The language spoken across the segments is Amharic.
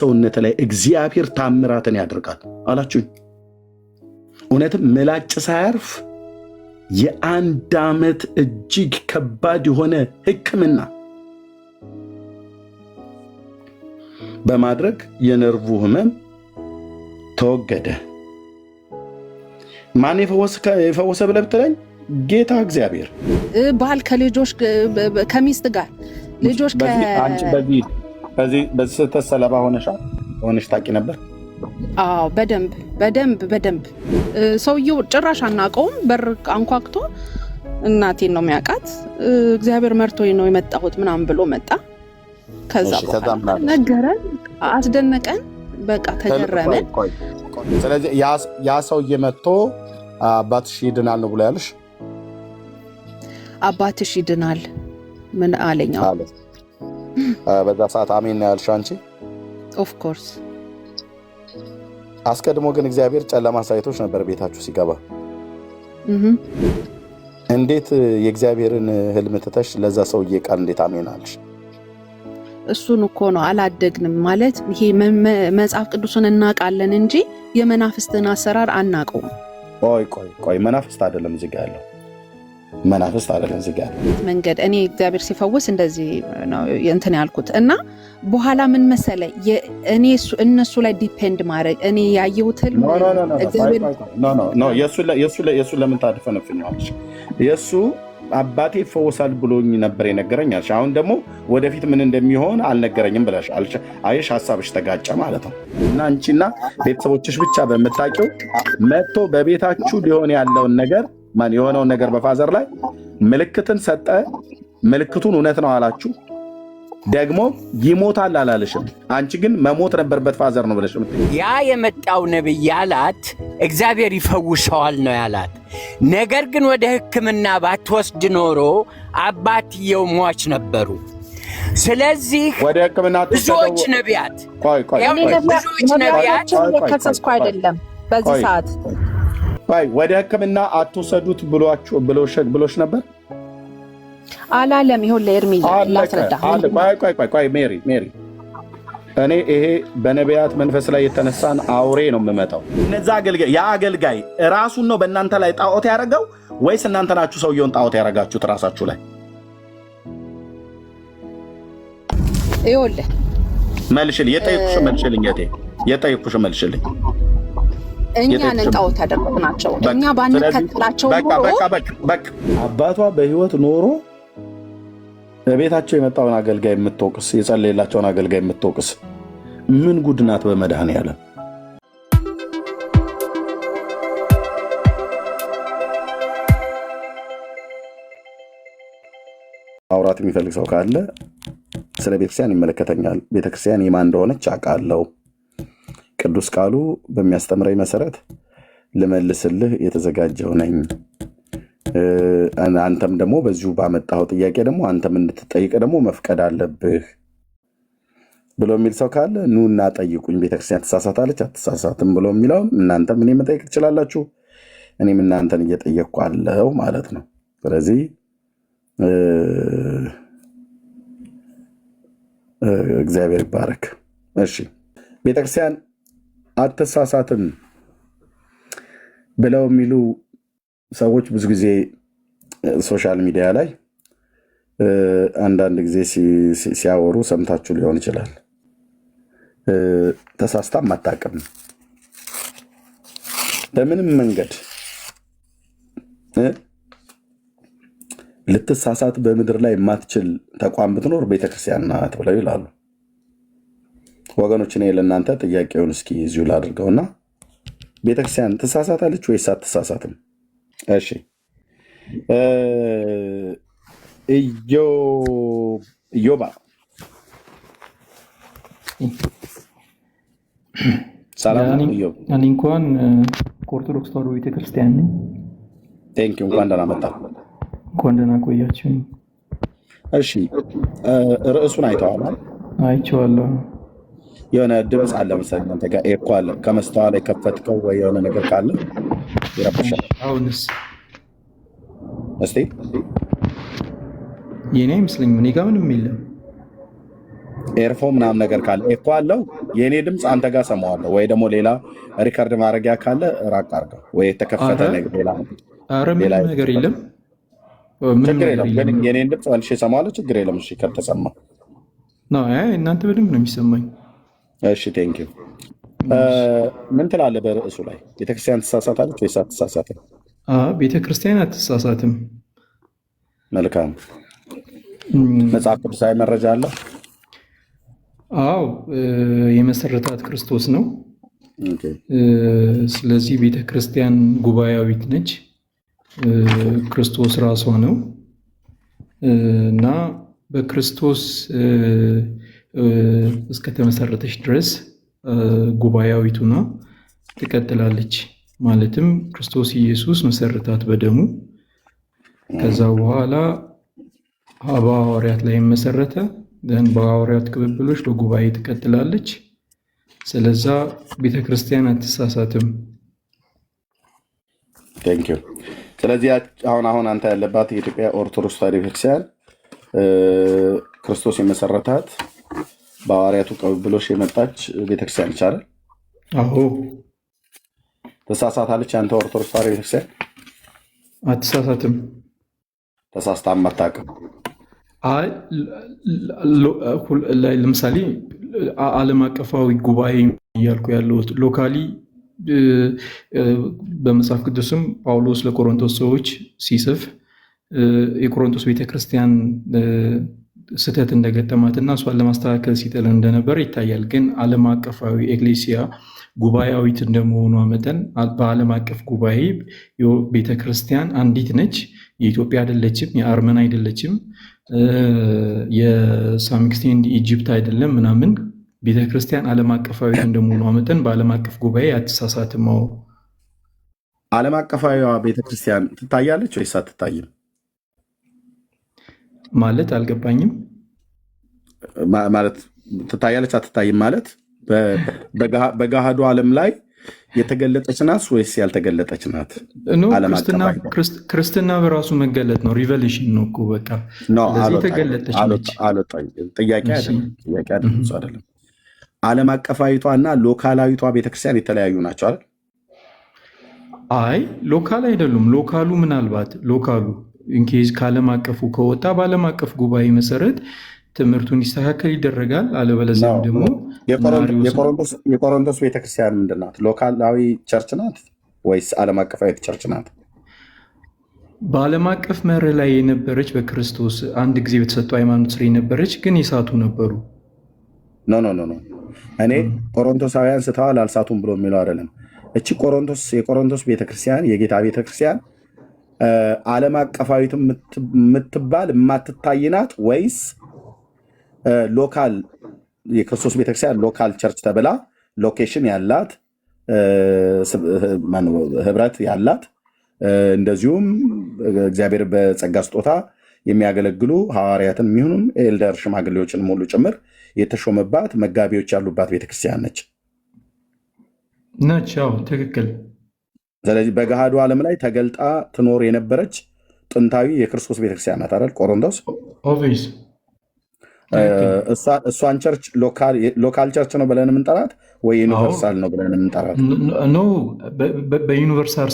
ሰውነት ላይ እግዚአብሔር ታምራትን ያደርጋል አላችሁ። እውነትም ምላጭ ሳያርፍ የአንድ ዓመት እጅግ ከባድ የሆነ ሕክምና በማድረግ የነርቭ ህመም ተወገደ። ማን የፈወሰ ብለህ ብትለኝ ጌታ እግዚአብሔር። ባል ከልጆች ከሚስት ጋር ልጆች በዚህ ስህተት ሰለባ ሆነሽ ታውቂ ነበር? አዎ በደንብ ሰውየው ጭራሽ አናውቀውም። በር አንኳክቶ እናቴን ነው የሚያውቃት እግዚአብሔር መርቶኝ ነው የመጣሁት ምናምን ብሎ መጣ። ከዛ በኋላ ነገረን፣ አስደነቀን፣ በቃ ተገረመን። ስለዚህ ያ ሰውዬ መጥቶ አባትሽ ይድናል ነው ብሎ ያለሽ? አባትሽ ይድናል ምን አለኛው? በዛ ሰዓት አሜን ነው ያልሽ አንቺ? ኦፍ ኮርስ። አስቀድሞ ግን እግዚአብሔር ጨለማ ሳይቶች ነበር ቤታችሁ ሲገባ። እንዴት የእግዚአብሔርን ህልም ትተሽ ለዛ ሰውዬ ቃል እንዴት አሜን አልሽ? እሱን እኮ ነው አላደግንም ማለት። ይሄ መጽሐፍ ቅዱስን እናውቃለን እንጂ የመናፍስትን አሰራር አናውቀውም። ቆይ መናፍስት አይደለም እዚህ ጋር ያለው መንገድ። እኔ እግዚአብሔር ሲፈውስ እንደዚህ ነው እንትን ያልኩት እና በኋላ ምን መሰለ እኔ እነሱ ላይ ዲፔንድ ማድረግ እኔ ያየሁት ህልም እግዚአብሔር የሱ ለምን ታድፈነፍኛለሽ? የሱ አባቴ ይፈወሳል ብሎኝ ነበር የነገረኝ አልሽ። አሁን ደግሞ ወደፊት ምን እንደሚሆን አልነገረኝም ብለሽ አየሽ፣ ሐሳብሽ ተጋጨ ማለት ነው። እና አንቺና ቤተሰቦችሽ ብቻ በምታውቂው መጥቶ በቤታችሁ ሊሆን ያለውን ነገር የሆነውን ነገር በፋዘር ላይ ምልክትን ሰጠ። ምልክቱን እውነት ነው አላችሁ። ደግሞ ይሞታል አላለሽም። አንቺ ግን መሞት ነበርበት ፋዘር ነው ብለሽ ያ የመጣው ነብይ ያላት እግዚአብሔር ይፈውሰዋል ነው ያላት። ነገር ግን ወደ ሕክምና ባትወስድ ኖሮ አባትየው ሟች ነበሩ። ስለዚህ ወደ ሕክምና ብዙዎች ነቢያት ከሰስኩ አይደለም በዚህ ሰዓት ወደ ሕክምና አትወሰዱት ብሎሽ ነበር አላለም። ይሁን ለኤርሚ ላስረዳ። ቆይ ሜሪ እኔ ይሄ በነቢያት መንፈስ ላይ የተነሳን አውሬ ነው የምመጣው። እነዛ አገልጋይ ራሱን ነው በእናንተ ላይ ጣዖት ያደረገው ወይስ እናንተ ናችሁ ሰውየውን ጣዖት ያደረጋችሁት ራሳችሁ ላይ? ይኸውልህ መልሽልኝ፣ የጠየኩሽ መልሽልኝ። እኛን ጣዖት ያደረግናቸው እኛ ባንከተላቸው በቃ አባቷ በህይወት ኖሮ በቤታቸው የመጣውን አገልጋይ የምትወቅስ የጸለየላቸውን አገልጋይ የምትወቅስ ምን ጉድ ናት? በመድኃኔዓለም ማውራት የሚፈልግ ሰው ካለ ስለ ቤተክርስቲያን ይመለከተኛል፣ ቤተክርስቲያን የማን እንደሆነች አውቃለሁ፣ ቅዱስ ቃሉ በሚያስተምረኝ መሰረት ልመልስልህ የተዘጋጀው ነኝ፣ አንተም ደግሞ በዚሁ ባመጣው ጥያቄ ደግሞ አንተም እንድትጠይቅ ደግሞ መፍቀድ አለብህ ብሎ የሚል ሰው ካለ ኑና ጠይቁኝ። ቤተክርስቲያን ትሳሳታለች አትሳሳትም ብሎ የሚለው እናንተም እኔ መጠየቅ ትችላላችሁ፣ እኔም እናንተን እየጠየቅኩ አለው ማለት ነው። ስለዚህ እግዚአብሔር ይባረክ። እሺ ቤተክርስቲያን አትሳሳትም ብለው የሚሉ ሰዎች ብዙ ጊዜ ሶሻል ሚዲያ ላይ አንዳንድ ጊዜ ሲያወሩ ሰምታችሁ ሊሆን ይችላል። ተሳስታም አታውቅም። በምንም መንገድ ልትሳሳት በምድር ላይ የማትችል ተቋም ብትኖር ቤተክርስቲያን ናት ብለው ይላሉ። ወገኖች እኔ ለእናንተ ጥያቄውን እስኪ እዚሁ ላድርገውና ቤተክርስቲያን ትሳሳታለች ወይስ አትሳሳትም? እሺ ኢዮባ ሰላም ነው። ኢዮብ እኔ እንኳን ከኦርቶዶክስ ተዋሕዶ ቤተክርስቲያን ነኝ። ቴንኪው፣ እንኳን ደህና መጣ። እንኳን ደህና ቆያችሁ። እሺ ርዕሱን አይተዋል? አይቼዋለሁ። የሆነ ድምፅ አለ መሰለኝ አንተ ጋር ኤኮ አለ። ከመስተዋል ላይ ከፈትከው ወይ የሆነ ነገር ካለ ይረብሻል። አሁንስ እስቲ የኔ አይመስለኝም። እኔ ጋር ምንም የለም። ኤርፎ ምናምን ነገር ካለ ኤኮ አለው የእኔ ድምፅ አንተ ጋር ሰማዋለሁ፣ ወይ ደግሞ ሌላ ሪከርድ ማድረጊያ ካለ ራቅ አድርገው፣ ወይ የተከፈተ ሌላ ምንም ነገር የለም። ችግር የለም ግን የኔን ድምፅ መልሼ እሰማዋለሁ። ችግር የለም። እሺ ከተሰማ እናንተ በደንብ ነው የሚሰማኝ። እሺ ቴንኪው። ምን ትላለህ በርዕሱ ላይ? ቤተክርስቲያን ትሳሳታለች ወይስ አትሳሳትም? ቤተክርስቲያን አትሳሳትም። መልካም። መጽሐፍ ቅዱሳዊ መረጃ አለ? አዎ የመሰረታት ክርስቶስ ነው። ስለዚህ ቤተክርስቲያን ጉባኤያዊት ነች። ክርስቶስ ራሷ ነው እና በክርስቶስ እስከተመሰረተች ድረስ ጉባኤያዊቱና ትቀጥላለች። ማለትም ክርስቶስ ኢየሱስ መሰረታት በደሙ። ከዛ በኋላ በሐዋርያት ላይ መሰረተ። በሐዋርያት ቅብብሎች በጉባኤ ትቀጥላለች። ስለዛ ቤተክርስቲያን አትሳሳትም። ቴንኪው። ስለዚህ አሁን አንተ ያለባት የኢትዮጵያ ኦርቶዶክስ ተዋሕዶ ቤተክርስቲያን ክርስቶስ የመሰረታት በሐዋርያቱ ቅብብሎች የመጣች ቤተክርስቲያን ይቻላል? አዎ። ተሳሳታለች? አንተ ኦርቶዶክስ ተዋሕዶ ቤተክርስቲያን አትሳሳትም። ተሳስታም አታውቅም? ለምሳሌ ዓለም አቀፋዊ ጉባኤ እያልኩ ያለሁት ሎካሊ በመጽሐፍ ቅዱስም ጳውሎስ ለቆሮንቶስ ሰዎች ሲጽፍ የቆሮንቶስ ቤተክርስቲያን ስህተት እንደገጠማትና እሷን ለማስተካከል ሲጥል እንደነበር ይታያል። ግን ዓለም አቀፋዊ ኤክሌሲያ ጉባኤያዊት እንደመሆኗ መጠን በዓለም አቀፍ ጉባኤ ቤተክርስቲያን አንዲት ነች። የኢትዮጵያ አይደለችም፣ የአርመን አይደለችም፣ የሳሚክስቴንድ ኢጅፕት አይደለም ምናምን። ቤተክርስቲያን ዓለም አቀፋዊት እንደመሆኗ መጠን በዓለም አቀፍ ጉባኤ አትሳሳትም። ዓለም አቀፋዊዋ ቤተክርስቲያን ትታያለች ወይስ አትታይም? ማለት አልገባኝም። ማለት ትታያለች አትታይም ማለት በገሃዱ ዓለም ላይ የተገለጠች ናት ወይስ ያልተገለጠች ናት? ክርስትና በራሱ መገለጥ ነው። ሪቨሌሽን ነው እኮ በቃ። የተገለጠች ነች። ጥያቄ አይደለም። ዓለም አቀፋዊቷ እና ሎካላዊቷ ቤተክርስቲያን የተለያዩ ናቸው አይደል? አይ ሎካል አይደሉም። ሎካሉ ምናልባት ሎካሉ ኢንኬዝ ከዓለም አቀፉ ከወጣ በዓለም አቀፍ ጉባኤ መሰረት ትምህርቱን ይስተካከል ይደረጋል። አለበለዚያም ደግሞ የቆሮንቶስ ቤተክርስቲያን ምንድን ናት? ሎካላዊ ቸርች ናት ወይስ ዓለም አቀፋዊ ቸርች ናት? በዓለም አቀፍ መርህ ላይ የነበረች በክርስቶስ አንድ ጊዜ በተሰጠው ሃይማኖት ስር የነበረች ግን የሳቱ ነበሩ። ኖ እኔ ቆሮንቶሳውያን ስተዋል አልሳቱም ብሎ የሚለው አይደለም። እቺ የቆሮንቶስ ቤተክርስቲያን የጌታ ቤተክርስቲያን ዓለም አቀፋዊት የምትባል የማትታይ ናት ወይስ ሎካል የክርስቶስ ቤተክርስቲያን ሎካል ቸርች ተብላ ሎኬሽን ያላት ህብረት ያላት እንደዚሁም እግዚአብሔር በጸጋ ስጦታ የሚያገለግሉ ሐዋርያትን የሚሆኑም ኤልደር ሽማግሌዎችን ሙሉ ጭምር የተሾመባት መጋቢዎች ያሉባት ቤተክርስቲያን ነች? ናቸው። ትክክል። ስለዚህ በገሃዱ ዓለም ላይ ተገልጣ ትኖር የነበረች ጥንታዊ የክርስቶስ ቤተክርስቲያን ናት አይደል? ቆሮንቶስ እሷን ቸርች ሎካል ቸርች ነው ብለን የምንጠራት ወይ ዩኒቨርሳል ነው ብለን የምንጠራት? ኖ በዩኒቨርሳል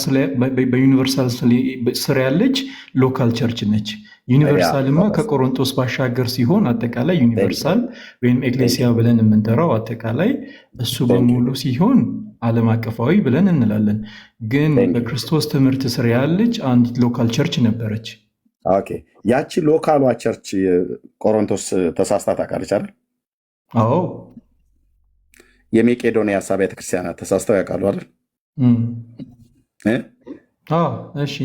ስር ያለች ሎካል ቸርች ነች። ዩኒቨርሳልማ ከቆሮንቶስ ባሻገር ሲሆን አጠቃላይ ዩኒቨርሳል ወይም ኤክሌሲያ ብለን የምንጠራው አጠቃላይ እሱ በሙሉ ሲሆን ዓለም አቀፋዊ ብለን እንላለን። ግን በክርስቶስ ትምህርት ስር ያለች አንዲት ሎካል ቸርች ነበረች። ኦኬ፣ ያቺ ሎካሏ ቸርች ቆሮንቶስ ተሳስታ ታውቃለች አይደል? አዎ። የሜቄዶንያ አብያተ ክርስቲያናት ተሳስተው ያውቃሉ አይደል? እሺ።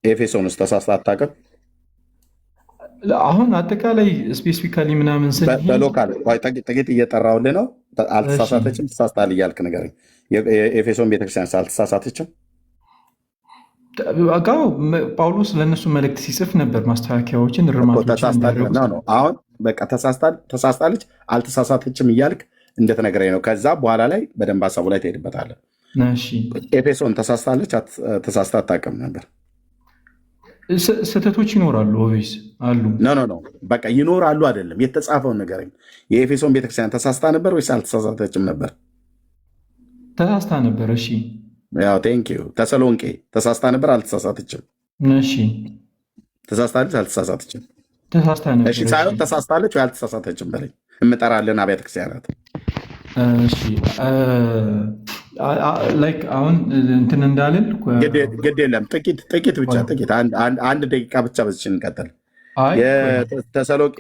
ኤፌሶን ውስጥ ተሳስታ አታውቅም? አሁን አጠቃላይ ስፔሲፊካሊ ምናምን በሎካል ጥቂት እየጠራሁልህ ነው። አልተሳሳተችም? ተሳስታል እያልክ ንገረኝ። የኤፌሶን ቤተክርስቲያን አልተሳሳተችም? ጳውሎስ ለእነሱ መልእክት ሲጽፍ ነበር ማስተካከያዎችን እርማቶችን። አሁን በቃ ተሳስታለች አልተሳሳተችም እያልክ እንደተነገረኝ ነው። ከዛ በኋላ ላይ በደንብ ሀሳቡ ላይ ትሄድበታለህ። ኤፌሶን ተሳስታለች ተሳስታ አታውቅም ነበር? ስህተቶች ይኖራሉ ኦቪስ አሉ። ኖ በቃ ይኖራሉ አይደለም፣ የተጻፈውን ነገረኝ። የኤፌሶን ቤተክርስቲያን ተሳስታ ነበር ወይስ አልተሳሳተችም ነበር? ተሳስታ ነበር። እሺ ያው ቴንክ ዩ። ተሰሎንቄ ተሳስታ ነበር አልተሳሳተችም? እሺ ተሳስታለች አልተሳሳተችም? ተሳስታ ነበር። እሺ ሳይሆን ተሳስታለች ወይ አልተሳሳተችም በለኝ። እምጠራለን አብያተ ክርስቲያናት። እሺ ላይክ አሁን እንትን እንዳልን ግድ የለም ጥቂት ብቻ ጥቂት አንድ ደቂቃ ብቻ በዚች እንቀጥል። የተሰሎንቄ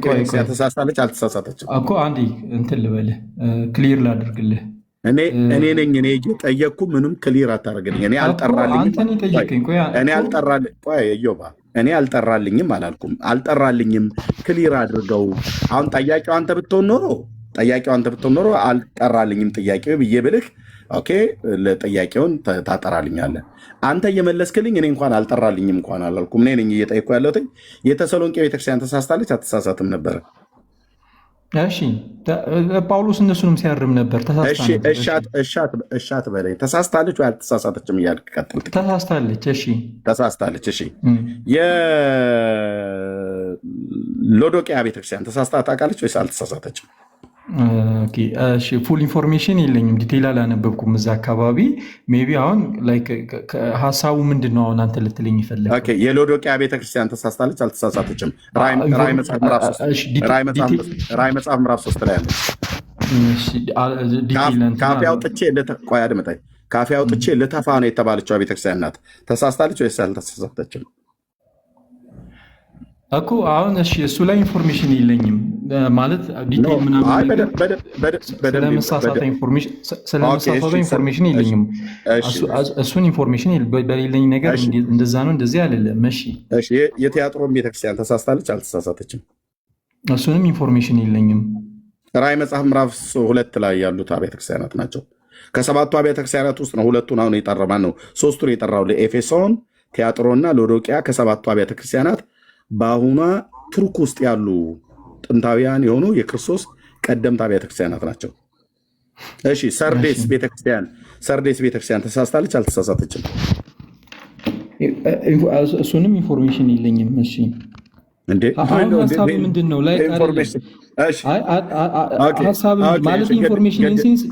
ቤተክርስቲያን ተሳስታለች አልተሳሳተችም እኮ አንዴ እንትን ልበልህ፣ ክሊር ላድርግልህ። እኔ ነኝ እኔ ጠየቅኩ፣ ምንም ክሊር አታደርግልኝ። እኔ አልጠራልኝም አላልኩም። አልጠራልኝም ክሊር አድርገው። አሁን ጠያቂው አንተ ብትሆን ኖሮ አልጠራልኝም ጥያቄው ብዬ ብልህ ኦኬ፣ ለጥያቄውን ታጠራልኛለህ። አንተ እየመለስክልኝ እኔ እንኳን አልጠራልኝም እንኳን አላልኩም። እኔ ነኝ እየጠየኩ ያለሁት የተሰሎንቄ ቤተክርስቲያን ተሳስታለች አትሳሳትም ነበረ? እሺ ጳውሎስ እነሱንም ሲያርም ነበር። እሻት በላይ ተሳስታለች ወይ አልተሳሳተችም እያልክ ቀጥል። ተሳስታለች። እሺ ተሳስታለች። እሺ የሎዶቅያ ቤተክርስቲያን ተሳስታ ታውቃለች ወይስ አልተሳሳተችም? ፉል ኢንፎርሜሽን የለኝም፣ ዲቴይል አላነበብኩም እዛ አካባቢ። ሜይ ቢ አሁን ሀሳቡ ምንድን ነው አሁን አንተ ልትለኝ ይፈለግ? የሎዶቅያ ቤተክርስቲያን ተሳስታለች አልተሳሳተችም? ራዕይ መጽሐፍ ምዕራፍ 3 ላይ ያለ ካፌ አውጥቼ ልተፋ ነው የተባለችው ቤተክርስቲያን ናት። ተሳስታለች ወይስ አልተሳሳተችም እኮ? አሁን እሱ ላይ ኢንፎርሜሽን የለኝም ማለት ዲቴይል ምናምን ስለመሳሳተ ኢንፎርሜሽን የለኝም። እሱን ኢንፎርሜሽን በሌለኝ ነገር እንደዛ ነው እንደዚህ አይደለም። እሺ የቲያጥሮን ቤተክርስቲያን ተሳስታለች አልተሳሳተችም? እሱንም ኢንፎርሜሽን የለኝም። ራዕይ መጽሐፍ ምዕራፍ 2 ላይ ያሉት አብያተ ክርስቲያናት ናቸው። ከሰባቱ አብያተ ክርስቲያናት ውስጥ ነው ሁለቱን አሁን የጠራ ነው፣ ሶስቱን የጠራው ለኤፌሶን፣ ቲያጥሮና ሎዶቅያ ከሰባቱ አብያተ ክርስቲያናት በአሁኗ ቱርክ ውስጥ ያሉ ጥንታውያን የሆኑ የክርስቶስ ቀደምት አብያተ ክርስቲያናት ናቸው። እሺ ሰርዴስ ቤተክርስቲያን ተሳስታለች አልተሳሳተችም? እሱንም ኢንፎርሜሽን የለኝም። እሺ አሁን ሀሳብ ምንድን ነው ላይ ሀሳብ ማለት ኢንፎርሜሽን ኢንሴንስ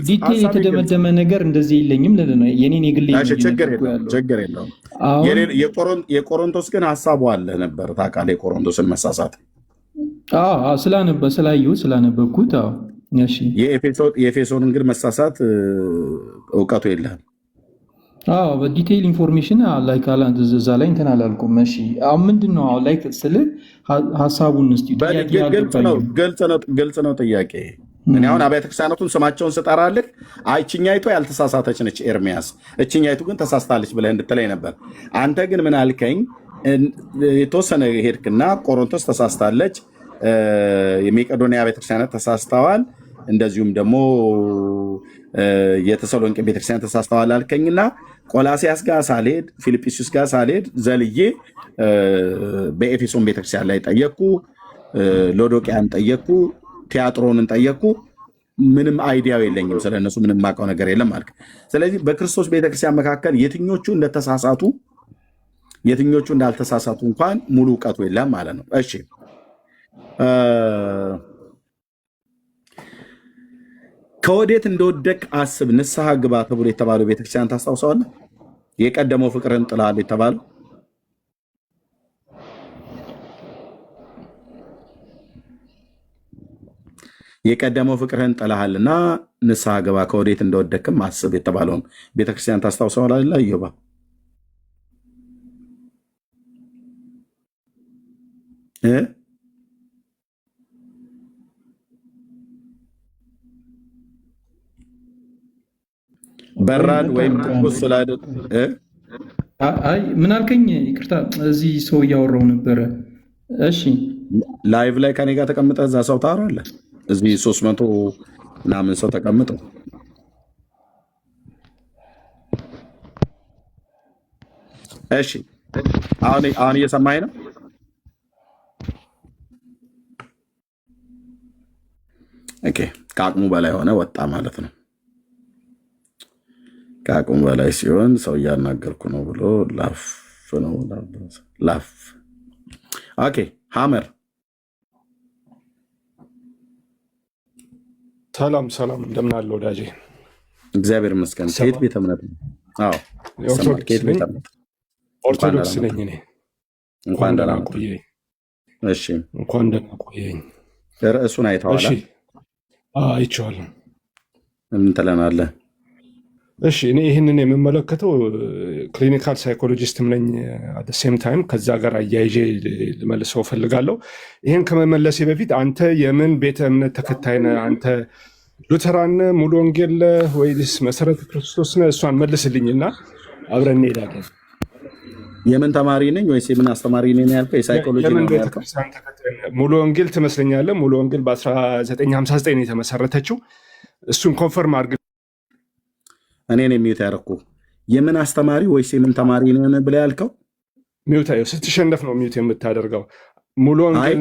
ዲቴይል የተደመደመ ነገር እንደዚህ የለኝም። የኔን የግል ችግር የለውም። የቆሮንቶስ ግን ሀሳቡ አለ ነበር ታውቃለህ? የቆሮንቶስን መሳሳት ስላነበብኩት የኤፌሶንን ግን መሳሳት እውቀቱ የለህም። በዲቴይል ኢንፎርሜሽን እዛ ላይ እንትን አላልኩም። እሺ አሁን ምንድን ነው ላይ ስልህ ሀሳቡን እስኪ ግልጽ ነው ጥያቄ። እኔ አሁን አብያተ ክርስቲያናቱን ስማቸውን ስጠራልህ እችኛይቱ ያልተሳሳተች ነች ኤርሚያስ፣ እችኛይቱ ግን ተሳስታለች ብለህ እንድትለኝ ነበር። አንተ ግን ምን አልከኝ? የተወሰነ ሄድክና ቆሮንቶስ ተሳስታለች፣ የመቄዶንያ ቤተክርስቲያናት ተሳስተዋል፣ እንደዚሁም ደግሞ የተሰሎንቄ ቤተክርስቲያን ተሳስተዋል አልከኝና ቆላሲያስ ጋር ሳልሄድ ፊልጵስዩስ ጋር ሳልሄድ ዘልዬ በኤፌሶን ቤተክርስቲያን ላይ ጠየቅኩ፣ ሎዶቅያን ጠየቅኩ፣ ቲያጥሮንን ጠየቅኩ። ምንም አይዲያው የለኝም ስለነሱ፣ ምንም የማውቀው ነገር የለም አልክ። ስለዚህ በክርስቶስ ቤተክርስቲያን መካከል የትኞቹ እንደተሳሳቱ የትኞቹ እንዳልተሳሳቱ እንኳን ሙሉ እውቀቱ የለም ማለት ነው። እሺ ከወዴት እንደወደቅ አስብ ንስሐ ግባ ተብሎ የተባለው ቤተክርስቲያን ታስታውሰዋለህ? የቀደመው ፍቅርህን ጥለሃል የተባለው የቀደመው ፍቅርህን ጥለሃልና ንስሐ ግባ ከወዴት እንደወደቅም አስብ የተባለውን ቤተክርስቲያን ታስታውሰዋለህ? አዮባ በራድ ወይም ትኩስ ስላደት ምን አልከኝ? ይቅርታ እዚህ ሰው እያወራው ነበረ። እሺ ላይቭ ላይ ከኔ ጋር ተቀምጠ እዛ ሰው ታወራለህ። እዚህ 300 ምናምን ሰው ተቀምጠው እሺ አሁን እየሰማኸኝ ነው? ኦኬ ከአቅሙ በላይ ሆነ ወጣ ማለት ነው። ከአቅሙ በላይ ሲሆን ሰው እያናገርኩ ነው ብሎ ላፍ ነው ላፍ። ኦኬ ሐመር ሰላም እንደምን አለ ወዳጄ? እግዚአብሔር ይመስገን። ከየት ቤተ እምነት ነው? አዎ ኦርቶዶክስ ነኝ እኔ። እንኳን ደህና ቆየኝ። እሺ እንኳን ደህና ቆየኝ። ርዕሱን አይተዋል? እሺ አይቼዋለሁ። ምን ትለናለህ? እሺ እኔ ይህንን የምመለከተው ክሊኒካል ሳይኮሎጂስትም ነኝ አት ሴም ታይም ከዛ ጋር አያይዤ ልመልሰው ፈልጋለሁ። ይህን ከመመለሴ በፊት አንተ የምን ቤተ እምነት ተከታይ ነህ? አንተ ሉተራን ሙሉ ወንጌል ወይስ መሰረተ ክርስቶስ ነህ? እሷን መልስልኝና አብረን እንሄዳለን። የምን ተማሪ ነኝ ወይስ የምን አስተማሪ ነኝ ያልከው? የሳይኮሎጂ ነው ያልከው? ሙሉ ወንጌል ትመስለኛለህ። ሙሉ ወንጌል በ1959 የተመሰረተችው እሱን ኮንፈርም አድርግ። እኔ ነኝ ሚውት ያደረኩ። የምን አስተማሪ ወይስ የምን ተማሪ ነኝ ብለህ ያልከው? ሚውት ስትሸነፍ ነው ሚውት የምታደርገው። ሙሉ ወንጌል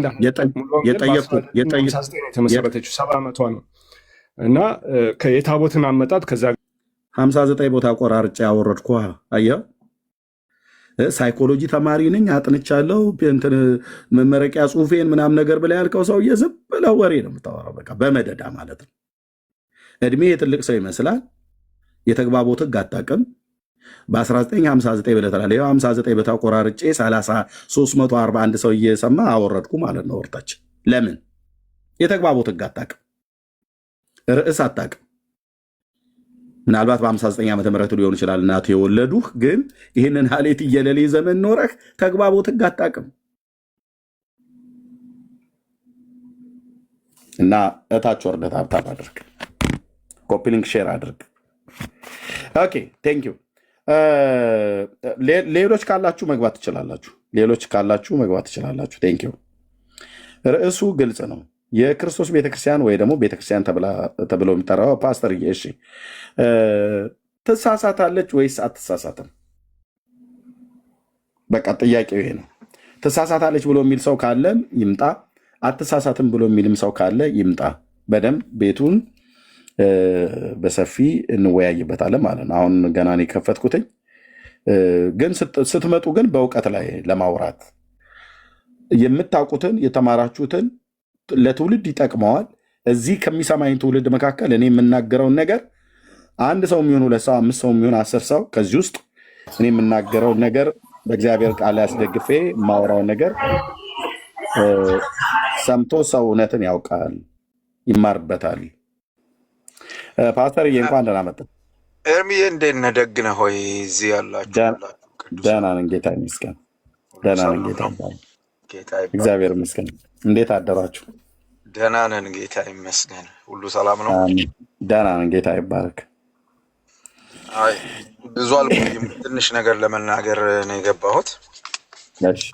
የተመሰረተችው 70 ዓመቷ ነው እና የታቦትን አመጣጥ ከዛ 59 ቦታ ቆራርጬ ያወረድኩ። አየኸው? ሳይኮሎጂ ተማሪ ነኝ አጥንቻለሁ፣ እንትን መመረቂያ ጽሁፌን ምናምን ነገር ብለህ ያልከው ሰውዬ ዝም ብለህ ወሬ ነው የምታወራው። በቃ በመደዳ ማለት ነው። እድሜ የትልቅ ሰው ይመስላል። የተግባቦት ህግ አታውቅም። በ1959 ብለህ ትላለህ። ይኸው 59 ቦታ ቆራርጬ 341 ሰው እየሰማ አወረድኩ ማለት ነው። ወርታች ለምን? የተግባቦት ህግ አታውቅም። ርዕስ አታውቅም። ምናልባት በ59 ዓመተ ምህረት ሊሆን ይችላል እናቱ የወለዱህ፣ ግን ይህንን ሀሌት እየለሌ ዘመን ኖረህ ተግባቦት ህግ አታውቅም። እና እታች ወርደህ ታብታብ አድርግ፣ ኮፒሊንክ ሼር አድርግ። ኦኬ ቴንክ ዩ። ሌሎች ካላችሁ መግባት ትችላላችሁ። ቴንክ ዩ። ርዕሱ ግልጽ ነው። የክርስቶስ ቤተክርስቲያን ወይ ደግሞ ቤተክርስቲያን ተብሎ የሚጠራው ፓስተር፣ እሺ ትሳሳታለች ወይስ አትሳሳትም? በቃ ጥያቄው ይሄ ነው። ትሳሳታለች ብሎ የሚል ሰው ካለ ይምጣ። አትሳሳትም ብሎ የሚልም ሰው ካለ ይምጣ። በደንብ ቤቱን በሰፊ እንወያይበታለን ማለት ነው። አሁን ገና ነው የከፈትኩትኝ፣ ግን ስትመጡ ግን በእውቀት ላይ ለማውራት የምታውቁትን የተማራችሁትን ለትውልድ ይጠቅመዋል። እዚህ ከሚሰማኝ ትውልድ መካከል እኔ የምናገረውን ነገር አንድ ሰው የሚሆን 2 ሰው 5 ሰው የሚሆን 10 ሰው ከዚህ ውስጥ እኔ የምናገረውን ነገር በእግዚአብሔር ቃል ያስደግፌ የማወራውን ነገር ሰምቶ ሰው እውነትን ያውቃል፣ ይማርበታል። ፓስተር እንኳን ደህና መጣህ። ኤርሚዬ እንዴት ነህ? ደግ ነህ ሆይ? እዚህ ያላችሁ ደህና ነን ጌታ ይመስገን። ደህና ነን ጌታ እግዚአብሔር ይመስገን። እንዴት አደራችሁ? ደህና ነን ጌታ ይመስገን። ሁሉ ሰላም ነው? ደህና ነን ጌታ ይባረክ። አይ ብዙ አልቆይም፣ ትንሽ ነገር ለመናገር ነው የገባሁት። እሺ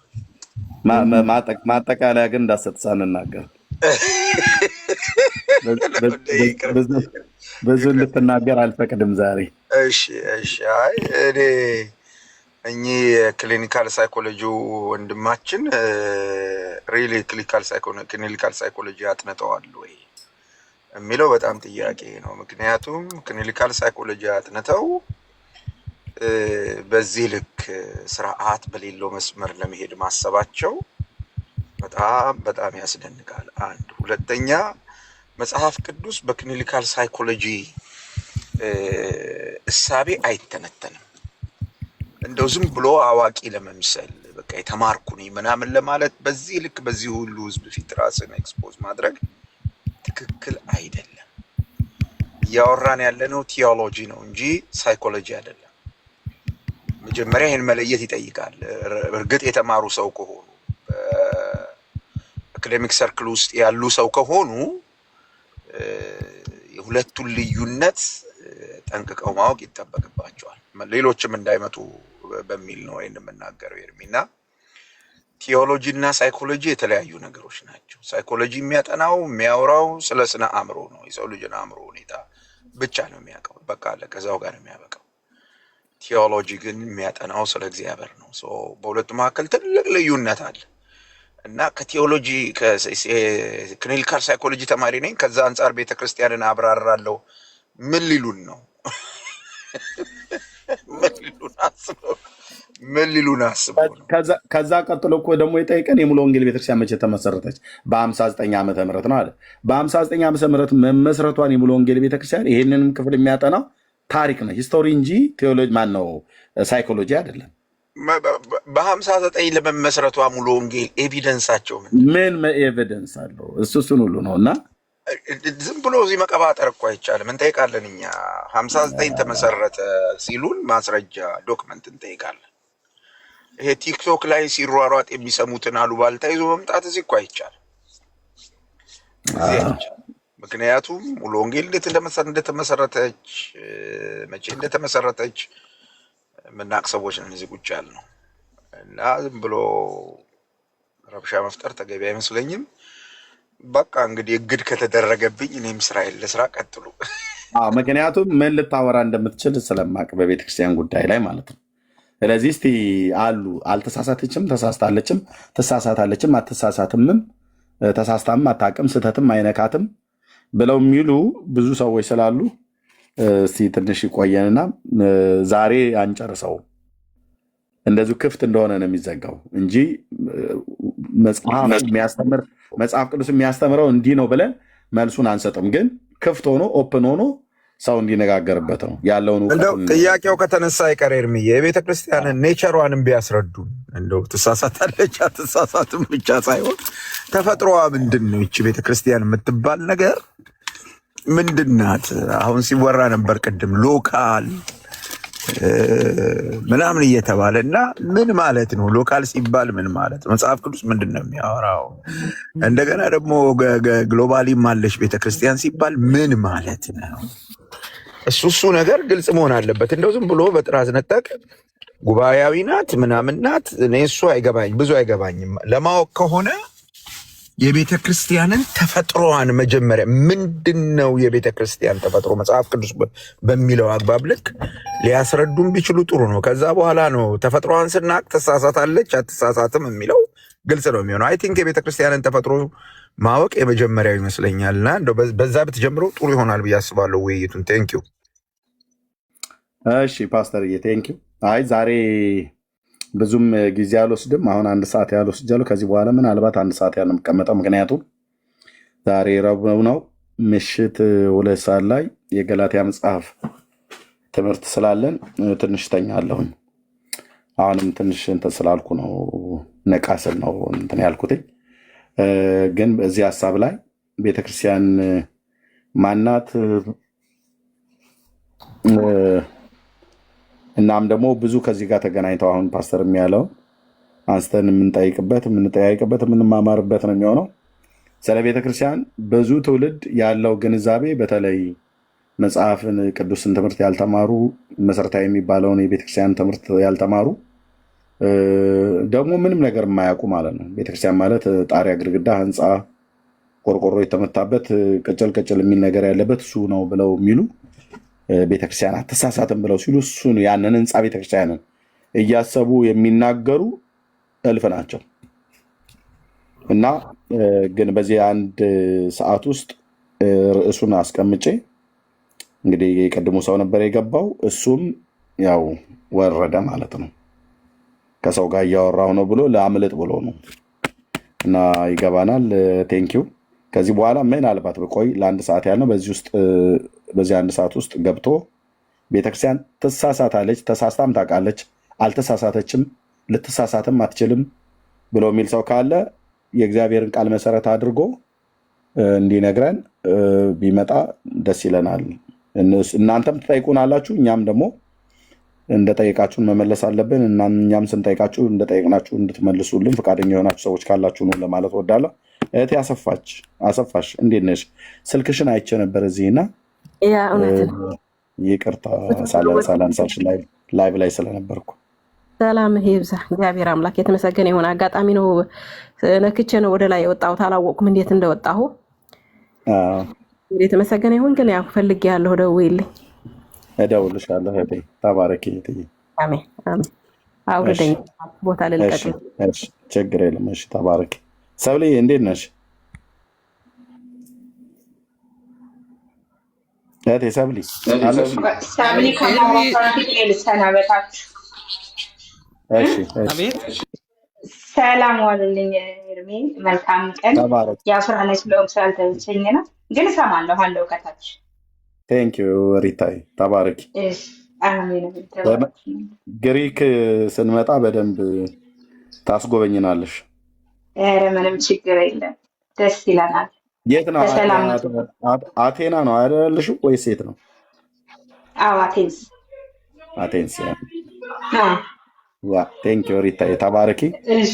ማጠቃለያ ግን እንዳሰጥ ሳንናገር ብዙ እንድትናገር አልፈቅድም ዛሬ። እሺ አይ እኔ እኚህ ክሊኒካል ሳይኮሎጂ ወንድማችን ሪሊ ክሊኒካል ሳይኮሎጂ አጥንተዋል ወይ የሚለው በጣም ጥያቄ ነው። ምክንያቱም ክሊኒካል ሳይኮሎጂ አጥንተው በዚህ ልክ ስርዓት በሌለው መስመር ለመሄድ ማሰባቸው በጣም ያስደንቃል። አንድ ሁለተኛ መጽሐፍ ቅዱስ በክሊኒካል ሳይኮሎጂ እሳቤ አይተነተንም። እንደው ዝም ብሎ አዋቂ ለመምሰል በቃ የተማርኩ ነኝ ምናምን ለማለት በዚህ ልክ በዚህ ሁሉ ህዝብ ፊት ራስን ኤክስፖዝ ማድረግ ትክክል አይደለም። እያወራን ያለነው ቲዮሎጂ ነው እንጂ ሳይኮሎጂ አይደለም። መጀመሪያ ይህን መለየት ይጠይቃል። እርግጥ የተማሩ ሰው ከሆኑ በአካዴሚክ ሰርክል ውስጥ ያሉ ሰው ከሆኑ የሁለቱን ልዩነት ጠንቅቀው ማወቅ ይጠበቅባቸዋል። ሌሎችም እንዳይመጡ በሚል ነው ይህን የምናገረው። ኤርሚና ቲዮሎጂ እና ሳይኮሎጂ የተለያዩ ነገሮች ናቸው። ሳይኮሎጂ የሚያወራው ስለ ስነ አእምሮ ነው። የሰው ልጅን አእምሮ ሁኔታ ብቻ ነው የሚያውቀው። በቃ ከዛው ጋር የሚያበቃው። ቲዮሎጂ ግን የሚያጠናው ስለ እግዚአብሔር ነው። በሁለቱ መካከል ትልቅ ልዩነት አለ እና ከቲዮሎጂ ክሊኒካል ሳይኮሎጂ ተማሪ ነኝ፣ ከዛ አንጻር ቤተክርስቲያንን አብራራለሁ ምን ሊሉን ነው? ምን ሊሉን አስበው ነው? ከዛ ቀጥሎ እኮ ደግሞ የጠይቀን የሙሉ ወንጌል ቤተክርስቲያን መቼ ተመሰረተች? በ59 ዓመተ ምህረት ነው አለ። በ59 ዓመተ ምህረት መመስረቷን የሙሉ ወንጌል ቤተክርስቲያን ይህንንም ክፍል የሚያጠናው ታሪክ ነው፣ ሂስቶሪ እንጂ ቴዎሎጂ ማን ነው ሳይኮሎጂ አይደለም። በ59 ለመመስረቷ ሙሉ ወንጌል ኤቪደንሳቸው ምን ኤቪደንስ አለው? እሱን ሁሉ ነው እና ዝም ብሎ እዚህ መቀባጠር እኮ አይቻልም። እንጠይቃለን እኛ 59 ተመሰረተ ሲሉን ማስረጃ ዶክመንት እንጠይቃለን። ይሄ ቲክቶክ ላይ ሲሯሯጥ የሚሰሙትን አሉባልታ ይዞ መምጣት እዚህ እኮ አይቻልም። ምክንያቱም ሙሉ ወንጌል እንደተመሰረተች መቼ እንደተመሰረተች የምናውቅ ሰዎች ነን እዚህ ቁጭ ያልነው እና ዝም ብሎ ረብሻ መፍጠር ተገቢ አይመስለኝም። በቃ እንግዲህ እግድ ከተደረገብኝ እኔም ስራዬን ልስራ፣ ቀጥሉ። ምክንያቱም ምን ልታወራ እንደምትችል ስለማቅ በቤተክርስቲያን ጉዳይ ላይ ማለት ነው። ስለዚህ እስቲ አሉ አልተሳሳተችም፣ ተሳስታለችም፣ ትሳሳታለችም፣ አትሳሳትምም፣ ተሳስታም አታውቅም፣ ስህተትም አይነካትም ብለው የሚሉ ብዙ ሰዎች ስላሉ እስቲ ትንሽ ይቆየንና ዛሬ አንጨርሰው። እንደዚሁ ክፍት እንደሆነ ነው የሚዘጋው እንጂ መጽሐፍ ቅዱስ የሚያስተምረው እንዲህ ነው ብለን መልሱን አንሰጥም። ግን ክፍት ሆኖ ኦፕን ሆኖ ሰው እንዲነጋገርበት ነው ያለውን። እንደው ጥያቄው ከተነሳ አይቀር ኤርምዬ የቤተ ክርስቲያንን ኔቸሯንም ቢያስረዱን። እንደው ትሳሳታለች አትሳሳትም ብቻ ሳይሆን ተፈጥሮዋ ምንድን ነው? ይቺ ቤተ ክርስቲያን የምትባል ነገር ምንድናት? አሁን ሲወራ ነበር ቅድም ሎካል ምናምን እየተባለ እና ምን ማለት ነው ሎካል ሲባል ምን ማለት ነው? መጽሐፍ ቅዱስ ምንድን ነው የሚያወራው? እንደገና ደግሞ ግሎባሊም አለች ቤተክርስቲያን ሲባል ምን ማለት ነው? እሱ ነገር ግልጽ መሆን አለበት። እንደው ዝም ብሎ በጥራዝ ነጠቅ ጉባኤያዊ ናት ምናምን ናት፣ እኔ እሱ ብዙ አይገባኝም። ለማወቅ ከሆነ የቤተ ክርስቲያንን ተፈጥሮዋን መጀመሪያ ምንድን ነው የቤተ ክርስቲያን ተፈጥሮ መጽሐፍ ቅዱስ በሚለው አግባብ ልክ ሊያስረዱን ቢችሉ ጥሩ ነው። ከዛ በኋላ ነው ተፈጥሮዋን ስናቅ ትሳሳታለች አትሳሳትም የሚለው ግልጽ ነው የሚሆነው። አይ ቲንክ የቤተ ክርስቲያንን ተፈጥሮ ማወቅ የመጀመሪያው ይመስለኛልና እንደው በዛ ብትጀምረው ጥሩ ይሆናል ብዬ አስባለሁ ውይይቱን። ቴንኪዩ። እሺ ፓስተርዬ ቴንኪዩ። አይ ዛሬ ብዙም ጊዜ አልወስድም። አሁን 1 ሰዓት ያህል ወስጃለሁ። ከዚህ በኋላ ምናልባት 1 ሰዓት ያህል ነው የምቀመጠው። ምክንያቱም ዛሬ ረቡዕ ነው፣ ምሽት 2 ሰዓት ላይ የገላትያ መጽሐፍ ትምህርት ስላለን ትንሽ ተኛለሁኝ። አሁንም ትንሽ እንትን ስላልኩ ነው ነቃ ስል ነው እንትን ያልኩትኝ። ግን በዚህ ሀሳብ ላይ ቤተክርስቲያን ማናት እናም ደግሞ ብዙ ከዚህ ጋር ተገናኝተው አሁን ፓስተር የሚያለው አንስተን የምንጠያይቅበት የምንማማርበት ነው የሚሆነው። ስለ ቤተክርስቲያን ብዙ ትውልድ ያለው ግንዛቤ በተለይ መጽሐፍን ቅዱስን ትምህርት ያልተማሩ መሰረታዊ የሚባለውን የቤተክርስቲያን ትምህርት ያልተማሩ ደግሞ ምንም ነገር የማያውቁ ማለት ነው። ቤተክርስቲያን ማለት ጣሪያ፣ ግድግዳ፣ ህንፃ፣ ቆርቆሮ የተመታበት ቅጭል ቅጭል የሚል ነገር ያለበት እሱ ነው ብለው የሚሉ ቤተክርስቲያን አትሳሳትም ብለው ሲሉ እሱን ያንን ህንፃ ቤተክርስቲያንን እያሰቡ የሚናገሩ እልፍ ናቸው። እና ግን በዚህ 1 ሰዓት ውስጥ ርዕሱን አስቀምጬ እንግዲህ የቀድሞ ሰው ነበር የገባው፣ እሱም ያው ወረደ ማለት ነው። ከሰው ጋር እያወራሁ ነው ብሎ ለአምልጥ ብሎ ነው እና ይገባናል። ቴንኪው። ከዚህ በኋላ ምናልባት በቆይ ለ1 ሰዓት ያህል ነው። በዚህ 1 ሰዓት ውስጥ ገብቶ ቤተክርስቲያን ትሳሳታለች፣ ተሳስታም ታውቃለች፣ አልተሳሳተችም፣ ልትሳሳትም አትችልም ብሎ የሚል ሰው ካለ የእግዚአብሔርን ቃል መሰረት አድርጎ እንዲነግረን ቢመጣ ደስ ይለናል። እናንተም ትጠይቁናላችሁ፣ እኛም ደግሞ እንደጠየቃችሁን መመለስ አለብን። እና እኛም ስንጠይቃችሁ እንደጠየቅናችሁ እንድትመልሱልን ፈቃደኛ የሆናችሁ ሰዎች ካላችሁ ነው ለማለት ወዳለሁ። እህቴ አሰፋሽ እንዴት ነሽ? ስልክሽን አይቼ ነበር እዚህና ይቅርታ ሳላንሳሽ ላይቭ ላይ ስለነበርኩ። ሰላም ይብዛ። እግዚአብሔር አምላክ የተመሰገነ ይሁን። አጋጣሚ ነው ነክቼ ነው ወደ ላይ የወጣሁት፣ አላወቅኩም እንዴት እንደወጣሁ። የተመሰገነ ይሁን። ግን ያው ፈልጌ ያለሁ ደውይልኝ። እደውልልሻለሁ እህቴ። ተባረኪ እህቴ። አሜን አሜን። አውርደኝ ቦታ ልልቀቅ። ችግር የለም። እሺ ተባረኪ። ሰብሌ እንዴት ነሽ? እህቴ ሰብሊ አለሽ? ሳምኒ ከማውራት ልሰናበታችሁ። እሺ አቤት ሰላም ዋሉልኝ። እርሜ መልካም ቀን። ተባረክ። የአስራ ላይ ስለሆንኩ ስላልተመቸኝ ነው፣ ግን እሰማለሁ አለው ከታች። ቴንክ ዩ ሪታይ ተባረኪ። አሜን። ግሪክ ስንመጣ በደንብ ታስጎበኝናለሽ። ኧረ ምንም ችግር የለም፣ ደስ ይለናል። የት ነው? በሰላም አቴና ነው አይደለሽ ወይስ የት ነው? አዎ አቴንስ። አቴንስ ያ ቴንክ ዩ ሪታይ ተባረኪ።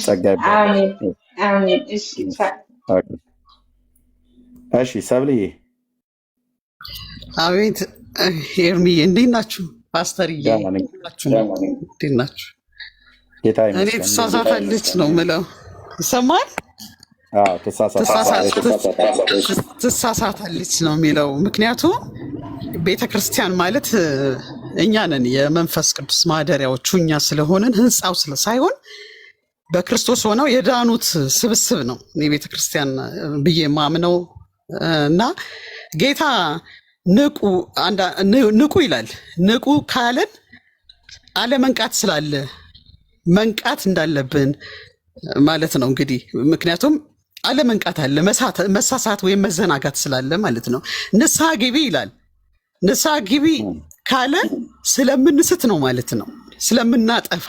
ጸጋ ይባርክ። አሜን አሜን። እሺ ሰብልዬ። አቤት ኤርሚዬ፣ እንዴት ናችሁ? ፓስተርዬ እንዴት ናችሁ? እኔ ትሳሳታለች ነው የምለው። ይሰማል? ትሳሳታለች ነው የሚለው። ምክንያቱም ቤተክርስቲያን ማለት እኛ ነን፣ የመንፈስ ቅዱስ ማደሪያዎቹ እኛ ስለሆንን ህንፃው ሳይሆን በክርስቶስ ሆነው የዳኑት ስብስብ ነው እኔ ቤተክርስቲያን ብዬ ማምነው። እና ጌታ ንቁ ይላል። ንቁ ካለን አለመንቃት ስላለ መንቃት እንዳለብን ማለት ነው እንግዲህ። ምክንያቱም አለመንቃት አለ፣ መሳሳት ወይም መዘናጋት ስላለ ማለት ነው። ንስሐ ግቢ ይላል። ንስሐ ግቢ ካለ ስለምንስት ነው ማለት ነው፣ ስለምናጠፋ።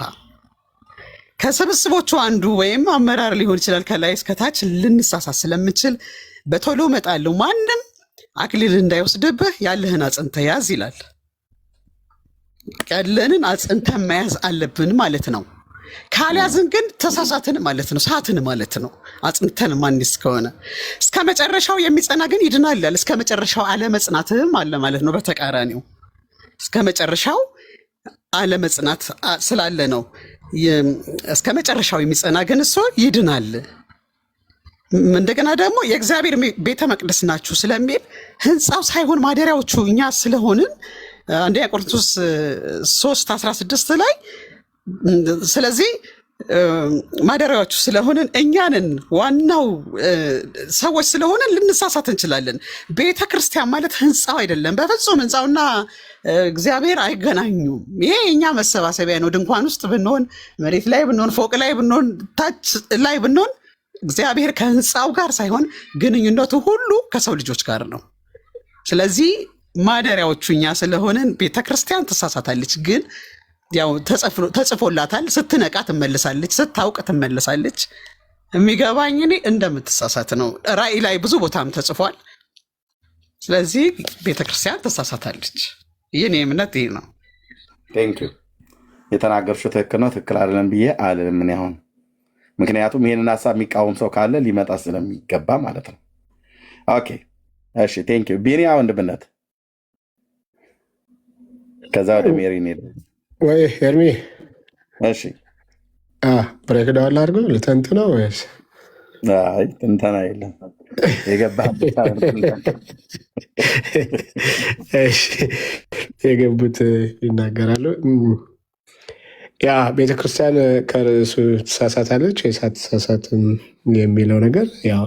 ከስብስቦቹ አንዱ ወይም አመራር ሊሆን ይችላል፣ ከላይ እስከታች ልንሳሳት ስለምንችል በቶሎ እመጣለሁ፣ ማንም አክሊል እንዳይወስድብህ ያለህን አጽንተህ ያዝ ይላል። ያለንን አጽንተን መያዝ አለብን ማለት ነው። ካልያዝን ግን ተሳሳትን ማለት ነው፣ ሳትን ማለት ነው። አጽንተን ማንስ ከሆነ እስከ መጨረሻው የሚጸና ግን ይድናል ይላል። እስከ መጨረሻው አለመጽናትም አለ ማለት ነው። በተቃራኒው እስከ መጨረሻው አለመጽናት ስላለ ነው። እስከ መጨረሻው የሚጸና ግን እሱ ይድናል። እንደገና ደግሞ የእግዚአብሔር ቤተ መቅደስ ናችሁ ስለሚል ህንፃው ሳይሆን ማደሪያዎቹ እኛ ስለሆንን አንደኛ ቆሮንቶስ 3:16 ላይ ስለዚህ ማደሪያዎቹ ስለሆንን እኛንን ዋናው ሰዎች ስለሆንን ልንሳሳት እንችላለን። ቤተ ክርስቲያን ማለት ህንፃው አይደለም፣ በፍጹም ህንፃውና እግዚአብሔር አይገናኙም። ይሄ እኛ መሰባሰቢያ ነው። ድንኳን ውስጥ ብንሆን፣ መሬት ላይ ብንሆን፣ ፎቅ ላይ ብንሆን፣ ታች ላይ ብንሆን እግዚአብሔር ከህንፃው ጋር ሳይሆን ግንኙነቱ ሁሉ ከሰው ልጆች ጋር ነው። ስለዚህ ማደሪያዎቹ እኛ ስለሆንን ቤተክርስቲያን ትሳሳታለች፣ ግን ያው ተጽፎላታል። ስትነቃ ትመልሳለች፣ ስታውቅ ትመልሳለች። የሚገባኝ እኔ እንደምትሳሳት ነው። ራእይ ላይ ብዙ ቦታም ተጽፏል። ስለዚህ ቤተክርስቲያን ትሳሳታለች። ይህን እምነት ይህ ነው። ቴንኪው። የተናገርሽው ትክክል ነው። ትክክል አይደለም ብዬ አልልም እኔ አሁን፣ ምክንያቱም ይህንን ሀሳብ የሚቃወም ሰው ካለ ሊመጣ ስለሚገባ ማለት ነው። ኦኬ እሺ፣ ቴንኪው ቢኒያ ወንድምነት። ከዛ ወደ ሜሪ ሄደ ወይ ኤርሚ? እሺ ብሬክ ዳውን ላድርገው ልተንት ነው ወይስ? አይ ትንተና የለም የገባህበት የገቡት ይናገራሉ። ያ ቤተክርስቲያን ከርዕሱ ትሳሳታለች ወይስ አትሳሳትም የሚለው ነገር ያው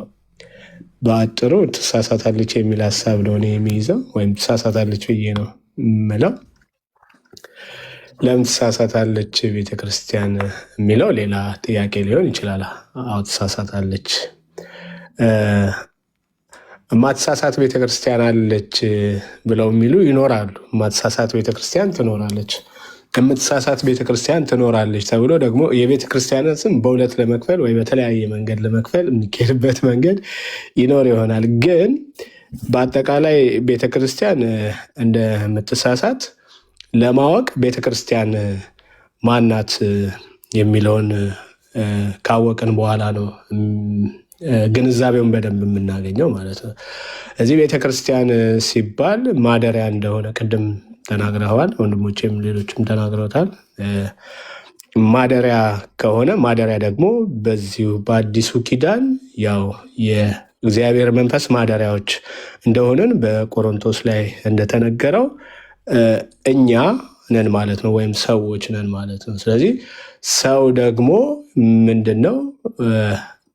በአጭሩ ትሳሳታለች የሚል ሀሳብ ለሆነ የሚይዘው ወይም ትሳሳታለች ብዬ ነው የምለው። ለምን ትሳሳታለች ቤተክርስቲያን የሚለው ሌላ ጥያቄ ሊሆን ይችላል። አዎ ትሳሳታለች። ማትሳሳት ቤተክርስቲያን አለች ብለው የሚሉ ይኖራሉ። ማትሳሳት ቤተክርስቲያን ትኖራለች፣ የምትሳሳት ቤተክርስቲያን ትኖራለች ተብሎ ደግሞ የቤተክርስቲያንን ስም በሁለት ለመክፈል ወይ በተለያየ መንገድ ለመክፈል የሚካሄድበት መንገድ ይኖር ይሆናል። ግን በአጠቃላይ ቤተክርስቲያን እንደምትሳሳት ለማወቅ ቤተክርስቲያን ማናት የሚለውን ካወቅን በኋላ ነው ግንዛቤውን በደንብ የምናገኘው ማለት ነው። እዚህ ቤተክርስቲያን ሲባል ማደሪያ እንደሆነ ቅድም ተናግረዋል፣ ወንድሞቼም ሌሎችም ተናግረውታል። ማደሪያ ከሆነ ማደሪያ ደግሞ በዚሁ በአዲሱ ኪዳን ያው የእግዚአብሔር መንፈስ ማደሪያዎች እንደሆንን በቆሮንቶስ ላይ እንደተነገረው እኛ ነን ማለት ነው፣ ወይም ሰዎች ነን ማለት ነው። ስለዚህ ሰው ደግሞ ምንድን ነው?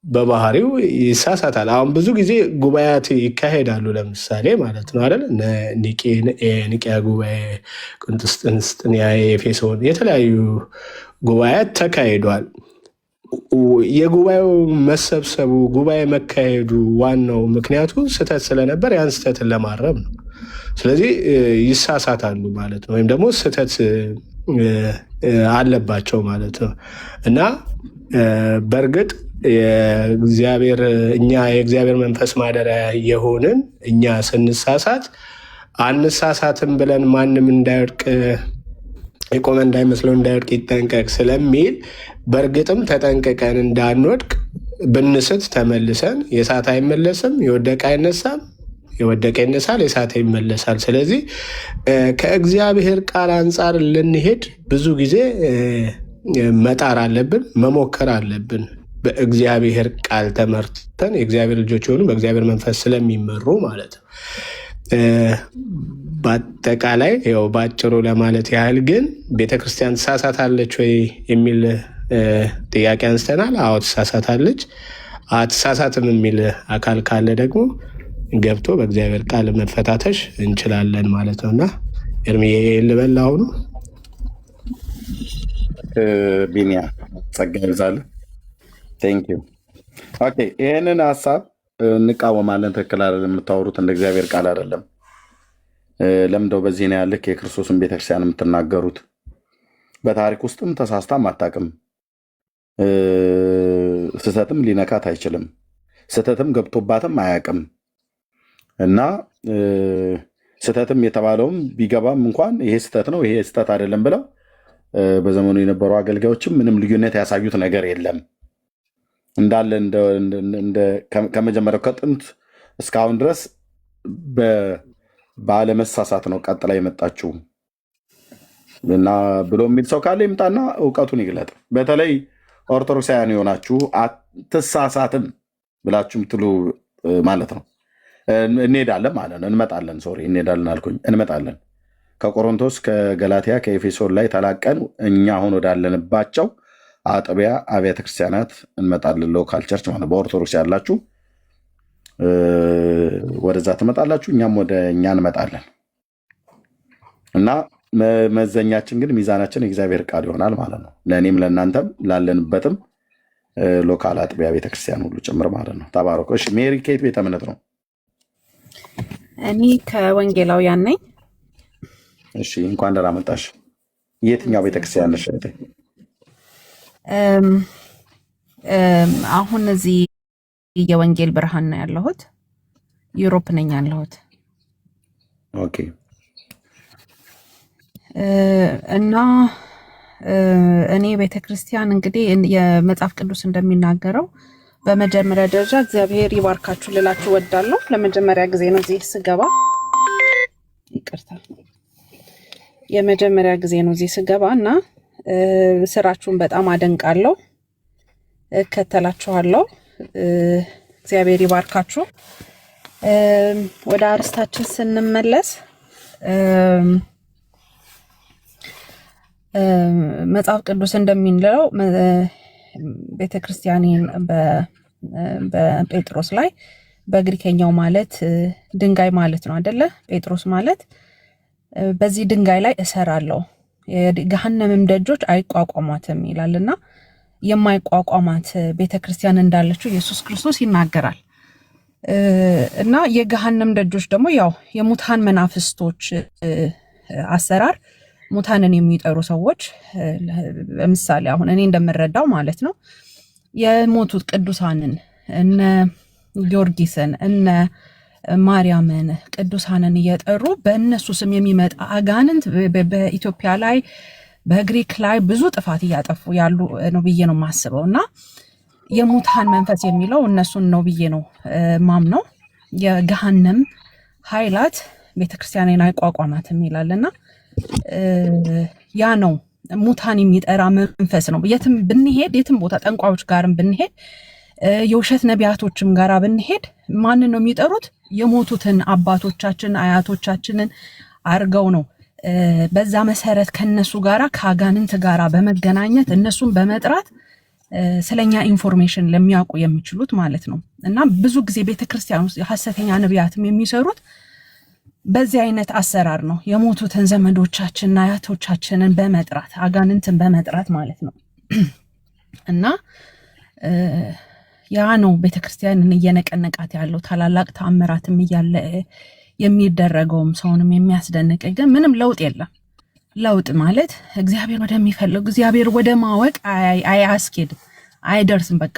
በባህሪው ይሳሳታል። አሁን ብዙ ጊዜ ጉባኤያት ይካሄዳሉ፣ ለምሳሌ ማለት ነው አይደል? ኒቂያ ጉባኤ፣ ቁስጥንጥንያ፣ ኤፌሶን፣ የተለያዩ ጉባኤያት ተካሂዷል። የጉባኤው መሰብሰቡ ጉባኤ መካሄዱ ዋናው ምክንያቱ ስህተት ስለነበር ያን ስህተትን ለማረም ነው። ስለዚህ ይሳሳታሉ ማለት ነው፣ ወይም ደግሞ ስህተት አለባቸው ማለት ነው። እና በእርግጥ እኛ የእግዚአብሔር መንፈስ ማደሪያ የሆንን እኛ ስንሳሳት አንሳሳትም ብለን ማንም እንዳይወድቅ የቆመ እንዳይመስለው እንዳይወድቅ ይጠንቀቅ ስለሚል በእርግጥም ተጠንቅቀን እንዳንወድቅ ብንስት ተመልሰን የሳተ አይመለስም፣ የወደቀ አይነሳም፣ የወደቀ ይነሳል፣ የሳተ ይመለሳል። ስለዚህ ከእግዚአብሔር ቃል አንጻር ልንሄድ ብዙ ጊዜ መጣር አለብን፣ መሞከር አለብን። በእግዚአብሔር ቃል ተመርተን የእግዚአብሔር ልጆች የሆኑ በእግዚአብሔር መንፈስ ስለሚመሩ ማለት ነው። በአጠቃላይ ያው ባጭሩ ለማለት ያህል ግን ቤተክርስቲያን ትሳሳታለች ወይ የሚል ጥያቄ አንስተናል። አዎ ትሳሳታለች። አትሳሳትም የሚል አካል ካለ ደግሞ ገብቶ በእግዚአብሔር ቃል መፈታተሽ እንችላለን ማለት ነው። እና ኤርሚዬ ልበል አሁኑ ቢኒያ ጸጋ ይብዛልህ። ቴንክ ዩ። ኦኬ ይሄንን ሀሳብ እንቃወማለን። ትክክል አይደለም የምታወሩት፣ እንደ እግዚአብሔር ቃል አይደለም። ለምንደው በዚህ ነው ያልክ የክርስቶስን ቤተክርስቲያን የምትናገሩት? በታሪክ ውስጥም ተሳስታም አታውቅም። ስህተትም ሊነካት አይችልም። ስህተትም ገብቶባትም አያውቅም። እና ስህተትም የተባለውም ቢገባም እንኳን ይሄ ስህተት ነው ይሄ ስህተት አይደለም ብለው በዘመኑ የነበሩ አገልጋዮችም ምንም ልዩነት ያሳዩት ነገር የለም። እንዳለ ከመጀመሪያው ከጥንት እስካሁን ድረስ ባለመሳሳት ነው ቀጥላ የመጣችው እና ብሎ የሚል ሰው ካለ ይምጣና እውቀቱን ይግለጥ። በተለይ ኦርቶዶክሳውያን የሆናችሁ አትሳሳትም ብላችሁ ምትሉ ማለት ነው። እንሄዳለን ማለት ነው። እንመጣለን። ሶሪ እንሄዳለን አልኩኝ። እንመጣለን ከቆሮንቶስ ከገላትያ ከኤፌሶን ላይ ተላቀን እኛ አሁን ወዳለንባቸው አጥቢያ አብያተ ክርስቲያናት እንመጣለን። ሎካል ቸርች ማለት በኦርቶዶክስ ያላችሁ ወደዛ ትመጣላችሁ፣ እኛም ወደ እኛ እንመጣለን እና መዘኛችን ግን ሚዛናችን የእግዚአብሔር ቃል ይሆናል ማለት ነው። ለእኔም ለእናንተም ላለንበትም ሎካል አጥቢያ ቤተክርስቲያን ሁሉ ጭምር ማለት ነው። ተባረኩ። እሺ ሜሪ ኬት ቤተ እምነት ነው? እኔ ከወንጌላውያን ነኝ። እሺ እንኳን ደህና መጣሽ። የትኛው ቤተክርስቲያን ነሽ? አሁን እዚህ የወንጌል ብርሃን ነው ያለሁት። ዩሮፕ ነኝ ያለሁት። ኦኬ። እና እኔ ቤተክርስቲያን እንግዲህ የመጽሐፍ ቅዱስ እንደሚናገረው በመጀመሪያ ደረጃ እግዚአብሔር ይባርካችሁ ልላችሁ ወዳለሁ። ለመጀመሪያ ጊዜ ነው እዚህ ስገባ፣ ይቅርታ፣ የመጀመሪያ ጊዜ ነው እዚህ ስገባ እና ስራችሁን በጣም አደንቃለሁ፣ እከተላችኋለሁ። እግዚአብሔር ይባርካችሁ። ወደ አርስታችን ስንመለስ መጽሐፍ ቅዱስ እንደሚለው ቤተክርስቲያኔን በጴጥሮስ ላይ በግሪከኛው ማለት ድንጋይ ማለት ነው አይደለ? ጴጥሮስ ማለት በዚህ ድንጋይ ላይ እሰራለሁ የገሃነምም ደጆች አይቋቋሟትም ይላልና የማይቋቋማት ቤተክርስቲያን እንዳለችው ኢየሱስ ክርስቶስ ይናገራል። እና የገሃነም ደጆች ደግሞ ያው የሙታን መናፍስቶች አሰራር፣ ሙታንን የሚጠሩ ሰዎች ለምሳሌ አሁን እኔ እንደምረዳው ማለት ነው የሞቱት ቅዱሳንን እነ ጊዮርጊስን እነ ማርያምን ቅዱሳንን እየጠሩ በእነሱ ስም የሚመጣ አጋንንት በኢትዮጵያ ላይ በግሪክ ላይ ብዙ ጥፋት እያጠፉ ያሉ ነው ብዬ ነው የማስበው። እና የሙታን መንፈስ የሚለው እነሱን ነው ብዬ ነው ማምነው። የገሃነም ኃይላት ቤተክርስቲያንን አይቋቋማትም ይላልና ያ ነው ሙታን የሚጠራ መንፈስ ነው። የትም ብንሄድ የትም ቦታ ጠንቋዮች ጋርም ብንሄድ የውሸት ነቢያቶችም ጋር ብንሄድ ማንን ነው የሚጠሩት? የሞቱትን አባቶቻችን አያቶቻችንን አርገው ነው። በዛ መሰረት ከነሱ ጋራ ከአጋንንት ጋራ በመገናኘት እነሱን በመጥራት ስለኛ ኢንፎርሜሽን ለሚያውቁ የሚችሉት ማለት ነው። እና ብዙ ጊዜ ቤተክርስቲያን ውስጥ ሐሰተኛ ነቢያትም የሚሰሩት በዚህ አይነት አሰራር ነው። የሞቱትን ዘመዶቻችንና አያቶቻችንን በመጥራት አጋንንትን በመጥራት ማለት ነው። እና ያ ነው ቤተክርስቲያንን እየነቀነቃት ያለው ታላላቅ ተአምራትም እያለ የሚደረገውም ሰውንም የሚያስደንቅ ግን ምንም ለውጥ የለም። ለውጥ ማለት እግዚአብሔር ወደሚፈልግ እግዚአብሔር ወደ ማወቅ አያስኬድም፣ አይደርስም። በቃ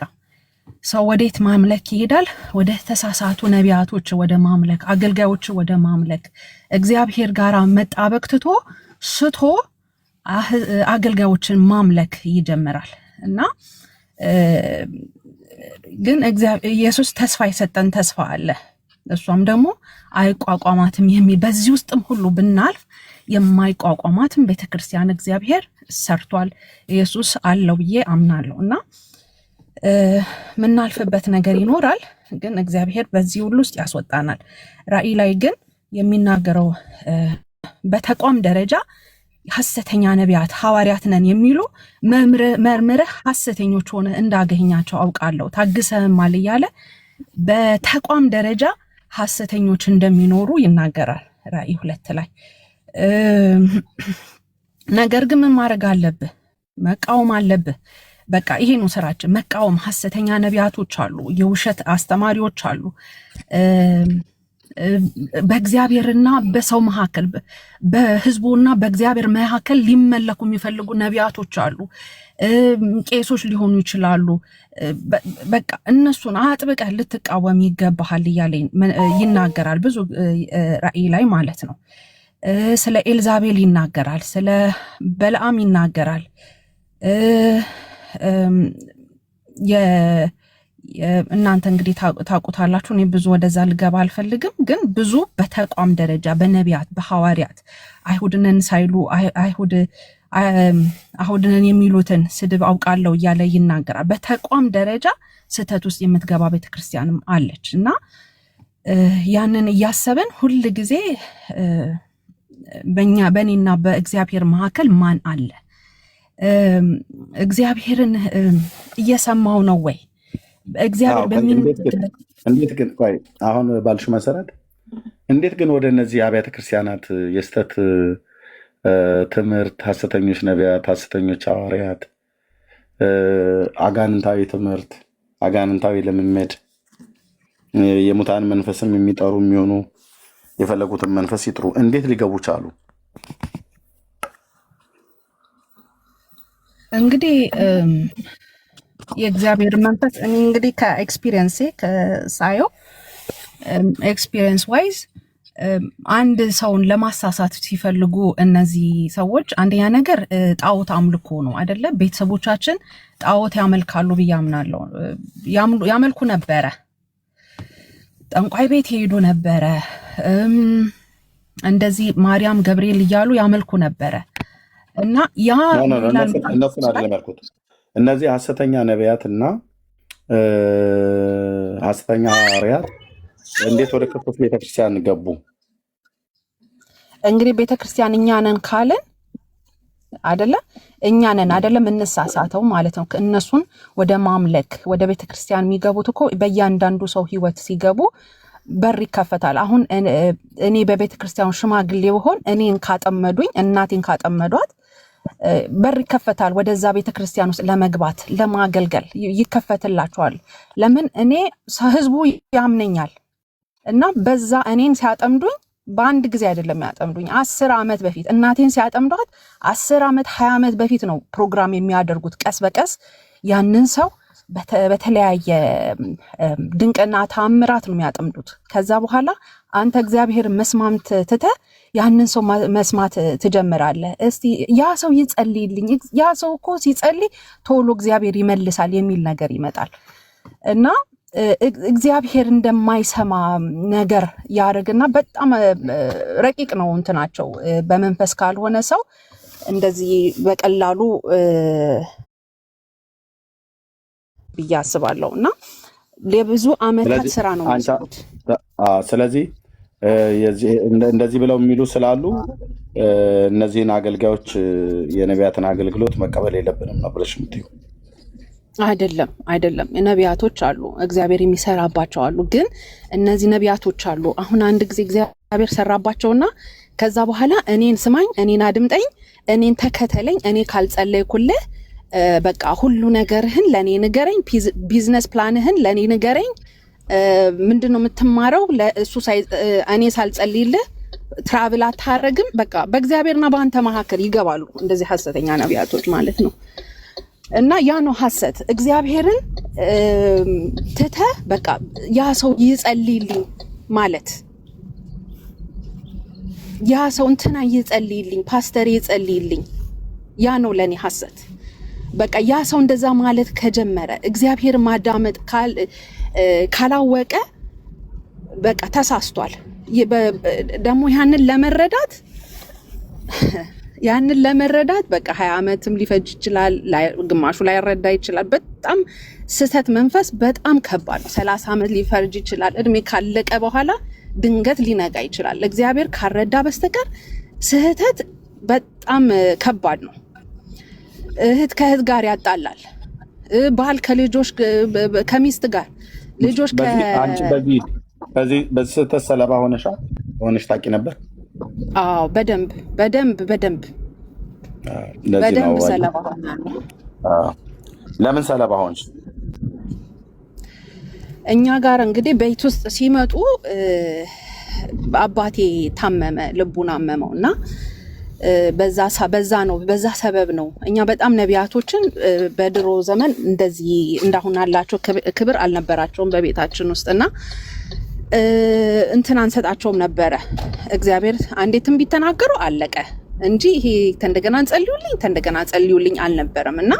ሰው ወዴት ማምለክ ይሄዳል? ወደ ተሳሳቱ ነቢያቶች ወደ ማምለክ፣ አገልጋዮች ወደ ማምለክ፣ እግዚአብሔር ጋር መጣበቅ ትቶ ስቶ አገልጋዮችን ማምለክ ይጀምራል። እና ግን ኢየሱስ ተስፋ የሰጠን ተስፋ አለ። እሷም ደግሞ አይቋቋማትም የሚል በዚህ ውስጥም ሁሉ ብናልፍ የማይቋቋማትም ቤተክርስቲያን እግዚአብሔር ሰርቷል። ኢየሱስ አለው ብዬ አምናለሁ። እና ምናልፍበት ነገር ይኖራል፣ ግን እግዚአብሔር በዚህ ሁሉ ውስጥ ያስወጣናል። ራእይ ላይ ግን የሚናገረው በተቋም ደረጃ ሐሰተኛ ነቢያት ሐዋርያት ነን የሚሉ መርምረህ ሐሰተኞች ሆነ እንዳገኛቸው አውቃለሁ ታግሰህማል እያለ በተቋም ደረጃ ሐሰተኞች እንደሚኖሩ ይናገራል ራእይ 2 ላይ። ነገር ግን ምን ማድረግ አለብህ? መቃወም አለብህ። በቃ ይሄ ነው ስራችን፣ መቃወም። ሐሰተኛ ነቢያቶች አሉ፣ የውሸት አስተማሪዎች አሉ፣ በእግዚአብሔርና በሰው መካከል በህዝቡና በእግዚአብሔር መካከል ሊመለኩ የሚፈልጉ ነቢያቶች አሉ፣ ቄሶች ሊሆኑ ይችላሉ። በቃ እነሱን አጥብቀህ ልትቃወም ይገባሃል እያለ ይናገራል ብዙ ራእይ ላይ ማለት ነው። ስለ ኤልዛቤል ይናገራል፣ ስለ በለዓም ይናገራል። እናንተ እንግዲህ ታውቁታላችሁ፣ እኔ ብዙ ወደዛ ልገባ አልፈልግም። ግን ብዙ በተቋም ደረጃ በነቢያት በሐዋርያት አይሁድነን ሳይሉ አይሁድነን የሚሉትን ስድብ አውቃለሁ እያለ ይናገራል። በተቋም ደረጃ ስህተት ውስጥ የምትገባ ቤተክርስቲያንም አለች። እና ያንን እያሰብን ሁል ጊዜ በእኔና በእግዚአብሔር መካከል ማን አለ? እግዚአብሔርን እየሰማው ነው ወይ? እግዚአብሔር እንዴት ግን ቆይ አሁን ባልሽ መሰረት እንዴት ግን ወደ እነዚህ አብያተ ክርስቲያናት የስተት ትምህርት፣ ሐሰተኞች ነቢያት፣ ሐሰተኞች ሐዋርያት፣ አጋንንታዊ ትምህርት፣ አጋንንታዊ ልምምድ፣ የሙታን መንፈስም የሚጠሩ የሚሆኑ የፈለጉትን መንፈስ ይጥሩ እንዴት ሊገቡ ቻሉ? እንግዲህ የእግዚአብሔር መንፈስ እኔ እንግዲህ ከኤክስፒሪየንስ ከሳየው ኤክስፒሪየንስ ዋይዝ አንድ ሰውን ለማሳሳት ሲፈልጉ እነዚህ ሰዎች አንደኛ ነገር ጣዖት አምልኮ ነው አይደለ? ቤተሰቦቻችን ጣዖት ያመልካሉ ብዬ አምናለሁ። ያመልኩ ነበረ፣ ጠንቋይ ቤት ይሄዱ ነበረ፣ እንደዚህ ማርያም ገብርኤል እያሉ ያመልኩ ነበረ። እና ያ እነሱን አይደለም ያልኩት። እነዚህ ሐሰተኛ ነቢያትና ሐሰተኛ ሐዋርያት እንዴት ወደ ክርስቶስ ቤተክርስቲያን ገቡ? እንግዲህ ቤተክርስቲያን እኛ ነን ካልን አይደለ? እኛ ነን አይደለም እንሳሳተው ማለት ነው። እነሱን ወደ ማምለክ ወደ ቤተክርስቲያን የሚገቡት እኮ በእያንዳንዱ ሰው ህይወት ሲገቡ በር ይከፈታል። አሁን እኔ በቤተክርስቲያን ሽማግሌ ብሆን እኔን ካጠመዱኝ እናቴን ካጠመዷት በር ይከፈታል። ወደዛ ቤተክርስቲያን ውስጥ ለመግባት ለማገልገል ይከፈትላቸዋል። ለምን? እኔ ህዝቡ ያምነኛል። እና በዛ እኔን ሲያጠምዱኝ በአንድ ጊዜ አይደለም ያጠምዱኝ። 10 ዓመት በፊት እናቴን ሲያጠምዷት 10 ዓመት 20 ዓመት በፊት ነው ፕሮግራም የሚያደርጉት። ቀስ በቀስ ያንን ሰው በተለያየ ድንቅና ታምራት ነው የሚያጠምዱት። ከዛ በኋላ አንተ እግዚአብሔር መስማት ትተህ ያንን ሰው መስማት ትጀምራለህ። እስቲ ያ ሰው ይጸልይልኝ፣ ያ ሰው እኮ ሲጸልይ ቶሎ እግዚአብሔር ይመልሳል የሚል ነገር ይመጣል። እና እግዚአብሔር እንደማይሰማ ነገር ያደርግና በጣም ረቂቅ ነው እንትናቸው። በመንፈስ ካልሆነ ሰው እንደዚህ በቀላሉ ብዬ አስባለሁ። እና ለብዙ ዓመታት ስራ ነው የሚሰሩት። ስለዚህ እንደዚህ ብለው የሚሉ ስላሉ እነዚህን አገልጋዮች የነቢያትን አገልግሎት መቀበል የለብንም ነው ብለሽ የምትይው? አይደለም ነቢያቶች አሉ እግዚአብሔር የሚሰራባቸው አሉ ግን እነዚህ ነቢያቶች አሉ አሁን አንድ ጊዜ እግዚአብሔር ሰራባቸውና ከዛ በኋላ እኔን ስማኝ እኔን አድምጠኝ እኔን ተከተለኝ እኔ ካልጸለይኩልህ በቃ ሁሉ ነገርህን ለኔ ንገረኝ ቢዝነስ ፕላንህን ለኔ ንገረኝ ምንድነው የምትማረው ለእሱ እኔ ሳልጸልይልህ ትራቭል አታረግም በቃ በእግዚአብሔርና በአንተ መካከል ይገባሉ እንደዚህ ሐሰተኛ ነቢያቶች ማለት ነው እና ያ ነው ሐሰት እግዚአብሔርን ትተ በቃ ያ ሰው ይጸልይልኝ ማለት ያ ሰው እንትና ይጸልይልኝ ፓስተር ይጸልይልኝ ያ ነው ለኔ ሐሰት በቃ ያ ሰው እንደዛ ማለት ከጀመረ እግዚአብሔር ማዳመጥ ካላወቀ በቃ ተሳስቷል ደግሞ ያንን ለመረዳት በቃ 20 ዓመትም ሊፈጅ ይችላል ግማሹ ላይ ረዳ ይችላል በጣም ስህተት መንፈስ በጣም ከባድ ነው 30 ዓመት ሊፈጅ ይችላል እድሜ ካለቀ በኋላ ድንገት ሊነጋ ይችላል እግዚአብሔር ካረዳ በስተቀር ስህተት በጣም ከባድ ነው እህት ከእህት ጋር ያጣላል ባል ከልጆች ከሚስት ጋር ልጆች አንቺ በዚህ ስህተት ሰለባ ሆነሽ ታውቂ ነበር አዎ በደንብ ሰለባ ሆናለሁ ለምን ሰለባ ሆንሽ እኛ ጋር እንግዲህ ቤት ውስጥ ሲመጡ አባቴ ታመመ ልቡን አመመውና በዛ ሰበብ ነው እኛ በጣም ነቢያቶችን በድሮ ዘመን እንደዚህ እንዳሁን አላቸው ክብር አልነበራቸውም በቤታችን ውስጥና እንትን አንሰጣቸውም ነበረ እግዚአብሔር አንዴ ትንቢት ተናገሩ አለቀ እንጂ ይሄ ተንደገና ጸልዩልኝ አልነበረምና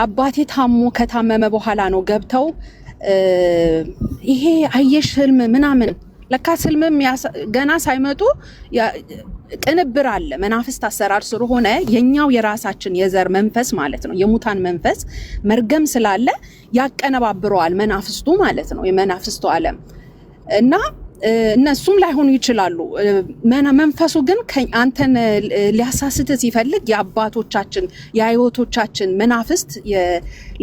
አባቴ ከታመመ በኋላ ነው ገብተው ይሄ አየሽ ህልም ምናምን ለካስ ህልምም ገና ሳይመጡ ቅንብር አለ መናፍስት አሰራር ስለሆነ የኛው የራሳችን የዘር መንፈስ ማለት ነው የሙታን መንፈስ መርገም ስላለ ያቀነባብረዋል መናፍስቱ ማለት ነው የመናፍስቱ ዓለም እና እነሱም ላይሆኑ ይችላሉ መንፈሱ ግን አንተን ሊያሳስት ሲፈልግ የአባቶቻችን የአያቶቻችን መናፍስት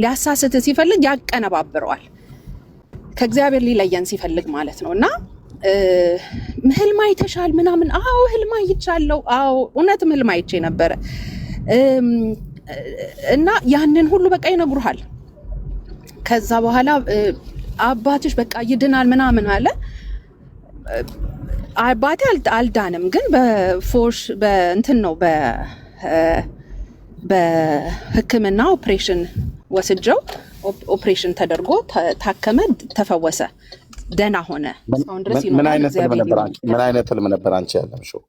ሊያሳስት ሲፈልግ ያቀነባብረዋል ከእግዚአብሔር ሊለየን ሲፈልግ ማለት ነውና ህልም አይተሻል ምናምን አዎ ህልም አይቻለሁ አዎ እውነትም ህልም አይቼ ነበር እና ያንን ሁሉ በቃ ይነግሩሃል ከዛ በኋላ አባትሽ በቃ ይድናል ምናምን አለ አባቴ አልዳንም ግን በፎርስ በእንትን ነው በህክምና ኦፕሬሽን ወስጀው ኦፕሬሽን ተደርጎ ታከመ ተፈወሰ ደና ሆነ ምን አይነት ህልም ነበር አንቺ ያለምሽው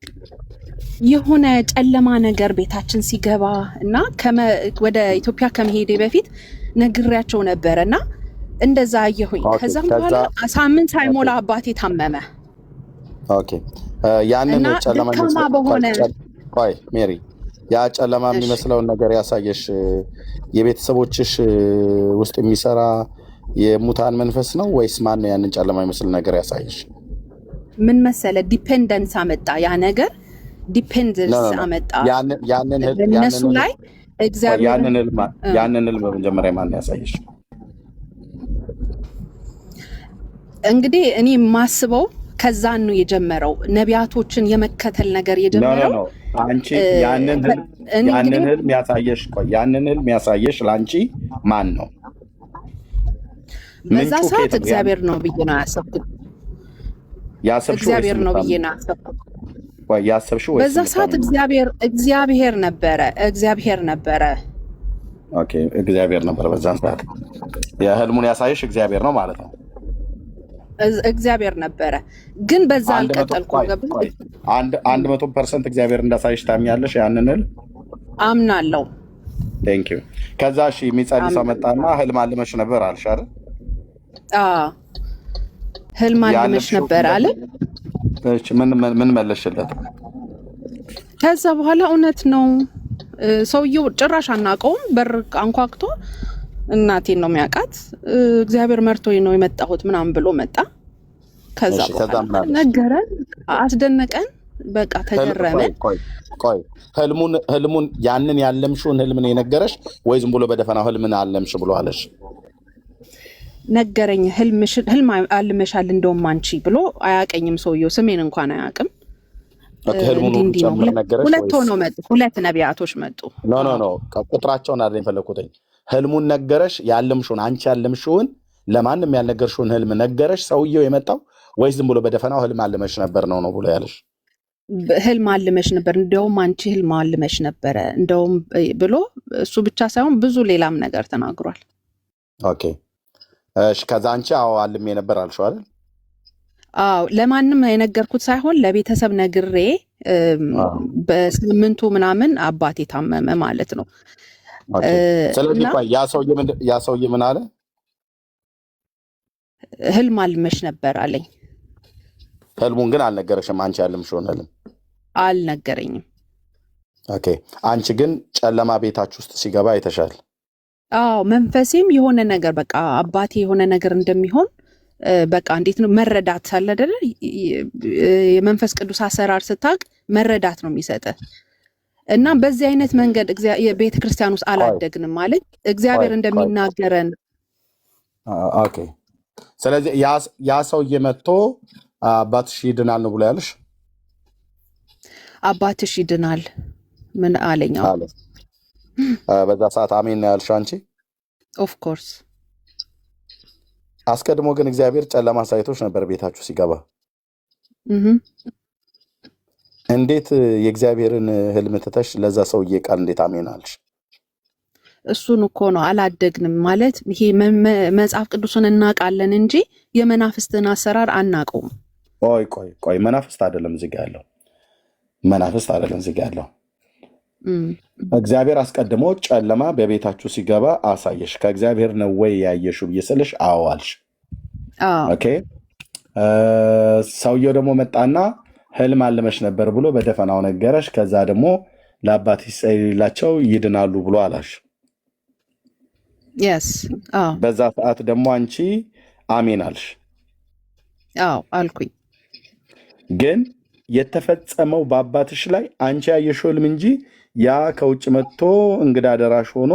የሆነ ጨለማ ነገር ቤታችን ሲገባ እና ወደ ኢትዮጵያ ከመሄዴ በፊት ነግሬያቸው ነበርና እንደዛ አየሁኝ ከዛም በኋላ ሳምንት ሳይሞላ አባቴ ታመመ ኦኬ ያንን ጨለማ ሜሪ ያ ጨለማ የሚመስለውን ነገር ያሳየሽ የቤተሰቦችሽ ውስጥ የሚሰራ የሙታን መንፈስ ነው ወይስ ማን ነው ያንን ጨለማ የሚመስል ነገር ያሳየሽ ምን መሰለ ዲፔንደንስ አመጣ ያ ነገር ዲፔንደንስ አመጣ ያንን እነሱ ላይ እግዚአብሔር ያንን ህልም በመጀመሪያ ማን ያሳየሽ እንግዲህ እኔ ማስበው ከዛን ነው የጀመረው ነቢያቶችን የመከተል ነገር የጀመረው አንቺ ያንን ህልም ያሳየሽ ላንቺ ማን ነው በዛ ሰዓት እግዚአብሔር ነው ብዬ ነው ያሰብኩት እግዚአብሔር ነው ብዬ ነው ያሰብሽው በዛ ሰዓት እግዚአብሔር ነበረ ኦኬ እግዚአብሔር ነበር በዛ ሰዓት የህልሙን ያሳየሽ እግዚአብሔር ነው ማለት ነው እግዚአብሔር ነበረ ግን በዛ አልቀጠልኩም 100% እግዚአብሔር እንዳሳየሽ ታምኛለሽ ያንን ህልም አምናለሁ ቴንክ ዩ ከዛ እሺ የሚጸልይ ሰው መጣና ህልም አልመሽ ነበር አልሽ አይደል ህልም አልመሽ ነበር አለ እሺ ምን መለሽለት ከዛ በኋላ እውነት ነው ሰውየው ጭራሽ አናውቀውም በር አንኳክቶ እናቴን ነው የሚያውቃት እግዚአብሔር መርቶኝ ነው የመጣሁት ምናምን ብሎ መጣ ከዛ በኋላ ነገረን አስደነቀን በቃ ተገረመ። ቆይ ህልሙን ያንን ያለምሽውን ህልም ነው የነገረሽ ወይ ዝም ብሎ በደፈናው ህልምን አለምሽ ብሎ አለሽ? ነገረኝ። ህልም አልመሻል እንደውም አንቺ ብሎ አያቀኝም ሰውየው፣ ስሜን እንኳን አያውቅም። ህልሙን ጨምሮ ነገረሽ? ሁለት ሆነው መጡ፣ ሁለት ነቢያቶች መጡ። ኖ ቁጥራቸውን አይደል የፈለኩትኝ። ህልሙን ነገረሽ፣ ያለምሽውን አንቺ ያለምሽውን ለማንም ያልነገርሽውን ህልም ነገረሽ ሰውየው የመጣው ወይስ ዝም ብሎ በደፈናው ህልም አልመሽ ነበር ነው ብሎ ያለሽ? ህልም አልመሽ ነበር እንደውም አንቺ ህልም አልመሽ ነበረ እንደውም ብሎ እሱ ብቻ ሳይሆን ብዙ ሌላም ነገር ተናግሯል። ኦኬ እሺ። ከዛ አንቺ አዎ አልሜ ነበር አልሽው አይደል? አዎ ለማንም የነገርኩት ሳይሆን ለቤተሰብ ነግሬ በስምንቱ ምናምን አባቴ ታመመ ማለት ነው። ስለዚህ ያ ሰውዬ ምን አለ? ህልም አልመሽ ነበር አለኝ። ህልሙን ግን አልነገረሽም? አንቺ ያለምሽውን ህልም አልነገረኝም። ኦኬ። አንቺ ግን ጨለማ ቤታችሁ ውስጥ ሲገባ አይተሻል? አዎ መንፈሴም የሆነ ነገር በቃ አባቴ የሆነ ነገር እንደሚሆን በቃ እንዴት ነው መረዳት አለ አይደል? የመንፈስ ቅዱስ አሰራር ስታቅ መረዳት ነው የሚሰጥ እና በዚህ አይነት መንገድ ቤተ ክርስቲያን ውስጥ አላደግንም ማለት እግዚአብሔር እንደሚናገረን። ኦኬ። ስለዚህ ያ ሰውዬ መጥቶ አባትሽ ይድናል ነው ብሎ ያለሽ? አባትሽ ይድናል ምን አለኝ? በዛ ሰዓት አሜን ነው ያልሽ አንቺ? ኦፍ ኮርስ። አስቀድሞ ግን እግዚአብሔር ጨለማ ሳይቶች ነበር ቤታችሁ ሲገባ። እንዴት የእግዚአብሔርን ህልም ትተሽ ለዛ ሰውዬ ቃል እንዴት አሜን አልሽ? እሱን እኮ ነው አላደግንም ማለት። ይሄ መጽሐፍ ቅዱስን እናውቃለን እንጂ የመናፍስትን አሰራር አናውቀውም። ቆይ መናፍስት አይደለም እዚህ ጋር ያለው፣ መናፍስት አይደለም እዚህ ጋር ያለው። እግዚአብሔር አስቀድሞ ጨለማ በቤታችሁ ሲገባ አሳየሽ። ከእግዚአብሔር ነው ወይ ያየሽው ብዬ ስልሽ አዎ አልሽ። ኦኬ። ሰውየው ደግሞ መጣና ህልም አልመሽ ነበር ብሎ በደፈናው ነገረሽ። ከዛ ደግሞ ለአባትሽ ጸልይላቸው ይድናሉ ብሎ አላሽ። የስ በዛ ሰዓት ደግሞ አንቺ አሜን አልሽ። አዎ አልኩኝ። ግን የተፈጸመው በአባትሽ ላይ አንቺ ያየሽው ህልም እንጂ ያ ከውጭ መጥቶ እንግዳ ደራሽ ሆኖ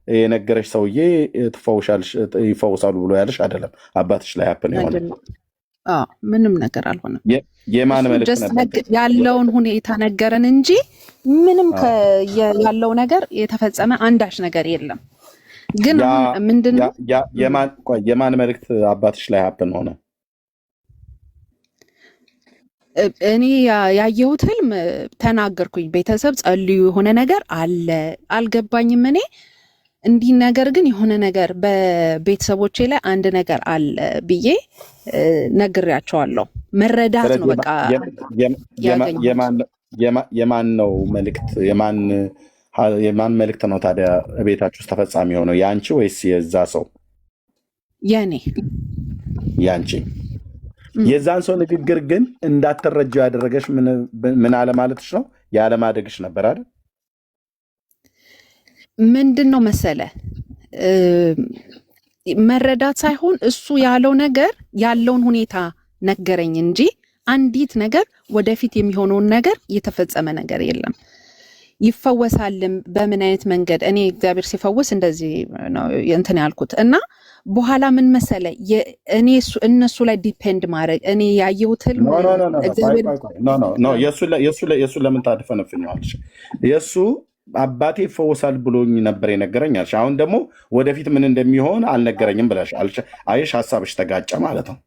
የነገረሽ ሰውዬ ይፈውሳሉ ብሎ ያለሽ አይደለም። አባትሽ ላይ ሀፕን የሆነ ምንም ነገር አልሆነም። የማን መልእክት ነበር? ያለውን ሁኔታ ነገረን እንጂ ምንም ያለው ነገር የተፈጸመ አንዳች ነገር የለም። ግን ምንድነው የማን መልእክት አባትሽ ላይ ሀፕን ሆነ? እኔ ያየሁት ህልም ተናገርኩኝ። ቤተሰብ ጸልዩ፣ የሆነ ነገር አለ አልገባኝም እኔ እንዲህ ነገር ግን የሆነ ነገር በቤተሰቦቼ ላይ አንድ ነገር አለ ብዬ ነግሬያቸዋለሁ። መረዳት ነው በቃ። የማን ነው መልእክት? የማን መልእክት ነው ታዲያ ቤታችሁ ውስጥ ተፈጻሚ የሆነው? የአንቺ ወይስ የዛ ሰው? የኔ። የአንቺ። የዛን ሰው ንግግር ግን እንዳትረጃው ያደረገሽ ምን አለ ማለትሽ ነው? ያለማደግሽ ነበር አይደል? ምንድን ነው መሰለ መረዳት ሳይሆን እሱ ያለው ነገር ያለውን ሁኔታ ነገረኝ እንጂ አንዲት ነገር ወደፊት የሚሆነውን ነገር የተፈጸመ ነገር የለም። ይፈወሳልም በምን አይነት መንገድ እኔ እግዚአብሔር ሲፈውስ እንደዚህ ነው እንትን ያልኩት እና በኋላ ምን መሰለ እኔ እነሱ ላይ ዲፔንድ ማድረግ እኔ ያየሁት ህልም የሱ ለምን ታድፈነፍኛለሽ? የሱ አባቴ ይፈወሳል ብሎኝ ነበር የነገረኝ አልሽ። አሁን ደግሞ ወደፊት ምን እንደሚሆን አልነገረኝም ብለሽ አየሽ፣ ሀሳብሽ ተጋጨ ማለት ነው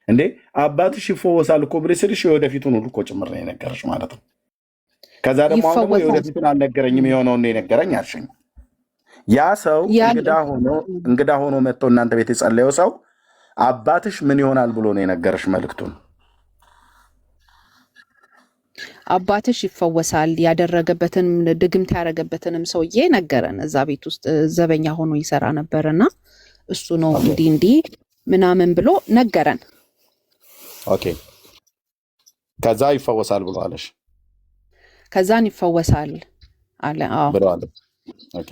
እንዴ? አባትሽ ይፈወሳል እኮ ብለሽ ስልሽ የወደፊቱን ሁሉ እኮ ጭምር ነው የነገረሽ ማለት ነው። ከዛ ደግሞ አሁን ደግሞ የወደፊቱን አልነገረኝም የሆነውን ነው የነገረኝ አልሽኝ። ያ ሰው እንግዳ ሆኖ መጥቶ እናንተ ቤት የጸለየው ሰው አባትሽ ምን ይሆናል ብሎ ነው የነገረሽ መልእክቱን? አባትሽ ይፈወሳል ያደረገበትን ድግምት ያደረገበትንም ሰውዬ ነገረን። እዛ ቤት ውስጥ ዘበኛ ሆኖ ይሰራ ነበርና እሱ ነው እንዲህ ምናምን ብሎ ነገረን። ኦኬ። ከዛ ይፈወሳል ብሎ አለሽ? ከዛን ይፈወሳል አለ። አዎ ብሎ አለ። ኦኬ።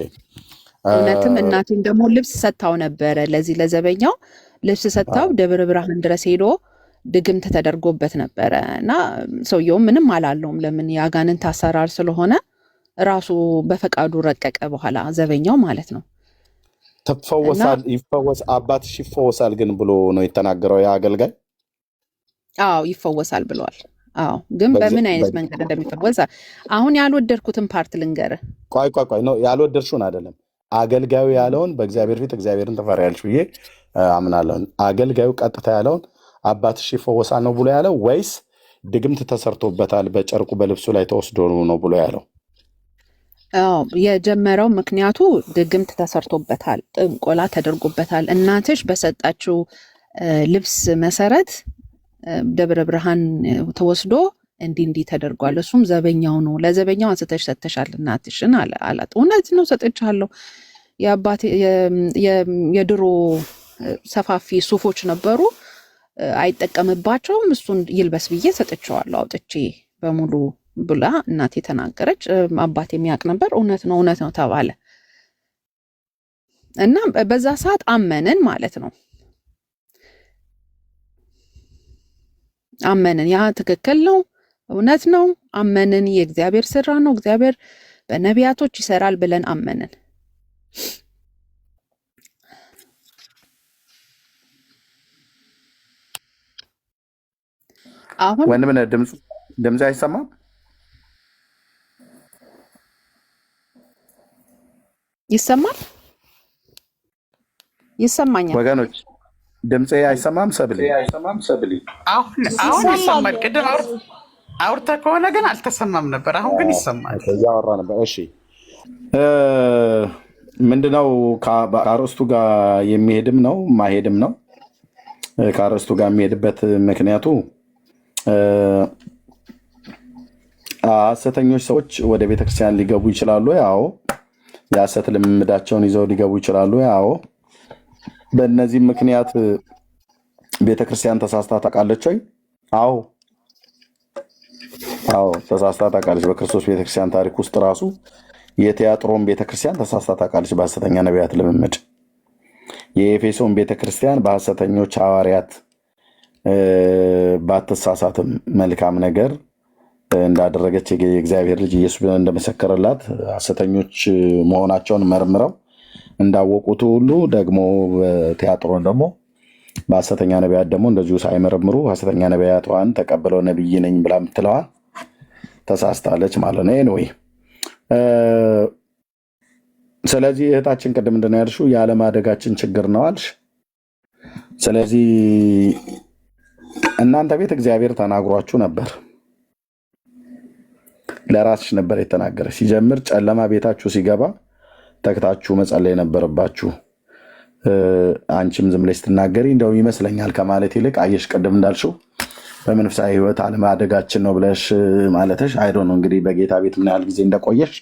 እውነትም እናቴም ደግሞ ልብስ ሰታው ነበረ። ለዚህ ለዘበኛው ልብስ ሰታው ደብረ ብርሃን ድረስ ሄዶ ድግምት ተደርጎበት ነበረ እና ሰውየው ምንም አላለውም። ለምን የአጋንንት አሰራር ስለሆነ ራሱ በፈቃዱ ረቀቀ። በኋላ ዘበኛው ማለት ነው አባትሽ ይፈወሳል ግን ብሎ ነው የተናገረው ያ አገልጋይ። አዎ ይፈወሳል ብሏል። አዎ ግን በምን አይነት መንገድ እንደሚፈወስ አሁን ያልወደድኩትን ፓርት ልንገርህ። ቆይ ነው ያልወደድሽውን አይደለም አገልጋዩ ያለውን በእግዚአብሔር ፊት እግዚአብሔርን ትፈሪያለሽ ብዬ አምናለሁ። አገልጋዩ ቀጥታ ያለውን አባትሽ ይፈወሳል ነው ብሎ ያለው ወይስ ድግምት ተሰርቶበታል በጨርቁ በልብሱ ላይ ተወስዶ ነው ብሎ ያለው? የጀመረው ምክንያቱ ድግምት ተሰርቶበታል፣ ጥንቆላ ተደርጎበታል። እናትሽ በሰጣችው ልብስ መሰረት ደብረ ብርሃን ተወስዶ እንዲህ ተደርጓል። እሱም ዘበኛው ነው። ለዘበኛው አንስተሽ ሰጥተሻል እናትሽን አላት። እውነት ነው ሰጥቻለሁ። የአባቴ የድሮ ሰፋፊ ሱፎች ነበሩ አይጠቀምባቸውም። እሱን ይልበስ ብዬ ሰጥቼዋለሁ አውጥቼ በሙሉ ብላ እናቴ ተናገረች። አባቴ የሚያውቅ ነበር። እውነት ነው ተባለ እና በዛ ሰዓት አመንን ማለት ነው። አመንን፣ ያ ትክክል ነው፣ እውነት ነው አመንን። የእግዚአብሔር ስራ ነው፣ እግዚአብሔር በነቢያቶች ይሰራል ብለን አመንን። አሁን ወንድም ድምጽ አይሰማም? ይሰማል? ይሰማኛል ወገኖች፣ ድምጽ አይሰማም? ሰብሊ አሁን ይሰማል። ቅድም አውርተህ ከሆነ ግን አልተሰማም ነበር። አሁን ግን ይሰማል። እያወራ ነበር። እሺ ምንድነው ከአርስቱ ጋር የሚሄድም ነው ማሄድም ነው። ከአርስቱ ጋር የሚሄድበት ምክንያቱ ሐሰተኞች ሰዎች ወደ ቤተክርስቲያን ሊገቡ ይችላሉ። ያው የሐሰት ልምምዳቸውን ይዘው ሊገቡ ይችላሉ። ያው በእነዚህ ምክንያት ቤተክርስቲያን ተሳስታ ታውቃለች ወይ? አዎ ተሳስታ ታውቃለች። በክርስቶስ ቤተክርስቲያን ታሪክ ውስጥ ራሱ የቲያጥሮን ቤተክርስቲያን ተሳስታ ታውቃለች በሐሰተኛ ነቢያት ልምምድ። የኤፌሶን ቤተክርስቲያን በሐሰተኞች ሐዋርያት ባትሳሳትም መልካም ነገር እንዳደረገች የእግዚአብሔር ልጅ ኢየሱስ እንደመሰከረላት ሐሰተኞች መሆናቸውን መርምረው እንዳወቁት ሁሉ ደግሞ ቲያጥሮን ደግሞ በሐሰተኛ ነቢያት ደግሞ እንደዚሁ ሳይመረምሩ ሐሰተኛ ነቢያቷን ተቀብለው ነብይ ነኝ ብላ ምትለዋል ተሳስታለች ማለት ነው። ኤኒዌይ ስለዚህ እህታችን ቅድም ምንድነው ያልሽው? የአለማደጋችን ችግር ነው አልሽ። ስለዚህ እናንተ ቤት እግዚአብሔር ተናግሯችሁ ነበር፣ ለራስሽ ነበር የተናገረ። ሲጀምር ጨለማ ቤታችሁ ሲገባ ተክታችሁ መጸለይ ነበረባችሁ። አንቺም ዝም ብለሽ ስትናገሪ እንደው ይመስለኛል ከማለት ይልቅ አየሽ፣ ቅድም እንዳልሽው በመንፈሳዊ ሕይወት አለማደጋችን ነው ብለሽ ማለትሽ አይዶ ነው። እንግዲህ በጌታ ቤት ምን ያህል ጊዜ እንደቆየሽ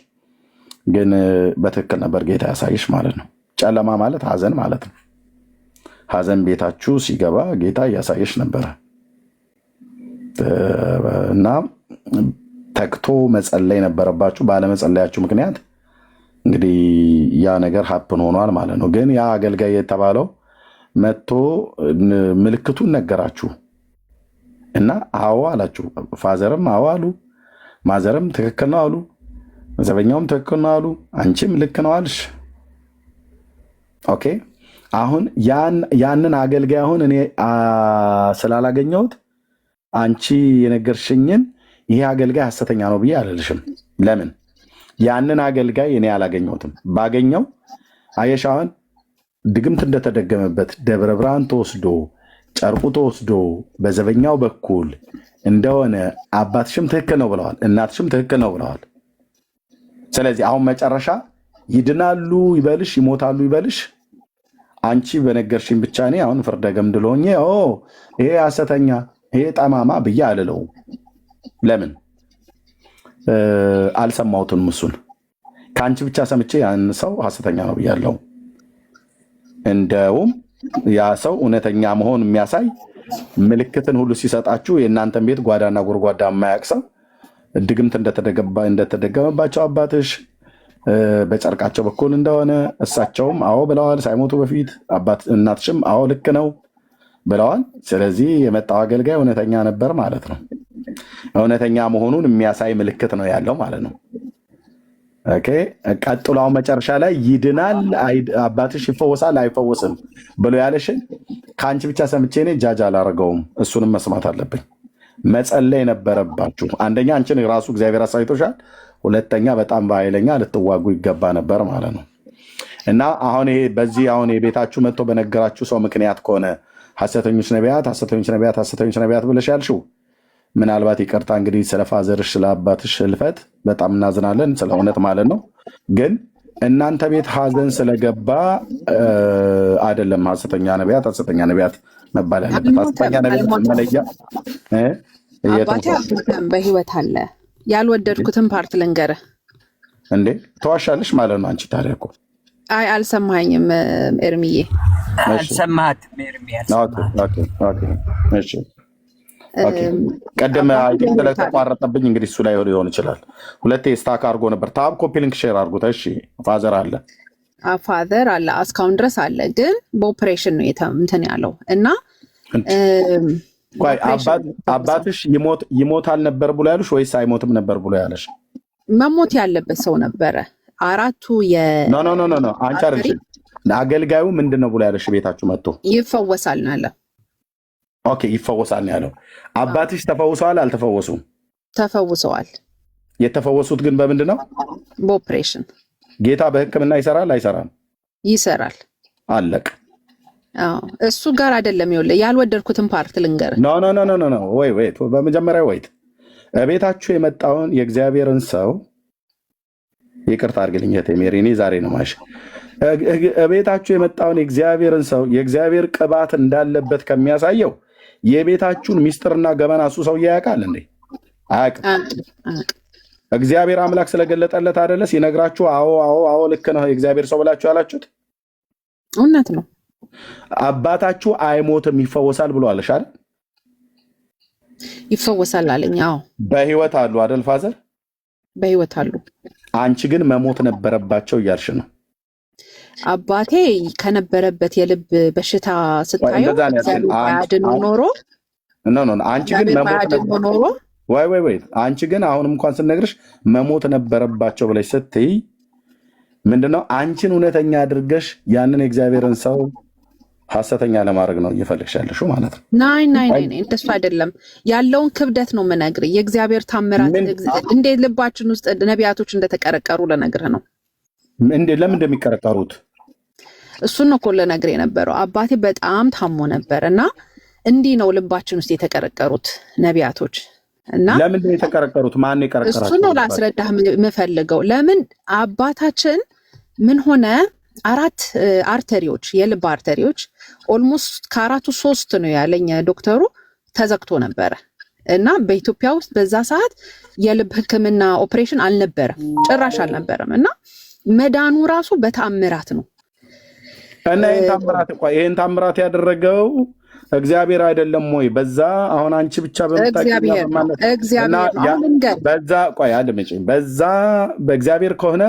ግን በትክክል ነበር ጌታ ያሳይሽ ማለት ነው። ጨለማ ማለት ሐዘን ማለት ነው። ሐዘን ቤታችሁ ሲገባ ጌታ እያሳየሽ ነበረ እና ተክቶ መጸለይ ነበረባችሁ። ባለመጸለያችሁ ምክንያት እንግዲህ ያ ነገር ሀፕን ሆኗል ማለት ነው። ግን ያ አገልጋይ የተባለው መጥቶ ምልክቱን ነገራችሁ እና አዎ አላችሁ። ፋዘርም አዎ አሉ፣ ማዘርም ትክክል ነው አሉ፣ ዘበኛውም ትክክል ነው አሉ፣ አንቺም ልክ ነው አልሽ። ኦኬ አሁን ያንን አገልጋይ አሁን እኔ ስላላገኘሁት አንቺ የነገርሽኝን ይሄ አገልጋይ ሐሰተኛ ነው ብዬ አልልሽም። ለምን? ያንን አገልጋይ እኔ አላገኘሁትም። ባገኘው አየሻውን ድግምት እንደተደገመበት ደብረ ብርሃን ተወስዶ ጨርቁ ተወስዶ በዘበኛው በኩል እንደሆነ አባትሽም ትክክል ነው ብለዋል፣ እናትሽም ትክክል ነው ብለዋል። ስለዚህ አሁን መጨረሻ ይድናሉ ይበልሽ ይሞታሉ ይበልሽ አንቺ በነገርሽኝ ብቻ እኔ አሁን ፍርደ ገምድል ሆኜ ይሄ ሐሰተኛ ይሄ ጠማማ ብዬ አልለውም። ለምን? አልሰማሁትም። እሱን ከአንቺ ብቻ ሰምቼ ያን ሰው ሐሰተኛ ነው ብያለሁ። እንደውም ያ ሰው እውነተኛ መሆን የሚያሳይ ምልክትን ሁሉ ሲሰጣችሁ የእናንተን ቤት ጓዳና ጎድጓዳ የማያውቅ ሰው ድግምት እንደተደገመባቸው አባትሽ በጨርቃቸው በኩል እንደሆነ እሳቸውም አዎ ብለዋል ሳይሞቱ በፊት። እናትሽም አዎ ልክ ነው ብለዋል። ስለዚህ የመጣው አገልጋይ እውነተኛ ነበር ማለት ነው። እውነተኛ መሆኑን የሚያሳይ ምልክት ነው ያለው ማለት ነው። ኦኬ ቀጥሎ አሁን መጨረሻ ላይ ይድናል፣ አባትሽ ይፈወሳል አይፈወስም ብሎ ያለሽን ከአንቺ ብቻ ሰምቼ እኔ ጃጅ አላረገውም። እሱንም መስማት አለብኝ። መጸለይ ነበረባችሁ። አንደኛ አንቺን ራሱ እግዚአብሔር አሳይቶሻል። ሁለተኛ በጣም በኃይለኛ ልትዋጉ ይገባ ነበር ማለት ነው። እና አሁን ይሄ በዚህ አሁን የቤታችሁ መጥቶ በነገራችሁ ሰው ምክንያት ከሆነ ሐሰተኞች ነቢያት ብለሽ ያልሽው ምናልባት ይቅርታ እንግዲህ ስለ ፋዘርሽ ስለ አባትሽ ህልፈት በጣም እናዝናለን፣ ስለ እውነት ማለት ነው። ግን እናንተ ቤት ሀዘን ስለገባ አይደለም ሐሰተኛ ነቢያት መባል ያለበት። ሐሰተኛ ነቢያት መለያ አባቴ በህይወት አለ። ያልወደድኩትን ፓርት ልንገርህ እንዴ። ተዋሻለሽ ማለት ነው አንቺ። ታዲያ እኮ አይ አልሰማኝም ኤርሚዬ፣ አልሰማትም ኤርሚ። እሺ ቀደም ስለተቋረጠብኝ እንግዲህ እሱ ላይ ሊሆን ይችላል። ሁለቴ ስታክ አድርጎ ነበር። ታብ ኮፒ ሊንክ ሼር አድርጎት። እሺ ፋዘር አለ እስካሁን ድረስ አለ፣ ግን በኦፕሬሽን ነው እንትን ያለው እና አባትሽ ይሞታል ነበር ብሎ ያሉሽ ወይስ አይሞትም ነበር ብሎ ያለሽ? መሞት ያለበት ሰው ነበረ። አራቱ ኖ አንቺ አይደልሽ። አገልጋዩ ምንድን ነው ብሎ ያለሽ? ቤታችሁ መጥቶ ይፈወሳል ነው ያለው። ኦኬ ይፈወሳል ነው ያለው። አባትሽ ተፈውሰዋል አልተፈወሱም? ተፈውሰዋል። የተፈወሱት ግን በምንድን ነው? በኦፕሬሽን። ጌታ በሕክምና ይሰራል አይሰራም? ይሰራል። አለቅ እሱ ጋር አይደለም። ይኸውልህ ያልወደድኩትን ፓርት ልንገርህ። ኖ ወይ በመጀመሪያ ወይት ቤታችሁ የመጣውን የእግዚአብሔርን ሰው ይቅርታ አድርግልኝ እህቴ ሜሪ፣ እኔ ዛሬ ነው ማሽ ቤታችሁ የመጣውን የእግዚአብሔርን ሰው የእግዚአብሔር ቅባት እንዳለበት ከሚያሳየው የቤታችሁን ሚስጥርና ገመና እሱ ሰውዬ ያውቃል እንዴ? አያውቅም። እግዚአብሔር አምላክ ስለገለጠለት አይደለ ሲነግራችሁ አዎ ልክ ነው የእግዚአብሔር ሰው ብላችሁ ያላችሁት? እውነት ነው። አባታችሁ አይሞትም ይፈወሳል ብሎ አለሽ አይደል? ይፈወሳል አለኝ። አዎ በህይወት አሉ አይደል ፋዘር? በህይወት አሉ። አንቺ ግን መሞት ነበረባቸው እያልሽ ነው። አባቴ ከነበረበት የልብ በሽታ ስታየው አድኖ ኖሮ አንቺ ግን መሞት ኖሮ ወይ አንቺ ግን አሁንም እንኳን ስነግርሽ መሞት ነበረባቸው ብለሽ ስትይ ምንድነው አንቺን እውነተኛ አድርገሽ ያንን የእግዚአብሔርን ሰው ሐሰተኛ ለማድረግ ነው እየፈለግሽ ያለሽው ማለት ነው። ናይ እንደሱ አይደለም። ያለውን ክብደት ነው የምነግርህ። የእግዚአብሔር ታምራት እንዴት ልባችን ውስጥ ነቢያቶች እንደተቀረቀሩ ልነግርህ ነው። ለምን እንደሚቀረቀሩት እሱን ነው እኮ ልነግርህ የነበረው። አባቴ በጣም ታሞ ነበር እና እንዲህ ነው ልባችን ውስጥ የተቀረቀሩት ነቢያቶች። እና ለምንድን ነው የተቀረቀሩት? ማን የቀረቀራቸው? እሱን ነው ላስረዳህ የምፈልገው። ለምን አባታችን ምን ሆነ? 4 አርተሪዎች የልብ አርተሪዎች ኦልሞስት ከአራቱ 3 ነው ያለኝ ዶክተሩ ተዘግቶ ነበረ። እና በኢትዮጵያ ውስጥ በዛ ሰዓት የልብ ሕክምና ኦፕሬሽን አልነበረም፣ ጭራሽ አልነበረም። እና መዳኑ ራሱ በተአምራት ነው። እና ይሄን ታምራት ያደረገው እግዚአብሔር አይደለም ወይ? በዛ አሁን አንቺ ብቻ በዛ በእግዚአብሔር ከሆነ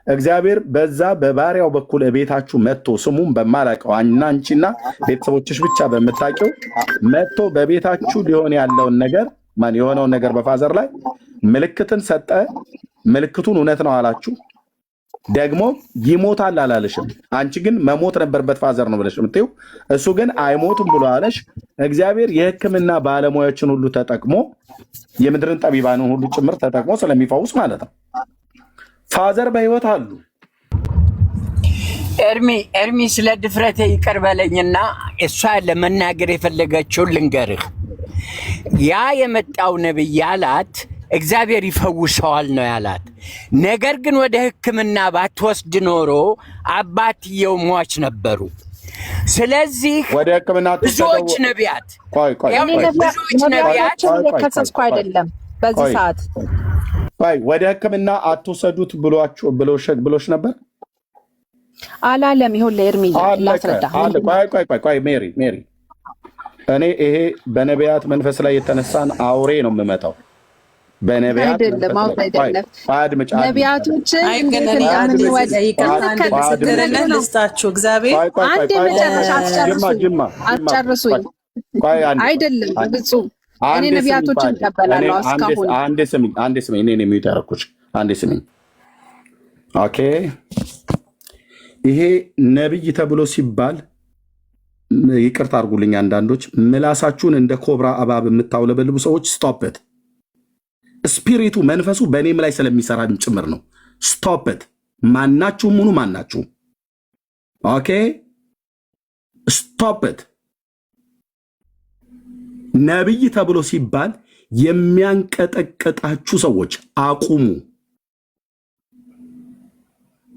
እግዚአብሔር በዛ በባሪያው በኩል ቤታችሁ መጥቶ ስሙን በማላውቀው አንቺና ቤተሰቦችሽ ብቻ በምታውቂው መጥቶ በቤታችሁ ሊሆን ያለውን ነገር የሆነውን ነገር በፋዘር ላይ ምልክትን ሰጠ። ምልክቱን እውነት ነው አላችሁ። ደግሞ ይሞታል አላለሽም። አንቺ ግን መሞት ነበርበት ፋዘር ነው ብለሽ የምትይው፣ እሱ ግን አይሞትም ብሎ አለሽ። እግዚአብሔር የሕክምና ባለሙያዎችን ሁሉ ተጠቅሞ የምድርን ጠቢባንን ሁሉ ጭምር ተጠቅሞ ስለሚፈውስ ማለት ነው። ፋዘር በህይወት አሉ። ኤርሚ ስለ ድፍረቴ ይቅር በለኝና እሷ ለመናገር የፈለገችውን ልንገርህ። ያ የመጣው ነብይ ያላት እግዚአብሔር ይፈውሰዋል ነው ያላት። ነገር ግን ወደ ሕክምና ባትወስድ ኖሮ አባትየው ሟች ነበሩ። ስለዚህ ወደ ሕክምና ብዙዎች ነቢያት ከሰስኩ አይደለም በዚህ ሰዓት ወደ ሕክምና አትወሰዱት ብሎሽ ነበር አላለም። ይሁን ለኤርሚ ላስረዳ። ቆይ ሜሪ እኔ ይሄ በነቢያት መንፈስ ላይ የተነሳን አውሬ ነው የምመጣው። በነቢያት ነቢያቶችን ምስክርነት ልስጣችሁ። እግዚአብሔር አንድ መጨረሻ አትጨርሱኝ። አይደለም በፍጹም እኔ ነቢያቶችን እቀበላለሁ እስካሁን አንዴ ስሚኝ እኔ የሚዩት ያደረኩሽ አንዴ ስሚኝ ኦኬ ይሄ ነብይ ተብሎ ሲባል ይቅርታ አድርጉልኝ አንዳንዶች ምላሳችሁን እንደ ኮብራ እባብ የምታውለበልቡ ሰዎች ስቶፕት ስፒሪቱ መንፈሱ በእኔም ላይ ስለሚሰራ ጭምር ነው ስቶፕት ማናችሁም ሁኑ ማናችሁም ኦኬ ስቶፕት ነብይ ተብሎ ሲባል የሚያንቀጠቅጣችሁ ሰዎች አቁሙ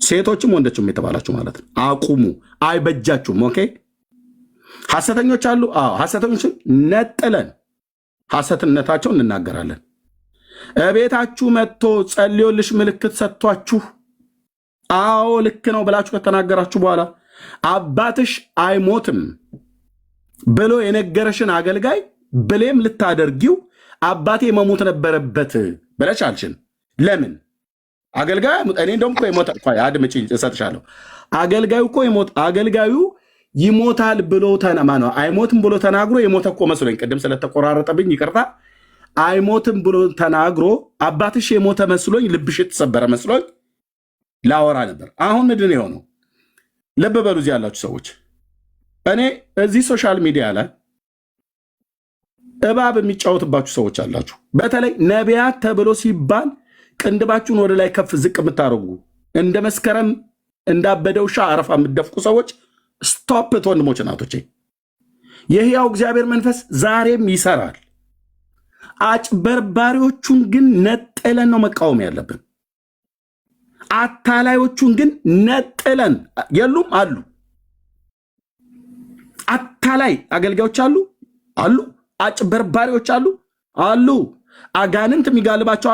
ሴቶችም ወንዶችም የተባላችሁ ማለት ነው አቁሙ አይበጃችሁም ኦኬ ሐሰተኞች አሉ አዎ ሐሰተኞችን ነጥለን ሐሰትነታቸውን እንናገራለን እቤታችሁ መጥቶ ጸልዮልሽ ምልክት ሰጥቷችሁ አዎ ልክ ነው ብላችሁ ከተናገራችሁ በኋላ አባትሽ አይሞትም ብሎ የነገረሽን አገልጋይ ብሌም ልታደርጊው አባቴ መሞት ነበረበት ብለሽ አልሽን ለምን አገልጋዩ እኔ እንደውም እኮ ይሞት ቆይ አድምጪ እሰጥሻለሁ አገልጋዩ እኮ አገልጋዩ ይሞታል ብሎ ተናማነው አይሞትም ብሎ ተናግሮ የሞተ እኮ መስሎኝ ቅድም ስለተቆራረጠብኝ ይቅርታ አይሞትም ብሎ ተናግሮ አባትሽ የሞተ መስሎኝ ልብሽ ተሰበረ መስሎኝ ላወራ ነበር አሁን ምንድን ነው የሆነው ልብ በሉ እዚህ ያላችሁ ሰዎች እኔ እዚህ ሶሻል ሚዲያ ላይ እባብ የሚጫወትባችሁ ሰዎች አላችሁ በተለይ ነቢያት ተብሎ ሲባል ቅንድባችሁን ወደ ላይ ከፍ ዝቅ የምታደርጉ እንደ መስከረም እንዳበደው ሻ አረፋ የምትደፍቁ ሰዎች ስቶፕ ወንድሞች እናቶቼ የሕያው እግዚአብሔር መንፈስ ዛሬም ይሰራል አጭበርባሪዎቹን ግን ነጥለን ነው መቃወም ያለብን አታላዮቹን ግን ነጥለን የሉም አሉ አታላይ አገልጋዮች አሉ አጭበርባሪዎች አሉ አጋንንት የሚጋልባቸው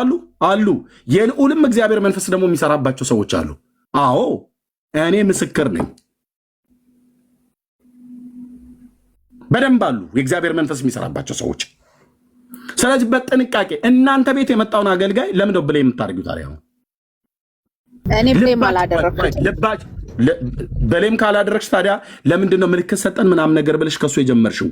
አሉ የልዑልም እግዚአብሔር መንፈስ ደግሞ የሚሰራባቸው ሰዎች አሉ አዎ እኔ ምስክር ነኝ በደንብ አሉ የእግዚአብሔር መንፈስ የሚሰራባቸው ሰዎች ስለዚህ በጥንቃቄ እናንተ ቤት የመጣውን አገልጋይ ለምን ነው ብለ የምታደርጉት ታዲያ እኔ ብሌም አላደረኩት በሌም ካላደረግሽ ታዲያ ለምንድን ነው ምልክት ሰጠን ምናምን ነገር ብለሽ ከሱ የጀመርሽው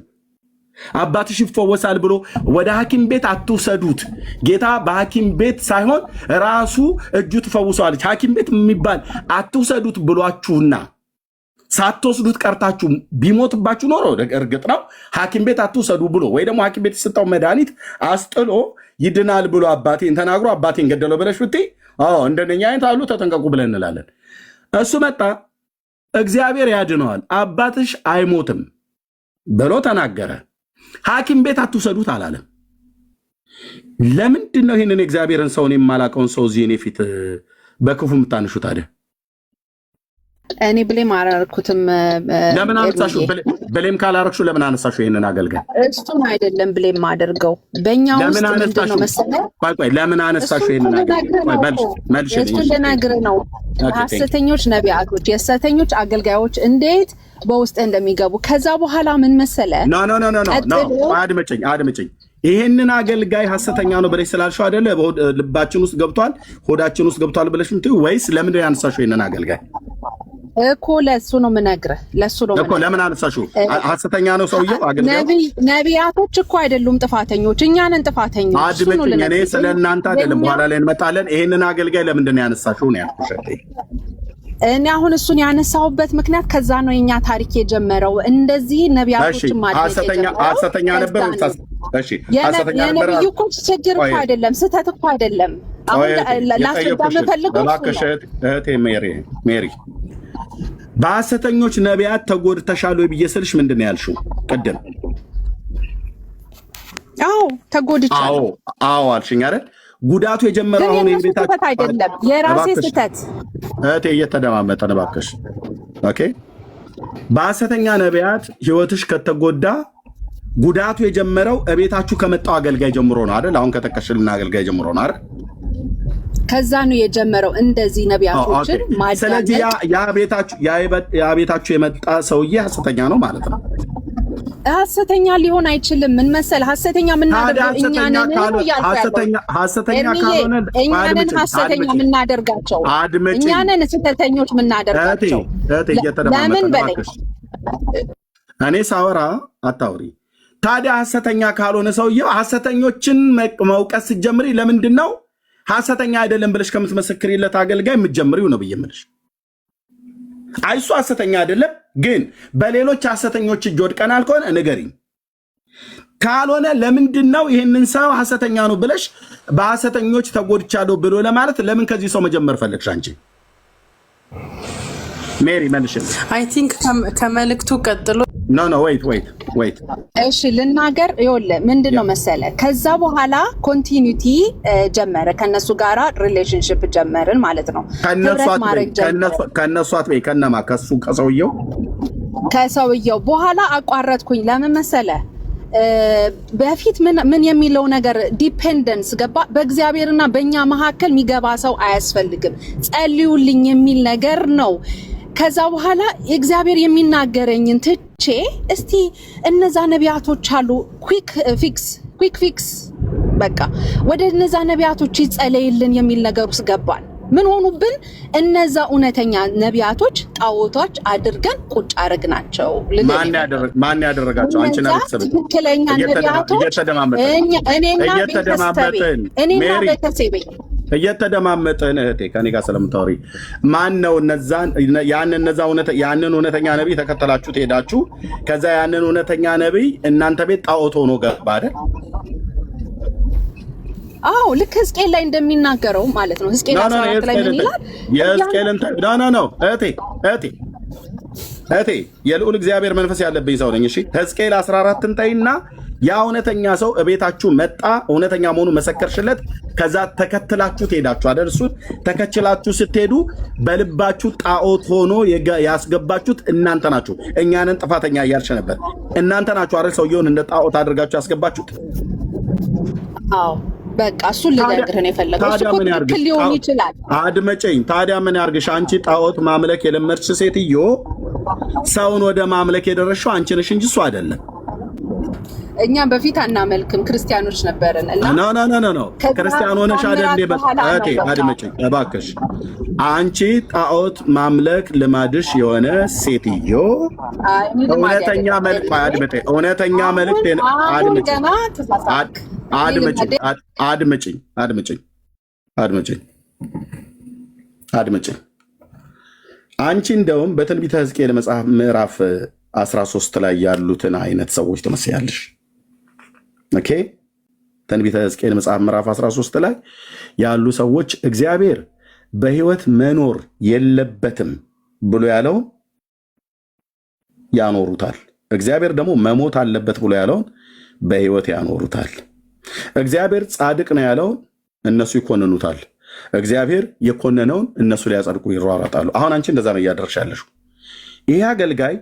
አባትሽ ይፈወሳል ብሎ ወደ ሐኪም ቤት አትውሰዱት ጌታ በሐኪም ቤት ሳይሆን ራሱ እጁ ትፈውሰዋለች ሐኪም ቤት የሚባል አትውሰዱት ብሏችሁና ሳትወስዱት ቀርታችሁ ቢሞትባችሁ ኖሮ እርግጥ ነው ሐኪም ቤት አትውሰዱ ብሎ ወይ ደግሞ ሐኪም ቤት የሰጠው መድኃኒት አስጥሎ ይድናል ብሎ አባቴን ተናግሮ አባቴን ገደለው ብለሽ ብትይ እንደነኛ አይነት አሉ ተጠንቀቁ ብለን እንላለን እሱ መጣ እግዚአብሔር ያድነዋል አባትሽ አይሞትም ብሎ ተናገረ ሐኪም ቤት አትውሰዱት አላለም ለምንድን ነው ይሄንን እግዚአብሔርን ሰውን የማላቀውን ሰው እዚህ እኔ ፊት በክፉ የምታንሹት ታዲያ እኔ ብሌም አላረኩትም ለምን አነሳሹ ብሌም ካላረክሹ ለምን አነሳሹ ይሄንን አገልጋይ እሱን አይደለም ብሌም አድርገው በእኛ ውስጥ ምንድነው መሰለህ ቆይ ለምን አነሳሹ ይሄንን አገልጋይ መልሽ እሱን ልነግርህ ነው ሐሰተኞች ነቢያቶች የሐሰተኞች አገልጋዮች እንዴት በውስጥ እንደሚገቡ ከዛ በኋላ ምን መሰለህ ኖ አድምጪኝ ይሄንን አገልጋይ ሐሰተኛ ነው ብለሽ ስላልሽው አይደለ ልባችን ውስጥ ገብቷል ሆዳችን ውስጥ ገብቷል ብለሽ ምትይ ወይስ ለምን ያነሳሽው ይሄንን አገልጋይ እኮ ለሱ ነው የምነግርህ ለሱ ነው እኮ ለምን አነሳሽው ሐሰተኛ ነው ሰውየው አገልጋይ ነቢያቶች እኮ አይደሉም ጥፋተኞች እኛ ነን ጥፋተኞች አድምጪኝ እኔ ስለእናንተ አይደለም በኋላ ላይ እንመጣለን ይሄንን አገልጋይ ለምንድን ነው ያነሳሽው ነው ያልኩሽ እኔ አሁን እሱን ያነሳውበት ምክንያት ከዛ ነው የኛ ታሪክ የጀመረው እንደዚህ ነቢያቶች ማለት ሐሰተኛ ነበር እሺ ሐሰተኛ ነበር የነብዩ እኮ ችግር እኮ አይደለም ስህተት እኮ አይደለም አሁን ላስረዳ የምፈልገው እህቴ ሜሪ በሐሰተኞች ነቢያት ተጎድተሻል ወይ ብዬ ስልሽ ምንድን ነው ያልሽው ቅድም ተጎድቻለሁ አዎ አልሽኝ አይደል ጉዳቱ የጀመረው አሁን የቤታችሁ አይደለም የራሴ ስህተት እህቴ እየተደማመጠን እባክሽ ኦኬ በሐሰተኛ ነቢያት ህይወትሽ ከተጎዳ ጉዳቱ የጀመረው እቤታችሁ ከመጣው አገልጋይ ጀምሮ ነው አይደል አሁን ከተቀሽልና አገልጋይ ጀምሮ ነው አይደል ከዛ ነው የጀመረው እንደዚህ ነቢያቶችን ማዳመጥ ስለዚህ ያ ቤታችሁ የመጣ ሰውዬ ሐሰተኛ ነው ማለት ነው ሐሰተኛ ሊሆን አይችልም ምን መሰል ሐሰተኛ የምናደርገው እኛ ነን ሐሰተኛ ካልሆነ ሐሰተኛ የምናደርጋቸው እኛ ነን ስህተተኞች የምናደርጋቸው ለምን በለኝ እኔ ሳወራ አታውሪ ታዲያ ሐሰተኛ ካልሆነ ሰውየው ሐሰተኞችን መውቀስ ስትጀምሪ ለምንድን ነው ሐሰተኛ አይደለም ብለሽ ከምትመሰክሪለት አገልጋይ የምትጀምሪው ነው ብዬ የምልሽ። አይሱ ሐሰተኛ አይደለም ግን በሌሎች ሐሰተኞች እጅ ወድቀናል ከሆነ ንገሪኝ። ካልሆነ ለምንድን ነው ይህንን ሰው ሐሰተኛ ነው ብለሽ በሐሰተኞች ተጎድቻለሁ ብሎ ለማለት ለምን ከዚህ ሰው መጀመር ፈለግሽ አንቺ? ሜሪ መልሽልኝ። አይ ቲንክ ከመልእክቱ ቀጥሎ ኖ ወይት እሺ ልናገር። ይኸውልህ ምንድን ነው መሰለህ ከዛ በኋላ ኮንቲኒቲ ጀመረ ከነሱ ጋራ ሪሌሽንሽፕ ጀመርን ማለት ነው። ከነሱ አትበይ ከነማ ከሱ ከሰውየው በኋላ አቋረጥኩኝ። ለምን መሰለህ በፊት ምን የሚለው ነገር ዲፔንደንስ ገባ። በእግዚአብሔርና በእኛ መካከል የሚገባ ሰው አያስፈልግም ጸልዩልኝ የሚል ነገር ነው። ከዛ በኋላ እግዚአብሔር የሚናገረኝን ትቼ እስቲ እነዛ ነቢያቶች አሉ ኩዊክ ፊክስ በቃ ወደ እነዛ ነቢያቶች ይጸለይልን የሚል ነገር ውስጥ ገባን። ምን ሆኑብን? እነዛ እውነተኛ ነቢያቶች ጣዖቶች አድርገን ቁጭ አረግናቸው። ማን ያደረጋቸው? አንቺ ነብሰብ ትክክለኛ ነቢያቶች እኔና ቤተሰቤ እየተደማመጠን እህቴ ከኔ ጋር ስለምታወሪ ማን ነው ያንን እውነተኛ ነቢይ ተከተላችሁ ሄዳችሁ ከዛ ያንን እውነተኛ ነቢይ እናንተ ቤት ጣዖት ሆኖ ገባ አይደል? አዎ ልክ ሕዝቅኤል ላይ እንደሚናገረው ማለት ነው። ሕዝቅኤል 14 ላይ ምን ይላል? የሕዝቅኤልን ነው እህቴ የልዑል እግዚአብሔር መንፈስ ያለብኝ ሰው ነኝ። እሺ ሕዝቅኤል 14ን ተይና ያ እውነተኛ ሰው እቤታችሁ መጣ፣ እውነተኛ መሆኑ መሰከርሽለት። ከዛ ተከትላችሁ ትሄዳችሁ አይደል? እሱን ተከትላችሁ ስትሄዱ በልባችሁ ጣዖት ሆኖ ያስገባችሁት እናንተ ናችሁ። እኛንን ጥፋተኛ እያልሽ ነበር። እናንተ ናችሁ አይደል ሰውየውን እንደ ጣዖት አድርጋችሁ ያስገባችሁት? አዎ በቃ እሱን ልነግርህ ነው የፈለገው። እሱ ትክክል ሊሆን ይችላል። አድመጨኝ። ታዲያ ምን ያርግሽ? አንቺ ጣዖት ማምለክ የለመድሽ ሴትዮ ሰውን ወደ ማምለክ የደረስሽው አንቺ ነሽ እንጂ እሱ አይደለም። እኛ በፊት አናመልክም ክርስቲያኖች ነበርን እና ኖ ክርስቲያን ሆነሽ አይደል? አድመጨኝ እባክሽ። አንቺ ጣዖት ማምለክ ልማድሽ የሆነ ሴትዮ እውነተኛ መልእክት አድምጭኝ። አንቺ እንደውም በትንቢተ ሕዝቅኤል መጽሐፍ ምዕራፍ 13 ላይ ያሉትን አይነት ሰዎች ትመስያለሽ። ኦኬ ትንቢተ ሕዝቅኤል መጽሐፍ ምዕራፍ 13 ላይ ያሉ ሰዎች እግዚአብሔር በሕይወት መኖር የለበትም ብሎ ያለውን ያኖሩታል። እግዚአብሔር ደግሞ መሞት አለበት ብሎ ያለውን በሕይወት ያኖሩታል። እግዚአብሔር ጻድቅ ነው ያለውን እነሱ ይኮንኑታል። እግዚአብሔር የኮነነውን እነሱ ሊያጸድቁ ይሯሯጣሉ። አሁን አንቺ እንደዛ ነው እያደረግሽ ያለሽው። ይህ አገልጋይ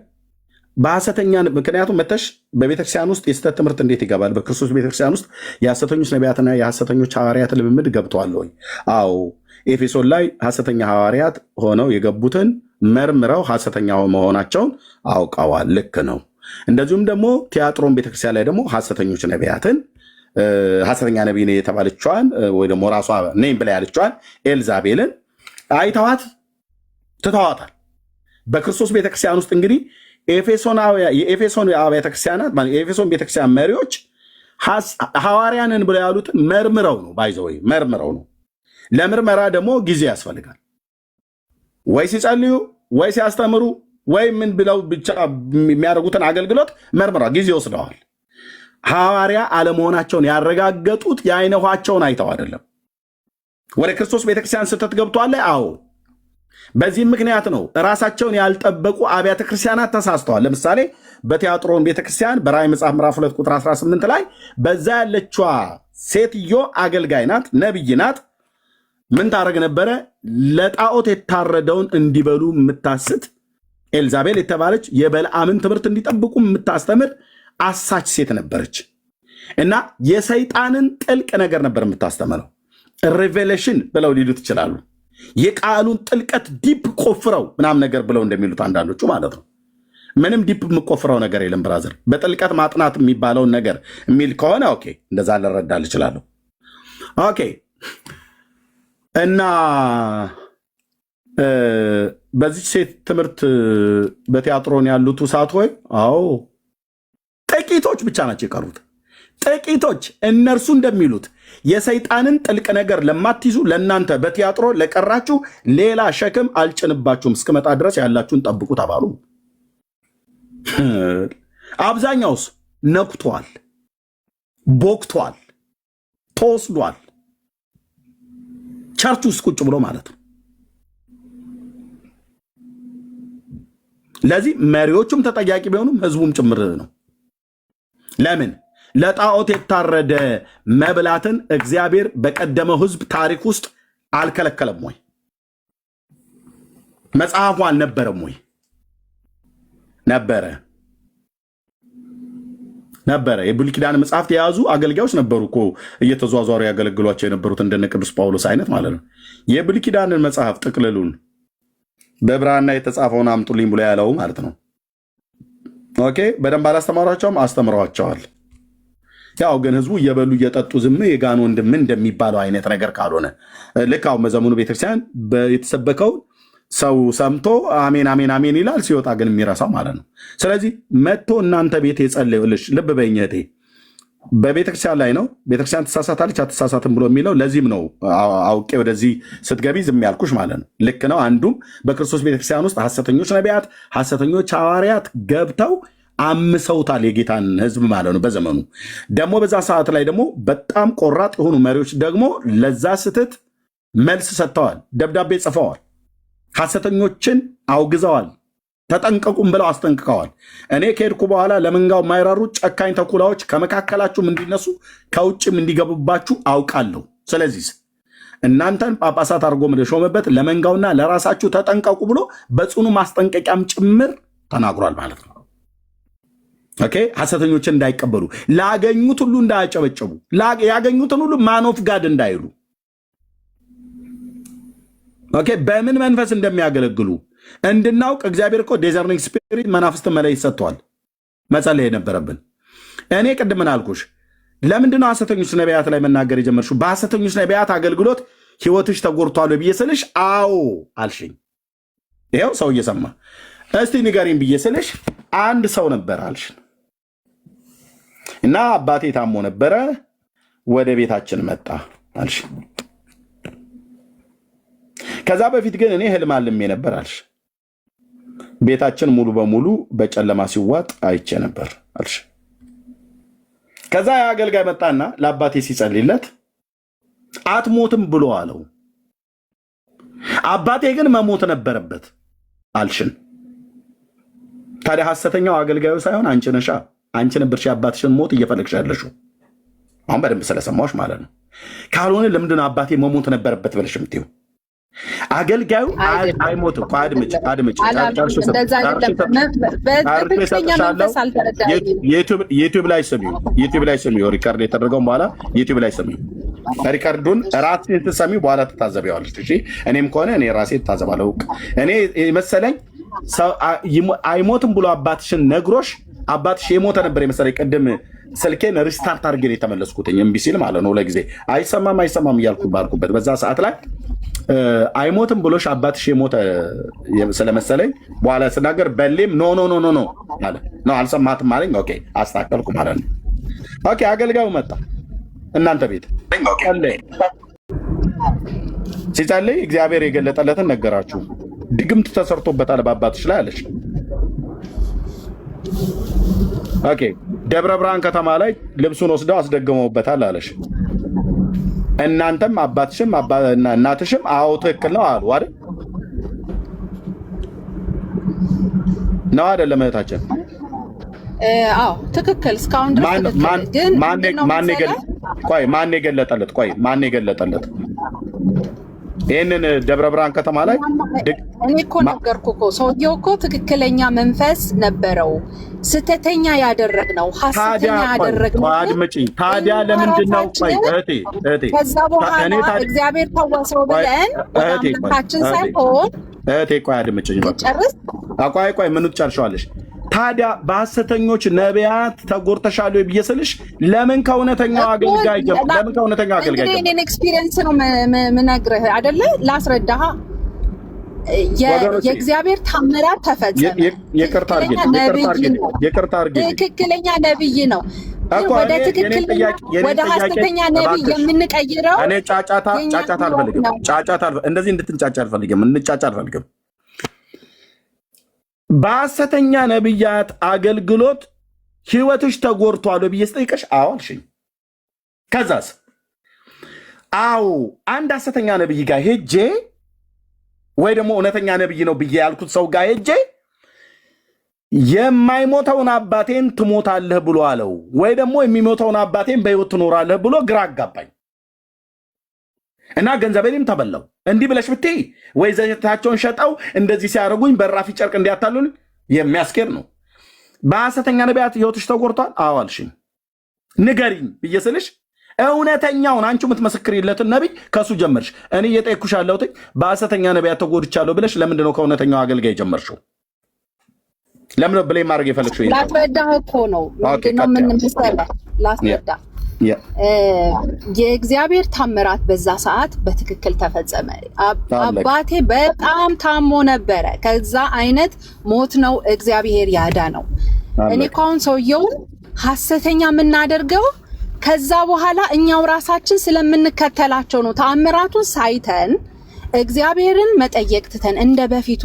በሐሰተኛ ምክንያቱም መተሽ በቤተክርስቲያን ውስጥ የስተት ትምህርት እንዴት ይገባል? በክርስቶስ ቤተክርስቲያን ውስጥ የሐሰተኞች ነቢያትና የሐሰተኞች ሐዋርያት ልምምድ ገብተዋል ወይ? አዎ ኤፌሶን ላይ ሐሰተኛ ሐዋርያት ሆነው የገቡትን መርምረው ሐሰተኛ መሆናቸውን አውቀዋል። ልክ ነው። እንደዚሁም ደግሞ ቲያጥሮን ቤተክርስቲያን ላይ ደግሞ ሐሰተኞች ነቢያትን ሐሰተኛ ነቢይ የተባለችዋን ወይ ደግሞ ራሷ ነኝ ብላ ያለችዋን ኤልዛቤልን አይተዋት ትተዋታል። በክርስቶስ ቤተክርስቲያን ውስጥ እንግዲህ የኤፌሶን አብያተ ክርስቲያናት የኤፌሶን ቤተክርስቲያን መሪዎች ሐዋርያንን ብለው ያሉትን መርምረው ነው መርምረው ነው። ለምርመራ ደግሞ ጊዜ ያስፈልጋል። ወይ ሲጸልዩ ወይ ሲያስተምሩ ወይ ምን ብለው ብቻ የሚያደርጉትን አገልግሎት መርምረው ጊዜ ወስደዋል። ሐዋርያ አለመሆናቸውን ያረጋገጡት የአይነኋቸውን አይተው አይደለም። ወደ ክርስቶስ ቤተክርስቲያን ስህተት ገብቷል። አዎ በዚህም ምክንያት ነው ራሳቸውን ያልጠበቁ አብያተ ክርስቲያናት ተሳስተዋል። ለምሳሌ በቲያጥሮን ቤተክርስቲያን በራዕይ መጽሐፍ ምዕራፍ 2 ቁጥር 18 ላይ በዛ ያለችዋ ሴትዮ አገልጋይ ናት፣ ነቢይ ናት። ምን ታደርግ ነበረ? ለጣዖት የታረደውን እንዲበሉ የምታስት ኤልዛቤል የተባለች የበልዓምን ትምህርት እንዲጠብቁ የምታስተምር አሳች ሴት ነበረች እና የሰይጣንን ጥልቅ ነገር ነበር የምታስተምረው። ሬቬሌሽን ብለው ሊሉት ይችላሉ። የቃሉን ጥልቀት ዲፕ ቆፍረው ምናምን ነገር ብለው እንደሚሉት አንዳንዶቹ ማለት ነው። ምንም ዲፕ የምቆፍረው ነገር የለም ብራዘር። በጥልቀት ማጥናት የሚባለውን ነገር የሚል ከሆነ ኦኬ፣ እንደዛ ልረዳል እችላለሁ። ኦኬ እና በዚህ ሴት ትምህርት በቲያጥሮን ያሉት ውሳት ወይ አዎ ጥቂቶች ጥቂቶች ብቻ ናቸው የቀሩት። ጥቂቶች እነርሱ እንደሚሉት የሰይጣንን ጥልቅ ነገር ለማትይዙ ለእናንተ በቲያጥሮ ለቀራችሁ ሌላ ሸክም አልጭንባችሁም፣ እስክመጣ ድረስ ያላችሁን ጠብቁ ተባሉ። አብዛኛውስ ነኩቷል፣ ቦክቷል፣ ተወስዷል። ቸርች ውስጥ ቁጭ ብሎ ማለት ነው። ለዚህ መሪዎቹም ተጠያቂ ቢሆኑም ህዝቡም ጭምር ነው። ለምን? ለጣዖት የታረደ መብላትን እግዚአብሔር በቀደመው ህዝብ ታሪክ ውስጥ አልከለከለም ወይ? መጽሐፉ አልነበረም ወይ? ነበረ። የብሉይ ኪዳን መጽሐፍት የያዙ አገልጋዮች ነበሩ እኮ እየተዟዟሩ ያገለግሏቸው የነበሩት እንደነ ቅዱስ ጳውሎስ አይነት ማለት ነው። የብሉይ ኪዳንን መጽሐፍ ጥቅልሉን በብራና የተጻፈውን አምጡልኝ ብሎ ያለው ማለት ነው። ኦኬ፣ በደንብ አላስተማሯቸውም? አስተምረዋቸዋል። ያው ግን ህዝቡ እየበሉ እየጠጡ ዝም የጋን ወንድም እንደሚባለው አይነት ነገር ካልሆነ ልክ አሁን በዘመኑ ቤተክርስቲያን የተሰበከው ሰው ሰምቶ አሜን አሜን አሜን ይላል፣ ሲወጣ ግን የሚረሳው ማለት ነው። ስለዚህ መጥቶ እናንተ ቤት የጸለዩልሽ ልብ በይኝ እህቴ፣ በቤተክርስቲያን ላይ ነው። ቤተክርስቲያን ትሳሳታለች አትሳሳትም ብሎ የሚለው ለዚህም ነው አውቄ ወደዚህ ስትገቢ ዝም ያልኩሽ ማለት ነው። ልክ ነው። አንዱም በክርስቶስ ቤተክርስቲያን ውስጥ ሐሰተኞች ነቢያት፣ ሐሰተኞች ሐዋርያት ገብተው አምሰውታል የጌታን ህዝብ ማለት ነው። በዘመኑ ደግሞ በዛ ሰዓት ላይ ደግሞ በጣም ቆራጥ የሆኑ መሪዎች ደግሞ ለዛ ስህተት መልስ ሰጥተዋል፣ ደብዳቤ ጽፈዋል፣ ሐሰተኞችን አውግዘዋል፣ ተጠንቀቁም ብለው አስጠንቅቀዋል። እኔ ከሄድኩ በኋላ ለመንጋው የማይራሩ ጨካኝ ተኩላዎች ከመካከላችሁም እንዲነሱ ከውጭም እንዲገቡባችሁ አውቃለሁ። ስለዚህ እናንተን ጳጳሳት አድርጎ ሾመበት ለመንጋውና ለራሳችሁ ተጠንቀቁ ብሎ በጽኑ ማስጠንቀቂያም ጭምር ተናግሯል ማለት ነው። ኦኬ፣ ሐሰተኞችን እንዳይቀበሉ፣ ላገኙት ሁሉ እንዳያጨበጨቡ፣ ያገኙትን ሁሉ ማን ኦፍ ጋድ እንዳይሉ፣ ኦኬ፣ በምን መንፈስ እንደሚያገለግሉ እንድናውቅ እግዚአብሔር እኮ ዲዘርኒንግ ስፒሪት መናፍስትን መለየት ሰጥቷል። መጸለይ የነበረብን እኔ ቅድም ምን አልኩሽ? ለምንድነው ሐሰተኞች ነቢያት ላይ መናገር የጀመርሽው? በሐሰተኞች ነቢያት አገልግሎት ህይወትሽ ተጎድቷል ብዬ ስልሽ አዎ አልሽኝ። ይኸው ሰው እየሰማ እስቲ ንገሪኝ ብዬ ስልሽ አንድ ሰው ነበር አልሽን እና አባቴ ታሞ ነበረ ወደ ቤታችን መጣ አልሽ። ከዛ በፊት ግን እኔ ህልም አልሜ ነበር አልሽ። ቤታችን ሙሉ በሙሉ በጨለማ ሲዋጥ አይቼ ነበር አልሽ። ከዛ የአገልጋይ መጣና ለአባቴ ሲጸልይለት አትሞትም ብሎ አለው። አባቴ ግን መሞት ነበረበት አልሽን። ታዲያ ሐሰተኛው አገልጋዩ ሳይሆን አንቺ ነሻ። አንቺ ነበርሽ የአባትሽን ሞት እየፈለግሽ ያለሽው። አሁን በደንብ ስለሰማሁሽ ማለት ነው። ካልሆነ ለምንድን ነው አባቴ መሞት ነበረበት ብለሽ የምትይው? አገልጋዩ አይሞትም። ዩቲዩብ ላይ ስሚው፣ ሪካርድ የተደረገው በኋላ ዩቲዩብ ላይ ስሚው። ሪካርዱን ራስሽን ስትሰሚው በኋላ ትታዘቢዋለሽ። እሺ፣ እኔም ከሆነ እኔ ራሴ ትታዘባለሁ። እኔ መሰለኝ አይሞትም ብሎ አባትሽን ነግሮሽ አባትሽ የሞተ ነበር የመሰለኝ። ቅድም ስልኬን ሪስታርት አድርጌ የተመለስኩትኝ እምቢ ሲል ማለት ነው። ለጊዜ አይሰማም እያልኩ ባልኩበት በዛ ሰዓት ላይ አይሞትም ብሎሽ አባትሽ የሞተ ስለመሰለኝ በኋላ ስናገር በሌም ኖ አለ። ኖ አልሰማትም አለኝ። ኦኬ አስተካከልኩ ማለት ነው። ኦኬ አገልጋዩ መጣ እናንተ ቤት ሲጸልይ እግዚአብሔር የገለጠለትን ነገራችሁ። ድግምት ተሰርቶበታል በአባትሽ ላይ አለሽ። ኦኬ ደብረ ብርሃን ከተማ ላይ ልብሱን ወስደው አስደግመውበታል አለሽ። እናንተም አባትሽም እናትሽም አዎ ትክክል ነው አሉ አይደል? ነው አይደለም እህታችን? አዎ ትክክል። እስካሁን ድረስ ግን ማን የገለጠለት? ይህንን ደብረ ብርሃን ከተማ ላይ እኔ እኮ ነገርኩህ እኮ ሰውየው እኮ ትክክለኛ መንፈስ ነበረው። ስተተኛ ያደረግነው ሐሰተኛ ያደረግነው አድምጪኝ። ታዲያ ለምንድን ነው ከዛ በኋላ እግዚአብሔር ታዋሰው ብለን ወዳችን ሳይሆን ቆይ አድምጪኝ። ቆይ ምን ትጨርሻለሽ? ታዲያ በሐሰተኞች ነቢያት ተጎድተሻል ብዬ ስልሽ ለምን ከእውነተኛው አገልጋይ እኔን ኤክስፒሪየንስ ነው የምነግርህ አይደለ? ላስረዳህ። የእግዚአብሔር ታምራት ተፈጸመ። ትክክለኛ ነብይ ነው። ወደ ትክክል ወደ ሐሰተኛ ነብይ የምንቀይረው እኔ ጫጫታ አልፈልግም። እንደዚህ እንድትንጫጫ አልፈልግም። እንጫጫ አልፈልግም። በሐሰተኛ ነብያት አገልግሎት ህይወትሽ ተጎድቷል ብዬ ስጠይቅሽ አዎ አልሽኝ። ከዛስ አዎ አንድ ሐሰተኛ ነብይ ጋር ሄጄ ወይ ደግሞ እውነተኛ ነብይ ነው ብዬ ያልኩት ሰው ጋር ሄጄ የማይሞተውን አባቴን ትሞታለህ ብሎ አለው፣ ወይ ደግሞ የሚሞተውን አባቴን በህይወት ትኖራለህ ብሎ ግራ አጋባኝ እና ገንዘቤንም ተበላው። እንዲህ ብለሽ ብትይ ወይ ዘይታቸውን ሸጠው እንደዚህ ሲያደርጉኝ በራፊ ጨርቅ እንዲያታሉኝ የሚያስኬድ ነው። በሐሰተኛ ነቢያት ህይወትሽ ተጎድቷል? አዎ አልሽኝ። ንገሪኝ ብዬ ስልሽ እውነተኛውን አንቺ የምትመሰክሪለትን ነቢይ ከሱ ጀመርሽ። እኔ እየጠየኩሽ ያለሁት በሐሰተኛ ነቢያት ተጎድቻለሁ ብለሽ ለምንድን ነው ከእውነተኛው አገልጋይ ጀመርሽው? ለምን ነው ብሌም ማድረግ የፈለግሽው? ላስረዳህ እኮ ነው። ምንድነው ምን መሰለህ ላስረዳ። የእግዚአብሔር ታምራት በዛ ሰዓት በትክክል ተፈጸመ። አባቴ በጣም ታሞ ነበረ። ከዛ አይነት ሞት ነው እግዚአብሔር ያዳነው። እኔ እኮ አሁን ሰውየውን ሐሰተኛ የምናደርገው ከዛ በኋላ እኛው ራሳችን ስለምንከተላቸው ነው። ተአምራቱን ሳይተን እግዚአብሔርን መጠየቅ ትተን እንደ በፊቱ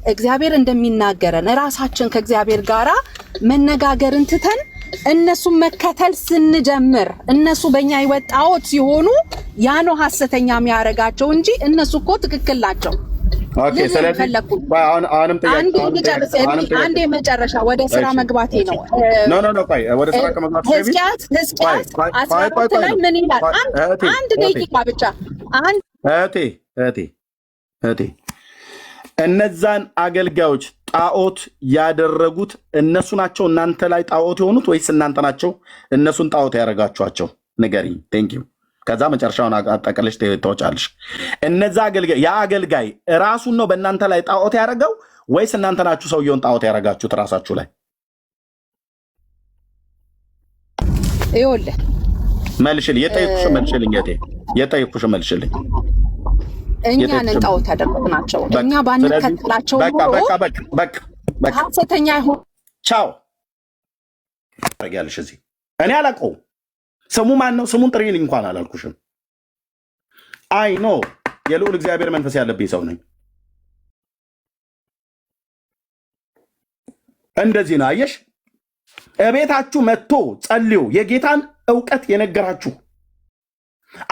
እግዚአብሔር እንደሚናገረን ራሳችን ከእግዚአብሔር ጋራ መነጋገርን ትተን እነሱን መከተል ስንጀምር እነሱ በእኛ ይወጣዎት ሲሆኑ ያ ነው ሐሰተኛ የሚያረጋቸው እንጂ እነሱ እኮ ትክክል ናቸው። ኦኬ ስለዚህ አሁንም ጥያቄ አንዴ መጨረሻ ወደ ስራ መግባቴ ነው። ኖ ቆይ ወደ ስራ ከመግባቴ ሕዝቅያስ 14 ላይ ምን ይላል? አንድ ደቂቃ ብቻ እህቴ እነዛን አገልጋዮች ጣዖት ያደረጉት እነሱ ናቸው እናንተ ላይ ጣዖት የሆኑት ወይስ እናንተ ናቸው እነሱን ጣዖት ያደረጋችኋቸው? ንገሪኝ። ቴንክ ዩ። ከዛ መጨረሻውን አጠቀለሽ ተወጫለሽ። እነዛ አገልጋይ ራሱን ነው በእናንተ ላይ ጣዖት ያደረገው ወይስ እናንተ ናችሁ ሰውየውን ጣዖት ያደረጋችሁት ራሳችሁ ላይ? ይኸውልህ መልሽልኝ። የጠየኩሽ መልሽልኝ። እኛን ጣዖት ያደረግናቸው እኛ ባንከተላቸው በቃ ሐሰተኛ ይሁን ቻው ታርጊያለሽ። እዚህ እኔ አላውቀውም። ስሙ ማን ነው? ስሙን ጥሪልኝ እንኳን አላልኩሽም። አይ ኖ የልዑል እግዚአብሔር መንፈስ ያለብኝ ሰው ነኝ። እንደዚህ ነው አየሽ። እቤታችሁ መጥቶ ጸልዮ የጌታን ዕውቀት የነገራችሁ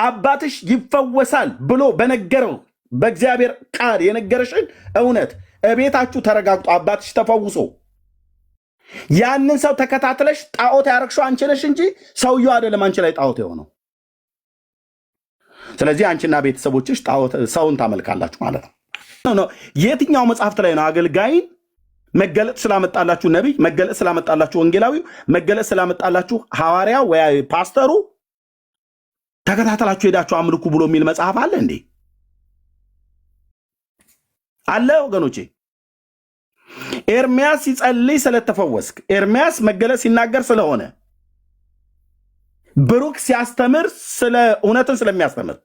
አባትሽ ይፈወሳል ብሎ በነገረው በእግዚአብሔር ቃል የነገረሽን እውነት እቤታችሁ ተረጋግጦ አባትሽ ተፈውሶ ያንን ሰው ተከታትለሽ ጣዖት ያረግሽው አንቺ ነሽ እንጂ ሰውየው አይደለም አንቺ ላይ ጣዖት የሆነው። ስለዚህ አንቺና ቤተሰቦችሽ ሰውን ታመልካላችሁ ማለት ነው። የትኛው መጽሐፍት ላይ ነው አገልጋይን መገለጥ ስላመጣላችሁ ነቢይ፣ መገለጥ ስላመጣላችሁ ወንጌላዊው፣ መገለጥ ስላመጣላችሁ ሐዋርያ ወይ ፓስተሩ ተከታተላችሁ ሄዳችሁ አምልኩ ብሎ የሚል መጽሐፍ አለ እንዴ? አለ ወገኖቼ? ኤርሚያስ ሲጸልይ ስለተፈወስክ፣ ኤርሚያስ መገለጥ ሲናገር ስለሆነ፣ ብሩክ ሲያስተምር ስለ እውነትን ስለሚያስተምር፣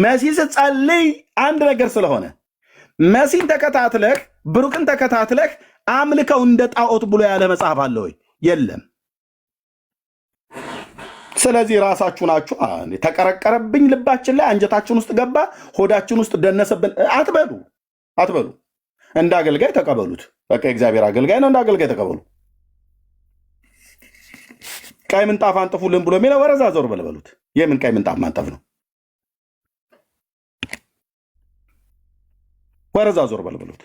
መሲ ስትጸልይ አንድ ነገር ስለሆነ መሲን ተከታትለህ ብሩክን ተከታትለህ አምልከው እንደ ጣዖት ብሎ ያለ መጽሐፍ አለ ወይ? የለም። ስለዚህ ራሳችሁ ናችሁ ተቀረቀረብኝ፣ ልባችን ላይ አንጀታችን ውስጥ ገባ፣ ሆዳችን ውስጥ ደነሰብን አትበሉ። እንደ አገልጋይ ተቀበሉት። በቃ እግዚአብሔር አገልጋይ ነው፣ እንደ አገልጋይ ተቀበሉ። ቀይ ምንጣፍ አንጥፉልን ብሎ የሚለው ወረዛ ዞር በልበሉት። የምን ቀይ ምንጣፍ ማንጠፍ ነው? ወረዛ ዞር በልበሉት።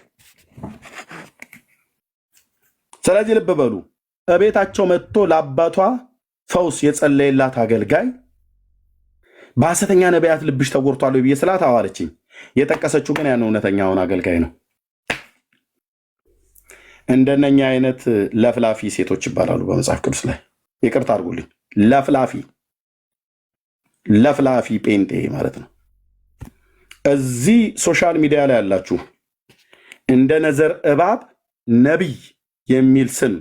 ስለዚህ ልብ በሉ። እቤታቸው መጥቶ ለአባቷ ፈውስ የጸለየላት አገልጋይ በሐሰተኛ ነቢያት ልብሽ ተጎድቷል ብዬ ስላት አዋለችኝ። የጠቀሰችው ግን ያን እውነተኛውን አገልጋይ ነው። እንደነኛ አይነት ለፍላፊ ሴቶች ይባላሉ በመጽሐፍ ቅዱስ ላይ። ይቅርታ አድርጉልኝ፣ ለፍላፊ ጴንጤ ማለት ነው። እዚህ ሶሻል ሚዲያ ላይ ያላችሁ እንደ ነዘር እባብ ነቢይ የሚል ስም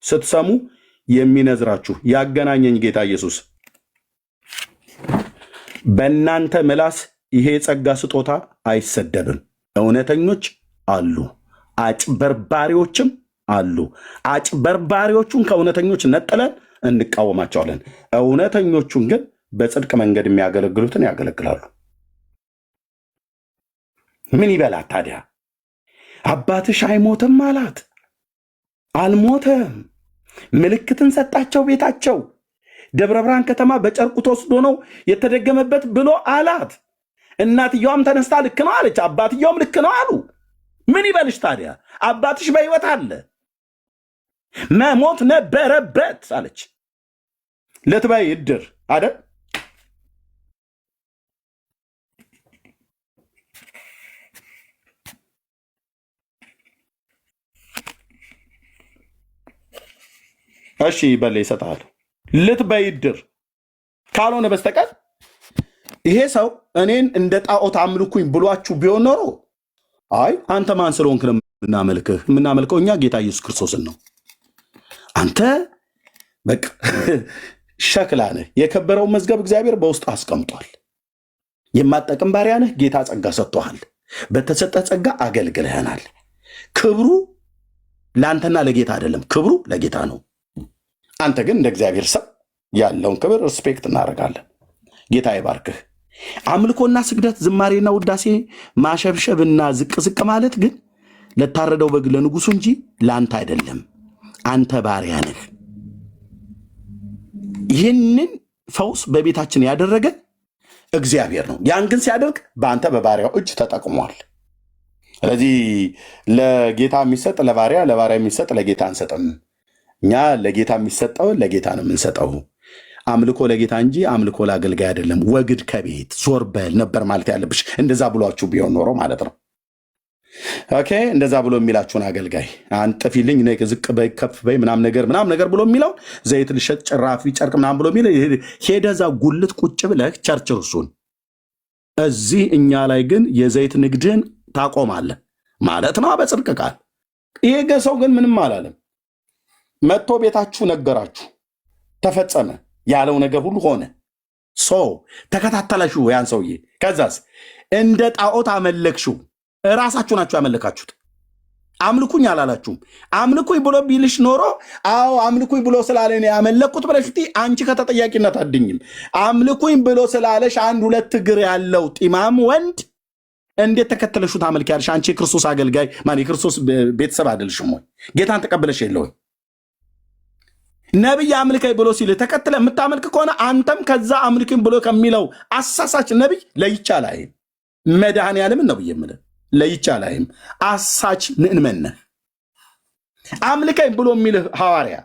ስትሰሙ የሚነዝራችሁ ያገናኘኝ ጌታ ኢየሱስ በእናንተ ምላስ ይሄ ጸጋ ስጦታ አይሰደብም። እውነተኞች አሉ፣ አጭበርባሪዎችም አሉ። አጭበርባሪዎቹን ከእውነተኞች ነጥለን እንቃወማቸዋለን። እውነተኞቹን ግን በጽድቅ መንገድ የሚያገለግሉትን ያገለግላሉ። ምን ይበላት ታዲያ? አባትሽ አይሞትም አላት። አልሞተም። ምልክትን ሰጣቸው ቤታቸው። ደብረ ብርሃን ከተማ በጨርቁ ተወስዶ ነው የተደገመበት ብሎ አላት። እናትየዋም ተነስታ ልክ ነው አለች። አባትየውም ልክ ነው አሉ። ምን ይበልሽ ታዲያ? አባትሽ በሕይወት አለ፣ መሞት ነበረበት አለች። ልትበይ እድር አይደል? እሺ በል ይሰጣል። ልትበይ እድር ካልሆነ በስተቀር ይሄ ሰው እኔን እንደ ጣዖት አምልኩኝ ብሏችሁ ቢሆን ኖሮ አይ አንተ ማን ስለሆንክ ነው የምናመልክህ? የምናመልከው እኛ ጌታ ኢየሱስ ክርስቶስን ነው። አንተ በቃ ሸክላ ነህ። የከበረውን መዝገብ እግዚአብሔር በውስጥ አስቀምጧል። የማጠቅም ባሪያ ነህ። ጌታ ጸጋ ሰጥቶሃል። በተሰጠህ ጸጋ አገልግለህናል። ክብሩ ለአንተና ለጌታ አይደለም፣ ክብሩ ለጌታ ነው። አንተ ግን እንደ እግዚአብሔር ሰው ያለውን ክብር ሪስፔክት እናደርጋለን። ጌታ ይባርክህ። አምልኮና ስግደት፣ ዝማሬና ውዳሴ፣ ማሸብሸብና ዝቅ ዝቅ ማለት ግን ለታረደው በግ ለንጉሱ እንጂ ለአንተ አይደለም። አንተ ባሪያ ነህ። ይህንን ፈውስ በቤታችን ያደረገ እግዚአብሔር ነው። ያን ግን ሲያደርግ በአንተ በባሪያው እጅ ተጠቅሟል። ስለዚህ ለጌታ የሚሰጥ ለባሪያ፣ ለባሪያ የሚሰጥ ለጌታ አንሰጥም። እኛ ለጌታ የሚሰጠው ለጌታ ነው የምንሰጠው። አምልኮ ለጌታ እንጂ አምልኮ ለአገልጋይ አይደለም። ወግድ ከቤት ዞር በል ነበር ማለት ያለብሽ። እንደዛ ብሏችሁ ቢሆን ኖሮ ማለት ነው። ኦኬ፣ እንደዛ ብሎ የሚላችሁን አገልጋይ አንጥፊልኝ፣ ዝቅ በይ፣ ከፍ በይ ምናም ነገር ብሎ የሚለው ዘይት ልሸጥ ጭራፊ ጨርቅ ምናም ብሎ የሚለው ሄደ እዛ ጉልት ቁጭ ብለህ ቸርችር እሱን። እዚህ እኛ ላይ ግን የዘይት ንግድን ታቆማለህ ማለት ነው በጽድቅ ቃል። ይሄ ሰው ግን ምንም አላለም። መጥቶ ቤታችሁ ነገራችሁ፣ ተፈጸመ ያለው ነገር ሁሉ ሆነ። ተከታተላችሁ ያን ሰውዬ። ከዛስ እንደ ጣዖት አመለክሽው። እራሳችሁ ናችሁ ያመለካችሁት። አምልኩኝ አላላችሁም። አምልኩኝ ብሎ ቢልሽ ኖሮ አዎ አምልኩኝ ብሎ ስላለ ነው ያመለኩት ብለሽ አንቺ ከተጠያቂነት አድኝም። አምልኩኝ ብሎ ስላለሽ አንድ ሁለት እግር ያለው ጢማም ወንድ እንዴት ተከተለሽው ታመልኪያለሽ? አንቺ የክርስቶስ አገልጋይ ማን የክርስቶስ ቤተሰብ አይደልሽም ወይ? ጌታን ተቀበለሽ የለ ወይ? ነቢይ አምልከኝ ብሎ ሲል ተከትለ የምታመልክ ከሆነ አንተም ከዛ አምልክኝ ብሎ ከሚለው አሳሳች ነቢይ ለይቻላይም መድኃኔዓለምን ነው ብዬ የምልህ ለይቻላይም አሳች ምእመን ነህ። አምልከኝ ብሎ የሚልህ ሐዋርያ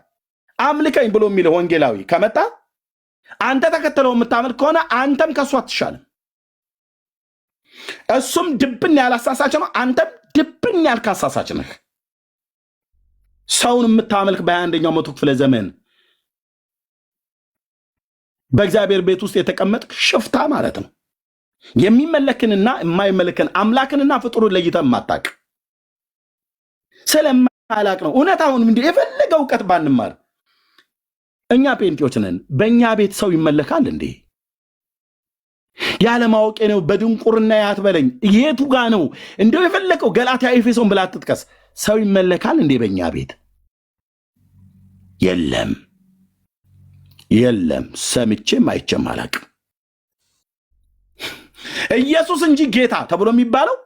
አምልከኝ ብሎ የሚልህ ወንጌላዊ ከመጣ አንተ ተከተለው የምታመልክ ከሆነ አንተም ከሱ አትሻልም። እሱም ድብን ያላሳሳች ነው፣ አንተም ድብን ያልካሳሳች ነህ። ሰውን የምታመልክ በ21ኛው መቶ ክፍለ ዘመን በእግዚአብሔር ቤት ውስጥ የተቀመጥክ ሽፍታ ማለት ነው። የሚመለክንና የማይመለክን አምላክንና ፍጡሩን ለይተህ የማታውቅ ስለማላቅ ነው። እውነታውን ምንድን የፈለገ እውቀት ባንማር እኛ ጴንጤዎች ነን። በእኛ ቤት ሰው ይመለካል እንዴ? ያለማወቄ ነው በድንቁርና ያትበለኝ። የቱ ጋ ነው እንደው የፈለገው ገላትያ ኤፌሶን ብላ አትጥቀስ። ሰው ይመለካል እንዴ በእኛ ቤት? የለም። ሰምቼም አይቼም አላቅም። ኢየሱስ እንጂ ጌታ ተብሎ የሚባለው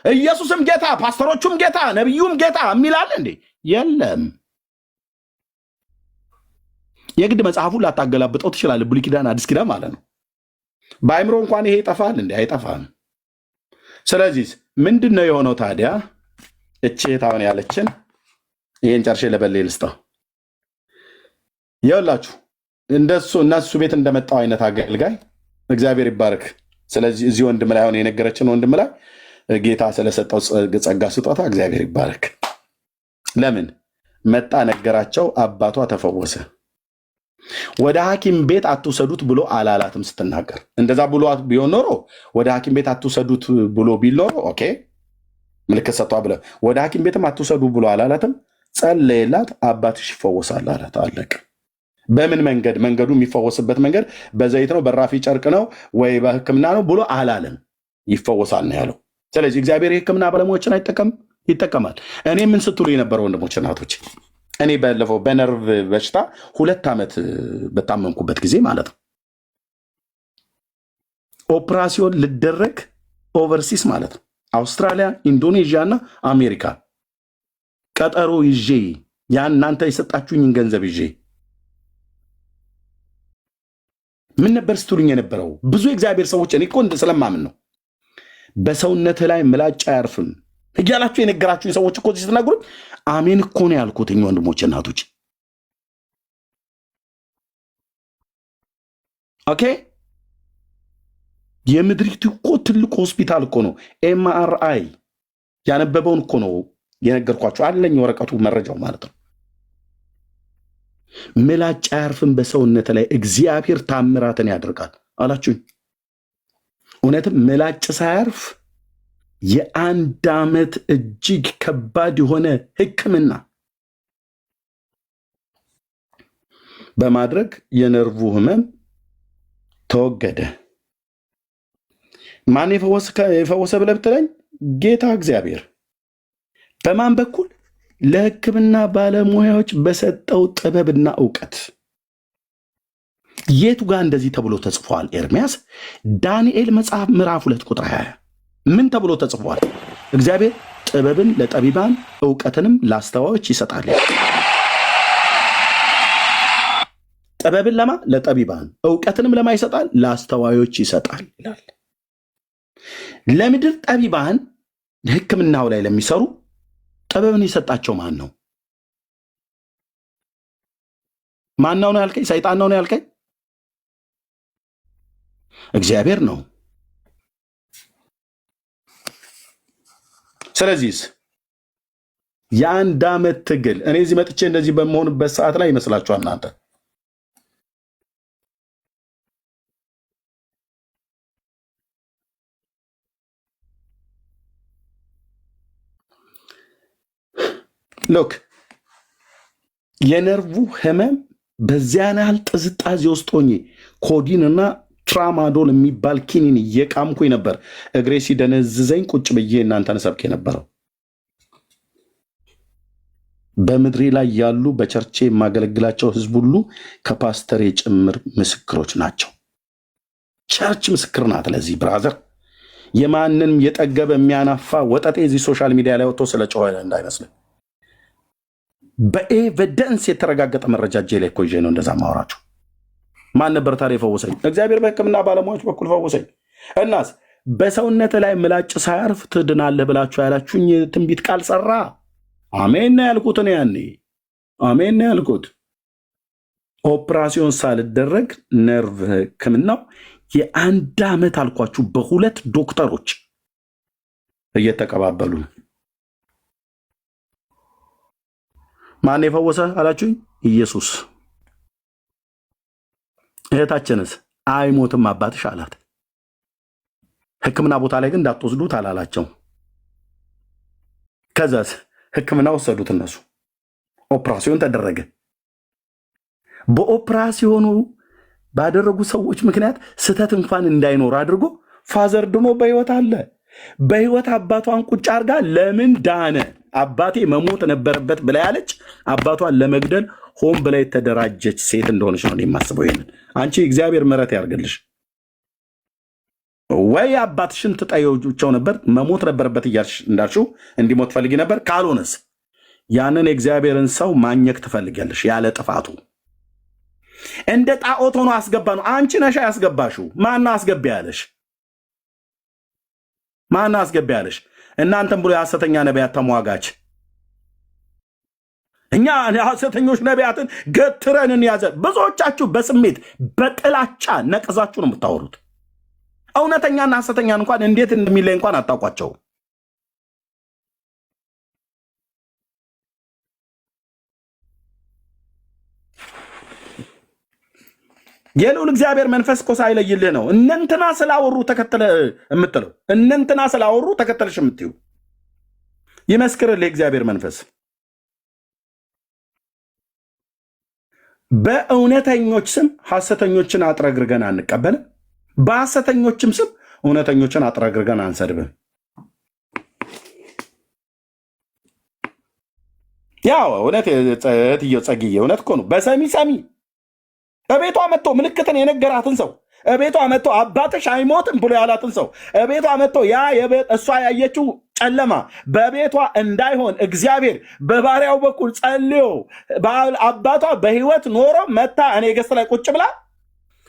ኢየሱስም ጌታ፣ ፓስተሮቹም ጌታ፣ ነቢዩም ጌታ የሚላል እንዴ? የለም። የግድ መጽሐፉን ላታገላብጠው ትችላለህ። ብሉይ ኪዳን አዲስ ኪዳን ማለት ነው። በአይምሮ እንኳን ይሄ ይጠፋል እንዴ? አይጠፋም። ስለዚህ ምንድን ነው የሆነው ታዲያ? እቼታውን ያለችን ይሄን ጨርሼ ለበሌ ልስጠው። ይኸውላችሁ እነሱ ቤት እንደመጣው አይነት አገልጋይ እግዚአብሔር ይባረክ። ስለዚህ እዚህ ወንድም ላይ አሁን የነገረችን ወንድም ላይ ጌታ ስለሰጠው ጸጋ ስጦታ እግዚአብሔር ይባረክ። ለምን መጣ ነገራቸው፣ አባቷ ተፈወሰ። ወደ ሐኪም ቤት አትውሰዱት ብሎ አላላትም ስትናገር። እንደዛ ብሎ ቢሆን ኖሮ ወደ ሐኪም ቤት አትውሰዱት ብሎ ቢል ኖሮ ኦኬ ምልክት ሰጥቷ ብለ ወደ ሐኪም ቤትም አትውሰዱ ብሎ አላላትም። ጸለየላት፣ አባትሽ ይፈወሳል አላት። አለቀ። በምን መንገድ? መንገዱ የሚፈወስበት መንገድ በዘይት ነው፣ በራፊ ጨርቅ ነው ወይ በሕክምና ነው ብሎ አላለም። ይፈወሳል ነው ያለው። ስለዚህ እግዚአብሔር የሕክምና ባለሙያዎችን ይጠቀማል። እኔ ምን ስትሉ የነበረው ወንድሞች እናቶች፣ እኔ ባለፈው በነርቭ በሽታ 2 ዓመት በታመምኩበት ጊዜ ማለት ነው ኦፕራሲዮን ልደረግ ኦቨርሲስ ማለት ነው አውስትራሊያ፣ ኢንዶኔዥያ እና አሜሪካ ቀጠሮ ይዤ ያን እናንተ የሰጣችሁኝን ገንዘብ ይዤ ምን ነበር ስትሉኝ የነበረው? ብዙ የእግዚአብሔር ሰዎች እኔ እኮ ስለማምን ነው በሰውነትህ ላይ ምላጭ አያርፍም እያላችሁ የነገራችሁኝ ሰዎች እኮ ስትነግሩኝ አሜን እኮ ነው ያልኩት። ወንድሞች እናቶች፣ ኦኬ የምድሪቱ እኮ ትልቁ ሆስፒታል እኮ ነው። ኤምአርአይ ያነበበውን እኮ ነው የነገርኳችሁ። አለኝ ወረቀቱ መረጃው ማለት ነው። ምላጭ አያርፍም በሰውነት ላይ እግዚአብሔር ታምራትን ያደርጋል አላችሁኝ። እውነትም ምላጭ ሳያርፍ የ1 ዓመት እጅግ ከባድ የሆነ ሕክምና በማድረግ የነርቭ ህመም ተወገደ። ማን የፈወሰ ብለህ ብትለኝ ጌታ እግዚአብሔር። በማን በኩል? ለሕክምና ባለሙያዎች በሰጠው ጥበብና እውቀት። የቱ ጋር እንደዚህ ተብሎ ተጽፏል? ኤርምያስ ዳንኤል መጽሐፍ ምዕራፍ 2 ቁጥር 20 ምን ተብሎ ተጽፏል? እግዚአብሔር ጥበብን ለጠቢባን እውቀትንም ለአስተዋዮች ይሰጣል። ጥበብን ለማ ለጠቢባን እውቀትንም ለማ ይሰጣል፣ ለአስተዋዮች ይሰጣል ይላል። ለምድር ጠቢባን ሕክምናው ላይ ለሚሰሩ ጥበብን የሰጣቸው ማን ነው? ማን ነው ያልከኝ? ሰይጣን ነው ያልከኝ? እግዚአብሔር ነው። ስለዚህ የ1 ዓመት ትግል እኔ እዚህ መጥቼ እንደዚህ በመሆንበት ሰዓት ላይ ይመስላችኋል እናንተ? ሎክ የነርቭ ህመም በዚያን ያህል ጥዝጣዜ ውስጥ ሆኜ ኮዲን እና ትራማዶል የሚባል ኪኒን እየቃምኩኝ ነበር እግሬ ሲደነዝዘኝ ቁጭ ብዬ እናንተን ሰብክ የነበረው። በምድሬ ላይ ያሉ በቸርቼ የማገለግላቸው ህዝብ ሁሉ ከፓስተሬ ጭምር ምስክሮች ናቸው። ቸርች ምስክር ናት። ለዚህ ብራዘር የማንንም የጠገበ የሚያናፋ ወጠጤ እዚህ ሶሻል ሚዲያ ላይ ወጥቶ ስለ ጮኸ እንዳይመስልን በኤቪደንስ የተረጋገጠ መረጃ እጄ ላይ እኮ ይዤ ነው እንደዛ ማወራችሁ። ማን ነበር ታዲያ የፈወሰኝ? እግዚአብሔር በሕክምና ባለሙያዎች በኩል ፈወሰኝ። እናስ በሰውነት ላይ ምላጭ ሳያርፍ ትድናለህ ብላችሁ ያላችሁኝ ትንቢት ቃል ሰራ። አሜን ነው ያልኩት። እኔ ያኔ አሜን ነው ያልኩት። ኦፕራሲዮን ሳልደረግ ነርቭ ሕክምናው የ1 ዓመት አልኳችሁ በ2 ዶክተሮች እየተቀባበሉ። ማን የፈወሰ አላችሁኝ? ኢየሱስ። እህታችንስ? አይሞትም አባትሽ አላት። ሕክምና ቦታ ላይ ግን እንዳትወስዱት አላላቸው። ከዛስ ሕክምና ወሰዱት እነሱ። ኦፕራሲዮን ተደረገ። በኦፕራሲዮኑ ባደረጉ ሰዎች ምክንያት ስተት እንኳን እንዳይኖር አድርጎ ፋዘር ድኖ በህይወት አለ። በህይወት አባቷን ቁጭ አርጋ ለምን ዳነ? አባቴ መሞት ነበረበት ብላ ያለች አባቷን ለመግደል ሆን ብላ የተደራጀች ሴት እንደሆነች ነው የማስበው። ይሄንን አንቺ እግዚአብሔር ምሕረት ያርግልሽ። ወይ አባትሽን ትጠየውቸው ነበር፣ መሞት ነበረበት እያልሽ እንዳልሽው እንዲሞት ፈልጊ ነበር። ካልሆነስ ያንን የእግዚአብሔርን ሰው ማኘክ ትፈልጊያለሽ ያለ ጥፋቱ። እንደ ጣዖት ሆኖ አስገባ ነው። አንቺ ነሻ ያስገባሽው። ማን አስገባ ያለሽ? ማን አስገባ ያለሽ? እናንተም ብሎ የሐሰተኛ ነቢያት ተሟጋች። እኛ የሐሰተኞች ነቢያትን ገትረን እንያዘ። ብዙዎቻችሁ በስሜት በጥላቻ ነቅዛችሁ ነው የምታወሩት። እውነተኛና ሐሰተኛን እንኳን እንዴት እንደሚለይ እንኳን አታውቋቸው። የልዑል እግዚአብሔር መንፈስ እኮ ሳይለይልህ ነው እነንትና ስላወሩ ተከተለ የምትለው። እነንትና ስላወሩ ተከተለሽ የምትዩ ይመስክርልህ እግዚአብሔር መንፈስ። በእውነተኞች ስም ሐሰተኞችን አጥረግርገን አንቀበልም፣ በሐሰተኞችም ስም እውነተኞችን አጥረግርገን አንሰድብም። ያው እውነት እትዬው ጸግዬ እውነት እኮ ነው። በሰሚ ሰሚ እቤቷ መጥቶ ምልክትን የነገራትን ሰው እቤቷ መጥቶ አባትሽ አይሞትም ብሎ ያላትን ሰው እቤቷ መጥቶ ያ እሷ ያየችው ጨለማ በቤቷ እንዳይሆን እግዚአብሔር በባሪያው በኩል ጸልዮ አባቷ በህይወት ኖሮ መታ እኔ ገስት ላይ ቁጭ ብላ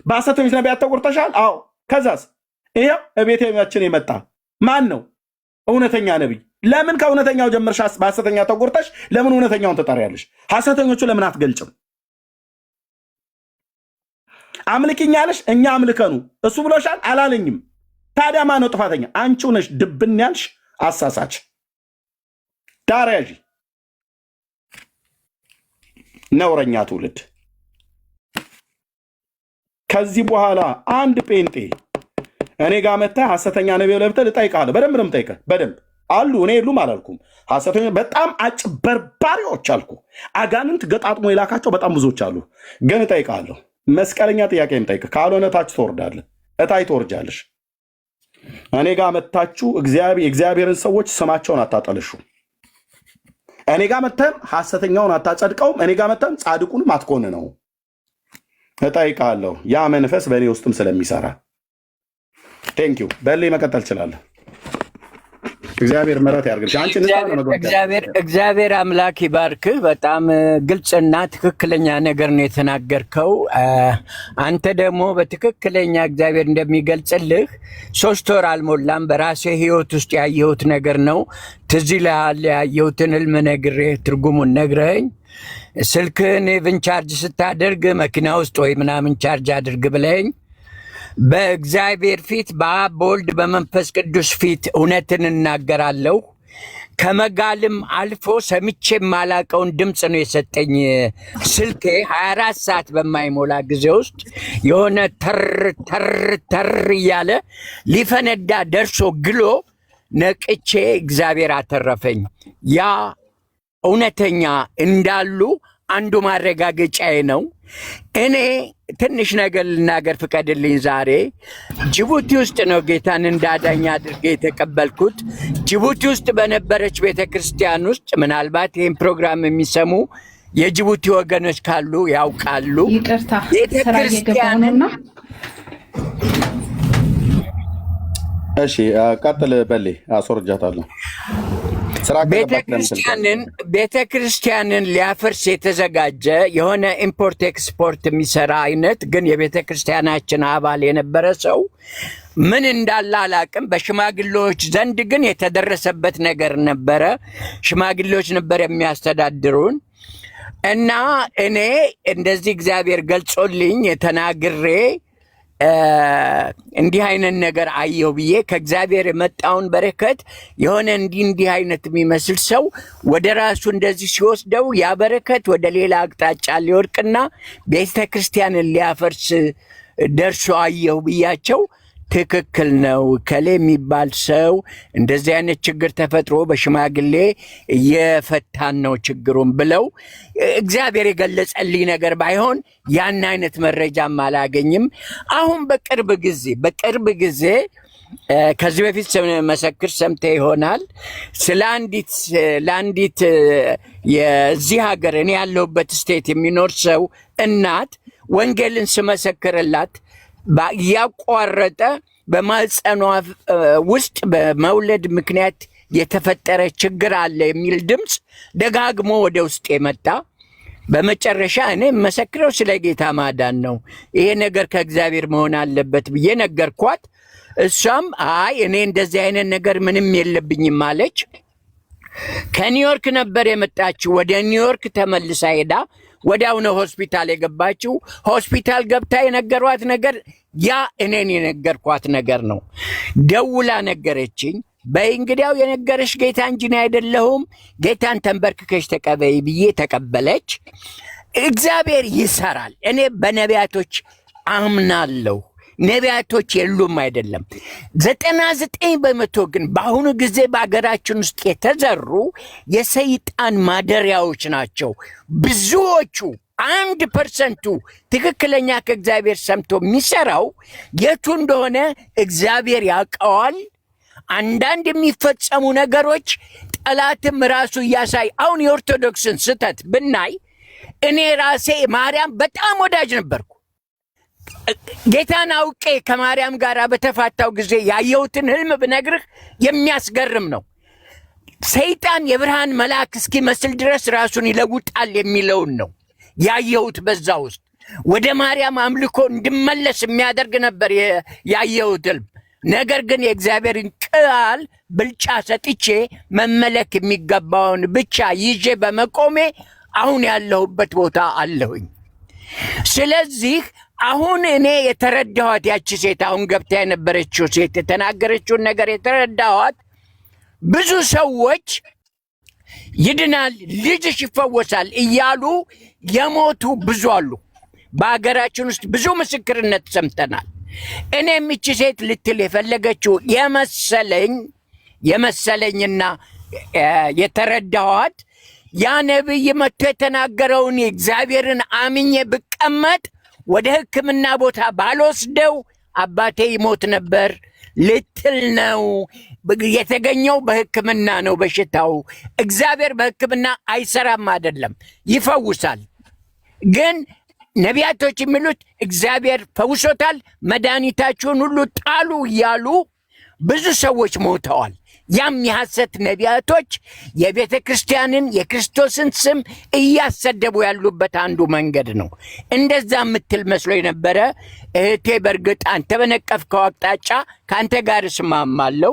በሐሰተኞች ነቢያት ተቆርተሻል። አዎ ከዛስ ይሄው እቤታችን የመጣ ማን ነው? እውነተኛ ነቢይ። ለምን ከእውነተኛው ጀምርሽ በሐሰተኛ ተቆርተሽ ለምን እውነተኛውን ትጠሪያለሽ? ሐሰተኞቹ ለምን አትገልጭም? አምልኪኝ አለሽ፣ እኛ አምልከኑ እሱ ብሎሻል አላለኝም። ታዲያ ማን ነው ጥፋተኛ? አንቺው ነሽ ድብን ያልሽ አሳሳች ዳርያዥ ነውረኛ ትውልድ። ከዚህ በኋላ አንድ ጴንጤ እኔ ጋር መጥተህ ሐሰተኛ ነቢይ ለብተህ ልጠይቅሃለሁ። በደንብ ነው የምጠይቅህ። በደንብ አሉ። እኔ የሉም አላልኩም። ሐሰተኛ በጣም አጭበርባሪዎች አልኩ። አጋንንት ገጣጥሞ የላካቸው በጣም ብዙዎች አሉ። ግን እጠይቅሃለሁ። መስቀለኛ ጥያቄ የምጠይቅህ ካልሆነ ታች ትወርዳለህ፣ እታይ ትወርጃለሽ። እኔ ጋር መጥታችሁ የእግዚአብሔርን ሰዎች ስማቸውን አታጠልሹ። እኔ ጋር መጥተህም ሐሰተኛውን አታጸድቀውም። እኔ ጋር መጥተህም ጻድቁንም አትኮንነው። እጠይቅሃለሁ። ያ መንፈስ በእኔ ውስጥም ስለሚሰራ ቴንኪው። በሌ መቀጠል እችላለሁ። እግዚአብሔር ምሕረት ያርግልሽ። አንቺ እግዚአብሔር አምላክ ይባርክህ። በጣም ግልጽና ትክክለኛ ነገር ነው የተናገርከው። አንተ ደግሞ በትክክለኛ እግዚአብሔር እንደሚገልጽልህ 3 ወር አልሞላም በራሴ ህይወት ውስጥ ያየሁት ነገር ነው። ትዝ ይልሃል? ያየሁትን ህልም ነግሬህ ትርጉሙን ነግረኸኝ ስልክህን ኢቭን ቻርጅ ስታደርግ መኪና ውስጥ ወይ ምናምን ቻርጅ አድርግ ብለኝ በእግዚአብሔር ፊት በአብ በወልድ በመንፈስ ቅዱስ ፊት እውነትን እናገራለሁ። ከመጋልም አልፎ ሰምቼ የማላቀውን ድምፅ ነው የሰጠኝ ስልኬ። 24 ሰዓት በማይሞላ ጊዜ ውስጥ የሆነ ተር እያለ ሊፈነዳ ደርሶ ግሎ ነቅቼ እግዚአብሔር አተረፈኝ። ያ እውነተኛ እንዳሉ አንዱ ማረጋገጫዬ ነው። እኔ ትንሽ ነገር ልናገር ፍቀድልኝ። ዛሬ ጅቡቲ ውስጥ ነው ጌታን እንዳዳኝ አድርጌ የተቀበልኩት። ጅቡቲ ውስጥ በነበረች ቤተክርስቲያን ውስጥ ምናልባት ይህን ፕሮግራም የሚሰሙ የጅቡቲ ወገኖች ካሉ ያውቃሉ። ይቅርታ ስራ እየገባሁ ነውና እሺ ቀጥል በሌ፣ አስወርጃታለሁ። ቤተክርስቲያንን ሊያፈርስ የተዘጋጀ የሆነ ኢምፖርት ኤክስፖርት የሚሰራ አይነት ግን የቤተክርስቲያናችን አባል የነበረ ሰው ምን እንዳለ አላቅም። በሽማግሌዎች ዘንድ ግን የተደረሰበት ነገር ነበረ። ሽማግሌዎች ነበር የሚያስተዳድሩን እና እኔ እንደዚህ እግዚአብሔር ገልጾልኝ ተናግሬ እንዲህ አይነት ነገር አየሁ ብዬ ከእግዚአብሔር የመጣውን በረከት የሆነ እንዲህ አይነት የሚመስል ሰው ወደ ራሱ እንደዚህ ሲወስደው ያ በረከት ወደ ሌላ አቅጣጫ ሊወርቅና ቤተ ክርስቲያንን ሊያፈርስ ደርሶ አየሁ ብያቸው ትክክል ነው ከሌ የሚባል ሰው እንደዚህ አይነት ችግር ተፈጥሮ በሽማግሌ እየፈታን ነው ችግሩን ብለው እግዚአብሔር የገለጸልኝ ነገር ባይሆን ያን አይነት መረጃም አላገኝም። አሁን በቅርብ ጊዜ ከዚህ በፊት መሰክር ሰምተ ይሆናል ስለ አንዲት የዚህ ሀገር እኔ ያለሁበት ስቴት የሚኖር ሰው እናት ወንጌልን ስመሰክርላት ያቋረጠ በማህፀኗ ውስጥ በመውለድ ምክንያት የተፈጠረ ችግር አለ የሚል ድምፅ ደጋግሞ ወደ ውስጥ የመጣ በመጨረሻ እኔ መሰክረው ስለ ጌታ ማዳን ነው፣ ይሄ ነገር ከእግዚአብሔር መሆን አለበት ብዬ ነገርኳት። እሷም አይ እኔ እንደዚህ አይነት ነገር ምንም የለብኝም አለች። ከኒውዮርክ ነበር የመጣችው። ወደ ኒውዮርክ ተመልሳ ሄዳ ወዲያው ነው ሆስፒታል የገባችው። ሆስፒታል ገብታ የነገሯት ነገር ያ እኔን የነገርኳት ነገር ነው። ደውላ ነገረችኝ። በይ እንግዲያው የነገረሽ ጌታ እንጂ እኔ አይደለሁም፣ ጌታን ተንበርክከሽ ተቀበይ ብዬ ተቀበለች። እግዚአብሔር ይሰራል። እኔ በነቢያቶች አምናለሁ። ነቢያቶች የሉም አይደለም። 99% ግን በአሁኑ ጊዜ በአገራችን ውስጥ የተዘሩ የሰይጣን ማደሪያዎች ናቸው። ብዙዎቹ 1% ትክክለኛ ከእግዚአብሔር ሰምቶ የሚሰራው የቱ እንደሆነ እግዚአብሔር ያውቀዋል። አንዳንድ የሚፈጸሙ ነገሮች ጠላትም ራሱ እያሳይ አሁን የኦርቶዶክስን ስተት ብናይ እኔ ራሴ ማርያም በጣም ወዳጅ ነበርኩ። ጌታን አውቄ ከማርያም ጋር በተፋታው ጊዜ ያየሁትን ህልም ብነግርህ የሚያስገርም ነው። ሰይጣን የብርሃን መልአክ እስኪመስል ድረስ ራሱን ይለውጣል የሚለውን ነው ያየሁት። በዛ ውስጥ ወደ ማርያም አምልኮ እንድመለስ የሚያደርግ ነበር ያየሁት ህልም። ነገር ግን የእግዚአብሔርን ቃል ብልጫ ሰጥቼ መመለክ የሚገባውን ብቻ ይዤ በመቆሜ አሁን ያለሁበት ቦታ አለሁኝ። ስለዚህ አሁን እኔ የተረዳኋት ያቺ ሴት አሁን ገብታ የነበረችው ሴት የተናገረችውን ነገር የተረዳኋት ብዙ ሰዎች ይድናል፣ ልጅሽ ይፈወሳል እያሉ የሞቱ ብዙ አሉ። በሀገራችን ውስጥ ብዙ ምስክርነት ሰምተናል። እኔም ይቺ ሴት ልትል የፈለገችው የመሰለኝና የተረዳኋት ያ ነቢይ መጥቶ የተናገረውን የእግዚአብሔርን አምኜ ብቀመጥ ወደ ሕክምና ቦታ ባልወስደው አባቴ ይሞት ነበር ልትል ነው። የተገኘው በሕክምና ነው በሽታው። እግዚአብሔር በሕክምና አይሰራም አይደለም፣ ይፈውሳል። ግን ነቢያቶች የሚሉት እግዚአብሔር ፈውሶታል፣ መድኃኒታችሁን ሁሉ ጣሉ እያሉ ብዙ ሰዎች ሞተዋል። ያም የሐሰት ነቢያቶች የቤተ ክርስቲያንን የክርስቶስን ስም እያሰደቡ ያሉበት አንዱ መንገድ ነው። እንደዛ የምትል መስሎ የነበረ እህቴ፣ በእርግጥ አንተ በነቀፍከው አቅጣጫ ከአንተ ጋር እስማማለሁ።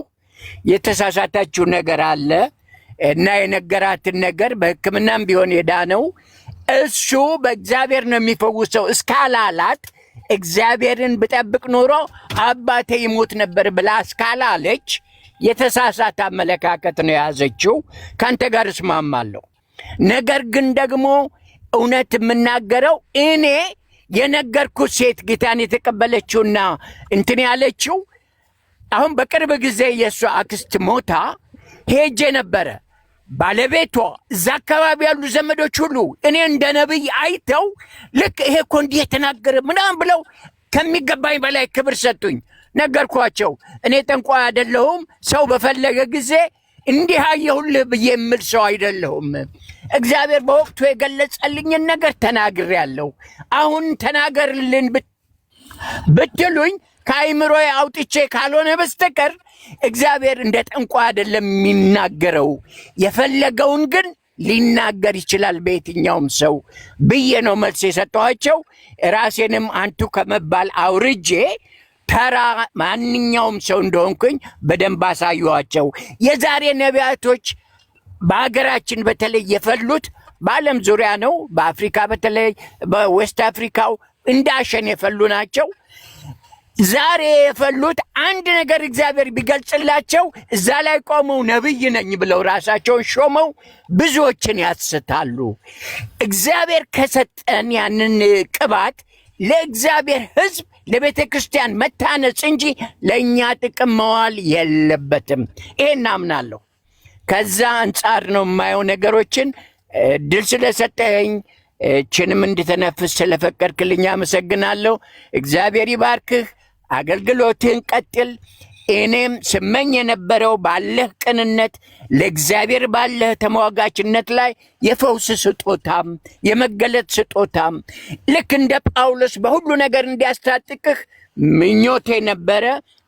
የተሳሳታችሁ ነገር አለ እና የነገራትን ነገር በሕክምናም ቢሆን የዳነው እሱ በእግዚአብሔር ነው የሚፈውሰው እስካላላት እግዚአብሔርን ብጠብቅ ኖሮ አባቴ ይሞት ነበር ብላ እስካላለች የተሳሳተ አመለካከት ነው የያዘችው። ካንተ ጋር እስማማለሁ። ነገር ግን ደግሞ እውነት የምናገረው እኔ የነገርኩት ሴት ጌታን የተቀበለችውና እንትን ያለችው አሁን በቅርብ ጊዜ የእሷ አክስት ሞታ ሄጄ ነበረ። ባለቤቷ እዛ አካባቢ ያሉ ዘመዶች ሁሉ እኔ እንደ ነቢይ አይተው ልክ ይሄ እኮ እንዲህ የተናገረ ምናምን ብለው ከሚገባኝ በላይ ክብር ሰጡኝ። ነገርኳቸው፣ እኔ ጠንቋይ አይደለሁም፣ ሰው በፈለገ ጊዜ እንዲህ አየሁልህ ብዬ የምል ሰው አይደለሁም። እግዚአብሔር በወቅቱ የገለጸልኝን ነገር ተናግሬያለሁ። አሁን ተናገርልን ብትሉኝ ከአይምሮዬ አውጥቼ ካልሆነ በስተቀር እግዚአብሔር እንደ ጠንቋይ አይደለም የሚናገረው። የፈለገውን ግን ሊናገር ይችላል በየትኛውም ሰው ብዬ ነው መልስ የሰጠኋቸው። ራሴንም አንቱ ከመባል አውርጄ ተራ ማንኛውም ሰው እንደሆንኩኝ በደንብ አሳየኋቸው። የዛሬ ነቢያቶች በሀገራችን በተለይ የፈሉት በዓለም ዙሪያ ነው። በአፍሪካ በተለይ በዌስት አፍሪካው እንዳሸን የፈሉ ናቸው። ዛሬ የፈሉት አንድ ነገር እግዚአብሔር ቢገልጽላቸው እዛ ላይ ቆመው ነቢይ ነኝ ብለው ራሳቸውን ሾመው ብዙዎችን ያስታሉ። እግዚአብሔር ከሰጠን ያንን ቅባት ለእግዚአብሔር ሕዝብ ለቤተ ክርስቲያን መታነጽ እንጂ ለእኛ ጥቅም መዋል የለበትም። ይሄን አምናለሁ። ከዛ አንጻር ነው የማየው ነገሮችን። ድል ስለሰጠኝ ችንም እንድተነፍስ ስለፈቀድክልኝ አመሰግናለሁ። እግዚአብሔር ይባርክህ። አገልግሎትህን ቀጥል። እኔም ስመኝ የነበረው ባለህ ቅንነት፣ ለእግዚአብሔር ባለህ ተሟጋችነት ላይ የፈውስ ስጦታም የመገለጥ ስጦታም ልክ እንደ ጳውሎስ በሁሉ ነገር እንዲያስታጥቅህ ምኞቴ ነበረ።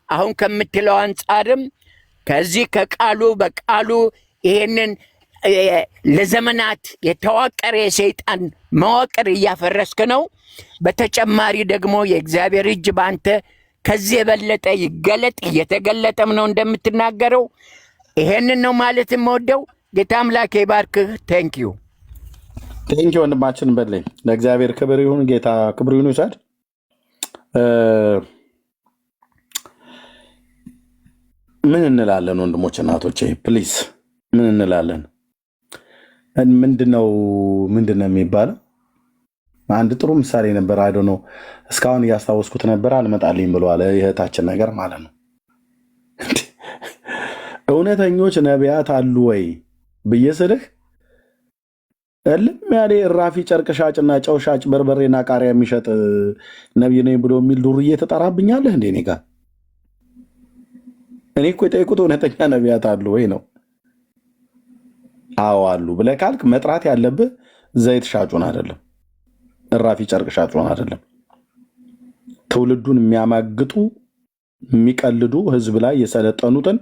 አሁን ከምትለው አንጻርም ከዚህ ከቃሉ በቃሉ ይሄንን ለዘመናት የተዋቀረ የሰይጣን መዋቅር እያፈረስክ ነው። በተጨማሪ ደግሞ የእግዚአብሔር እጅ ባንተ ከዚህ የበለጠ ይገለጥ፣ እየተገለጠም ነው እንደምትናገረው። ይሄንን ነው ማለት የምወደው። ጌታ አምላክ ይባርክህ። ቴንኪዩ ወንድማችን በለኝ። ለእግዚአብሔር ክብር ይሁን፣ ጌታ ክብር ይሁን ይውሰድ። ምን እንላለን ወንድሞች እናቶቼ? ፕሊዝ ምን እንላለን? ምንድነው የሚባለው? አንድ ጥሩ ምሳሌ ነበር። አይዶ ነው እስካሁን እያስታወስኩት ነበር፣ አልመጣልኝ ብለዋል። የእህታችን ነገር ማለት ነው። እውነተኞች ነቢያት አሉ ወይ ብዬ ስልህ እልም ያለ እራፊ ጨርቅ ሻጭና ጨው ሻጭ በርበሬና ቃሪያ የሚሸጥ ነቢይ ነኝ ብሎ የሚል ዱርዬ ተጠራብኛለህ እንዴ? እኔ ጋር እኔ እኮ የጠየቁት እውነተኛ ነቢያት አሉ ወይ ነው። አዎ አሉ ብለህ ካልክ መጥራት ያለብህ ዘይት ሻጩን አይደለም፣ እራፊ ጨርቅ ሻጩን አይደለም። ትውልዱን የሚያማግጡ የሚቀልዱ ህዝብ ላይ የሰለጠኑትን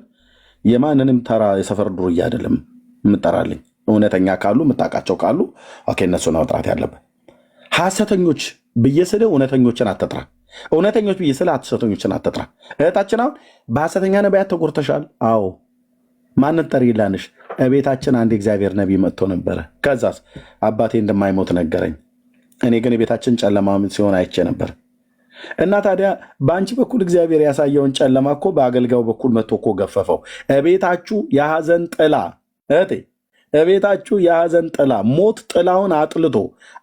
የማንንም ተራ የሰፈር ዱርዬ አይደለም የምጠራልኝ። እውነተኛ ካሉ የምታውቃቸው ካሉ ኦኬ፣ እነሱ ነው መጥራት ያለብህ። ሐሰተኞች ብዬ ስልህ እውነተኞችን አትጥራ። እውነተኞች ብዬ ስልህ ሐሰተኞችን አትጥራ። እህታችን አሁን በሐሰተኛ ነቢያት ተጎድተሻል። አዎ ማንን ጠሪላንሽ? እቤታችን አንድ እግዚአብሔር ነቢይ መጥቶ ነበረ። ከዛስ አባቴ እንደማይሞት ነገረኝ። እኔ ግን የቤታችን ጨለማ ሲሆን አይቼ ነበር። እና ታዲያ በአንቺ በኩል እግዚአብሔር ያሳየውን ጨለማ እኮ በአገልጋዩ በኩል መጥቶ እኮ ገፈፈው። እቤታችሁ የሐዘን ጥላ እህቴ፣ እቤታችሁ የሐዘን ጥላ ሞት ጥላውን አጥልቶ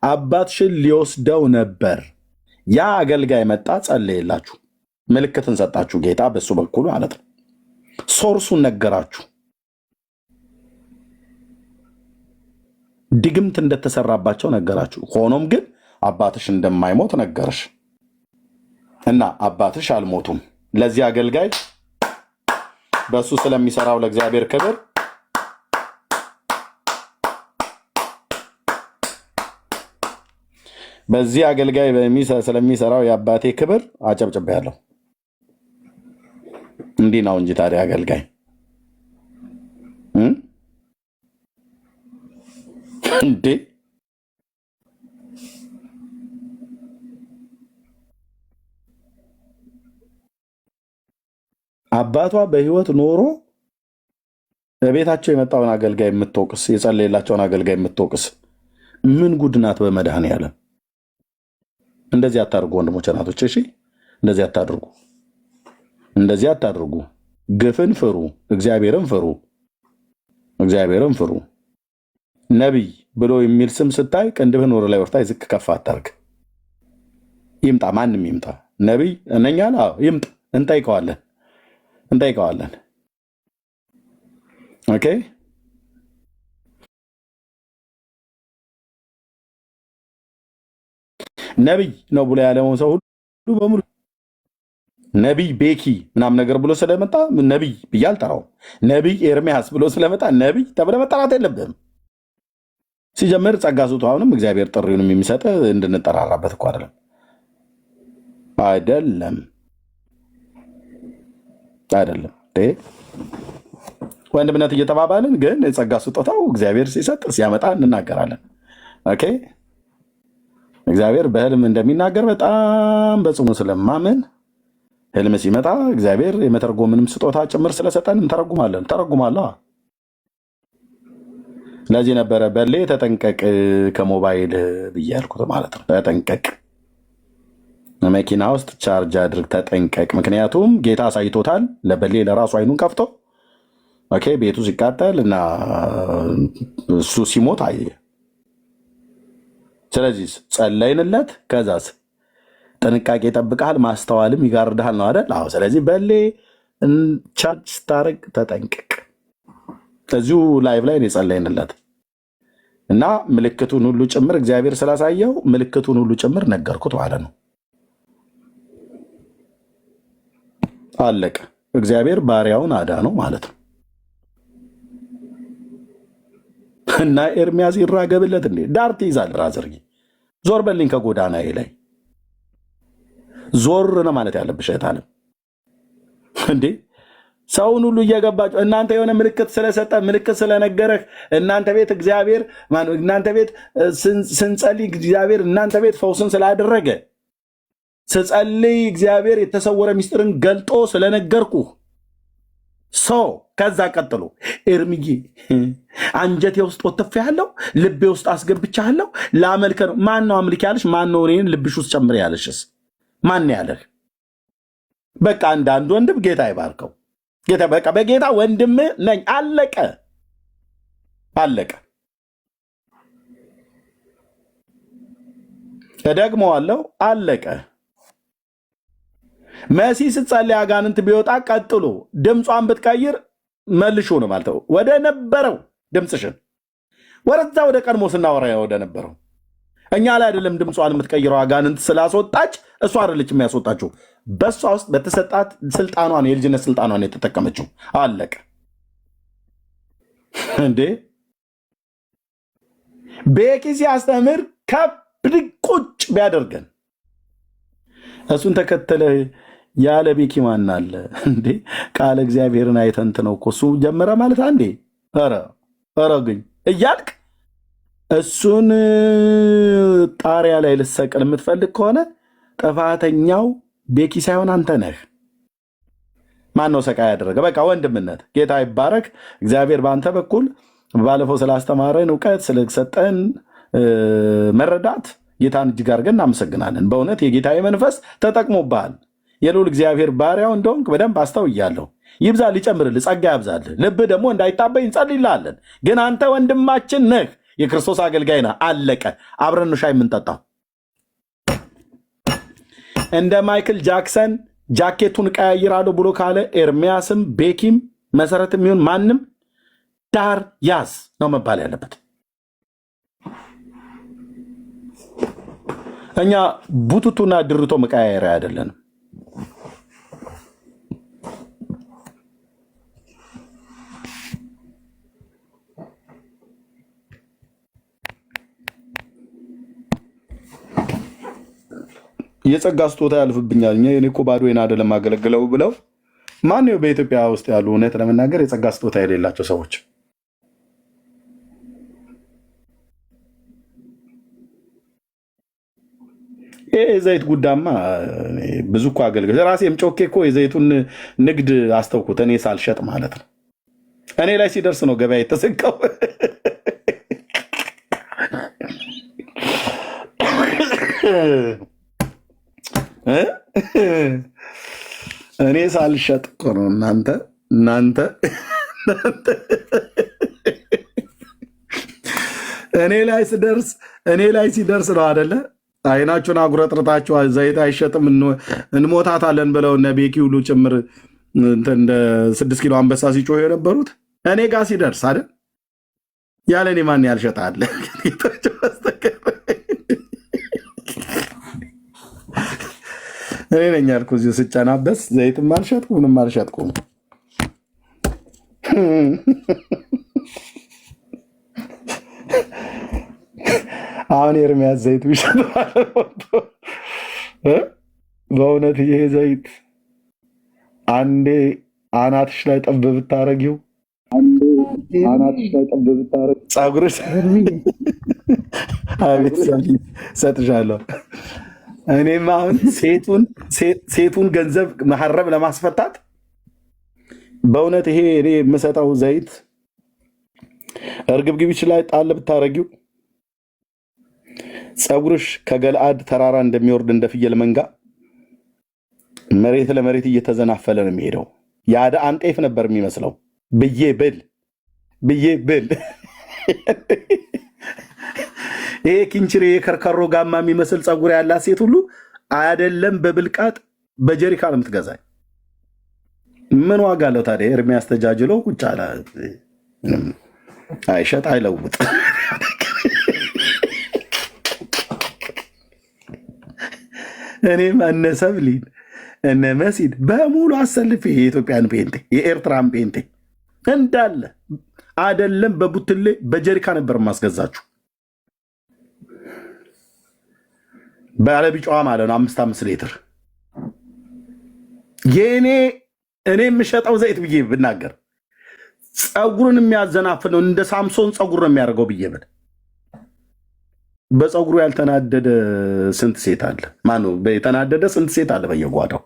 አባትሽን ሊወስደው ነበር። ያ አገልጋይ መጣ፣ ጸለየላችሁ፣ ምልክትን ሰጣችሁ ጌታ በሱ በኩል ማለት ነው። ሶርሱን ነገራችሁ፣ ድግምት እንደተሰራባቸው ነገራችሁ። ሆኖም ግን አባትሽ እንደማይሞት ነገረሽ እና አባትሽ አልሞቱም። ለዚህ አገልጋይ በሱ ስለሚሰራው ለእግዚአብሔር ክብር በዚህ አገልጋይ ስለሚሰራው የአባቴ ክብር አጨብጭቤያለሁ። እንዲህ ነው እንጂ ታዲያ አገልጋይ እንዴ አባቷ በህይወት ኖሮ በቤታቸው የመጣውን አገልጋይ የምትወቅስ የጸለየላቸውን አገልጋይ የምትወቅስ ምን ጉድ ናት? በመድኃኔዓለም እንደዚህ አታድርጉ ወንድሞች እናቶች። እሺ እንደዚህ አታድርጉ፣ እንደዚህ አታድርጉ። ግፍን ፍሩ፣ እግዚአብሔርን ፍሩ፣ እግዚአብሔርን ፍሩ። ነቢይ ብሎ የሚል ስም ስታይ ቅንድብህን ወደ ላይ ወርታይ ዝቅ ከፍ አታርግ። ይምጣ፣ ማንም ይምጣ። ነቢይ እነኛል ይምጣ፣ እንጠይቀዋለን እንጠይቀዋለን። ኦኬ ነቢይ ነው ብሎ ያለውን ሰው ሁሉ በሙሉ ነቢይ ቤኪ ምናምን ነገር ብሎ ስለመጣ ነቢይ ብዬ አልጠራውም። ነቢይ ኤርሚያስ ብሎ ስለመጣ ነቢይ ተብለህ መጠራት የለብህም። ሲጀምር ጸጋ ስጦታውንም እግዚአብሔር ጥሪውንም የሚሰጥ እንድንጠራራበት እኮ አይደለም አይደለም አይደለም። ወንድምነት እየተባባልን ግን የጸጋ ስጦታው እግዚአብሔር ሲሰጥ ሲያመጣ እንናገራለን። ኦኬ እግዚአብሔር በህልም እንደሚናገር በጣም በጽኑ ስለማምን ህልም ሲመጣ እግዚአብሔር የመተርጎምንም ስጦታ ጭምር ስለሰጠን እንተረጉማለሁ። ለዚህ ነበረ በሌ ተጠንቀቅ ከሞባይል ብዬ ያልኩት ማለት ነው። ተጠንቀቅ፣ መኪና ውስጥ ቻርጅ አድርግ፣ ተጠንቀቅ። ምክንያቱም ጌታ አሳይቶታል ለበሌ ለራሱ አይኑን ከፍቶ ኦኬ ቤቱ ሲቃጠል እና እሱ ሲሞት አየ። ስለዚህ ጸለይንለት። ከዛስ ጥንቃቄ ይጠብቃል፣ ማስተዋልም ይጋርዳል ነው አይደል? አዎ። ስለዚህ በሌ ቻርጅ ስታደርግ ተጠንቀቅ። እዚሁ ላይቭ ላይ ነው የጸለይንለት እና ምልክቱን ሁሉ ጭምር እግዚአብሔር ስላሳየው ምልክቱን ሁሉ ጭምር ነገርኩት ማለት ነው። አለቀ። እግዚአብሔር ባሪያውን አዳነው ማለት ነው። እና ኤርሚያስ ይራገብለት እንዴ? ዳር ትይዛል። ራዘርጊ ዞር በልኝ ከጎዳናዬ ላይ ዞር ነው ማለት ያለብሽ እህታለም እንዴ። ሰውን ሁሉ እየገባችሁ እናንተ የሆነ ምልክት ስለሰጠ ምልክት ስለነገረህ እናንተ ቤት እግዚአብሔር እናንተ ቤት ስንጸልይ እግዚአብሔር እናንተ ቤት ፈውስን ስላደረገ ስጸልይ እግዚአብሔር የተሰወረ ሚስጥርን ገልጦ ስለነገርኩ ሰው ከዛ ቀጥሎ ኤርሚዬ አንጀቴ ውስጥ ወጥፍ ያለው ልቤ ውስጥ አስገብቻለሁ ላመልከ ነው። ማን ነው አምልክ ያለሽ? ማን ነው እኔን ልብሽ ውስጥ ጨምር ያለሽስ? ማን ያለህ? በቃ አንዳንድ ወንድም ጌታ ይባርከው። ጌታ በቃ በጌታ ወንድም ነኝ። አለቀ አለቀ። እደግመዋለሁ፣ አለቀ። መሲ ስትጸልይ አጋንንት ቢወጣ ቀጥሎ ድምጿን ብትቀይር መልሾ ነው ማለት ነው። ወደ ነበረው ድምፅሽን ወደዛ ወደ ቀድሞ ስናወራ ወደ ነበረው እኛ ላይ አይደለም ድምጿን የምትቀይረው። አጋንንት ስላስወጣች እሷ አይደለች የሚያስወጣችው። በእሷ ውስጥ በተሰጣት ስልጣኗን የልጅነት ስልጣኗን የተጠቀመችው። አለቀ እንዴ። ቤኪ ሲያስተምር ከብድ ቁጭ ቢያደርገን እሱን ተከተለ ያለ ቤኪ ማን አለ እንዴ? ቃለ እግዚአብሔርን አይተንት ነው እኮ እሱ ጀመረ ማለት አንዴ ኧረ ግን እያልክ እሱን ጣሪያ ላይ ልሰቅል የምትፈልግ ከሆነ ጥፋተኛው ቤኪ ሳይሆን አንተ ነህ። ማን ነው ሰቃይ ያደረገ? በቃ ወንድምነት። ጌታ ይባረክ። እግዚአብሔር በአንተ በኩል ባለፈው ስላስተማረን እውቀት ስለሰጠን መረዳት ጌታን እጅግ አድርገን እናመሰግናለን። በእውነት የጌታዊ መንፈስ ተጠቅሞብሃል። የልዑል እግዚአብሔር ባሪያው እንደሆንክ በደንብ አስተውያለሁ። ይብዛል፣ ይጨምርልህ፣ ጸጋ ያብዛልህ። ልብህ ደግሞ እንዳይታበይ እንጸልይልሃለን። ግን አንተ ወንድማችን ነህ፣ የክርስቶስ አገልጋይ ነህ። አለቀ። አብረን ሻይ የምንጠጣው እንደ ማይክል ጃክሰን ጃኬቱን ቀያይራለሁ ብሎ ካለ ኤርሚያስም ቤኪም መሰረትም ይሁን ማንም ዳር ያዝ ነው መባል ያለበት። እኛ ቡቱቱና ድርቶ መቀያየሪያ አይደለንም። የጸጋ ስጦታ ያልፍብኛል። እኔ እኮ ባዶዬን አይደለም አገለግለው ብለው ማነው በኢትዮጵያ ውስጥ ያሉ እውነት ለመናገር የጸጋ ስጦታ የሌላቸው ሰዎች? የዘይት ጉዳማ ብዙ እኮ አገልግል ራሴም ጮኬ እኮ የዘይቱን ንግድ አስተውኩት። እኔ ሳልሸጥ ማለት ነው። እኔ ላይ ሲደርስ ነው ገበያ የተዘጋው። እኔ ሳልሸጥ እኮ ነው። እናንተ እኔ ላይ ሲደርስ ነው አደለ? አይናችሁን አጉረጥርጣችሁ ዘይት አይሸጥም እንሞታታለን ብለው እነ ቤኪ ሁሉ ጭምር እንደ 6 ኪሎ አንበሳ ሲጮህ የነበሩት እኔ ጋር ሲደርስ አይደል? ያለ እኔ ማን ያልሸጣለ? እኔ ነኝ ያልኩ እዚሁ ስጨናበስ ዘይትም አልሸጥኩ ምንም አልሸጥኩም። አሁን ኤርሚያስ ዘይት ቢሸጥ በእውነት ይሄ ዘይት አንዴ አናትሽ ላይ ጠብ ብታረጊው ፀጉርሽ አቤት ሰጥሻለሁ። እኔም አሁን ሴቱን ገንዘብ መሐረብ ለማስፈታት በእውነት ይሄ እኔ የምሰጠው ዘይት እርግብግቢች ላይ ጣል ብታረጊው ፀጉርሽ ከገልአድ ተራራ እንደሚወርድ እንደ ፍየል መንጋ መሬት ለመሬት እየተዘናፈለ ነው የሚሄደው። ያደ አንጤፍ ነበር የሚመስለው። ብዬ ብል ይሄ ኪንችሬ የከርከሮ ጋማ የሚመስል ፀጉር ያላት ሴት ሁሉ አይደለም በብልቃጥ በጀሪካ ነው የምትገዛኝ። ምን ዋጋ አለው ታዲያ? ኤርሚያስ ተጃጅለው ቁጭ አለ። አይሸጥ አይለውጥ። እኔም እነ ሰብሊን እነ መሲድ በሙሉ አሰልፌ የኢትዮጵያን ፔንቴ የኤርትራን ፔንቴ እንዳለ አይደለም በቡትሌ በጀሪካ ነበር ማስገዛችሁ። ባለቢጫዋ ማለት ነው 5 ሊትር እኔ የምሸጠው ዘይት ብዬ ብናገር ፀጉርን የሚያዘናፍለው እንደ ሳምሶን ፀጉር ነው የሚያደርገው ብዬ ብል በፀጉሩ ያልተናደደ ስንት ሴት አለ? ማነው የተናደደ ስንት ሴት አለ በየጓዳው?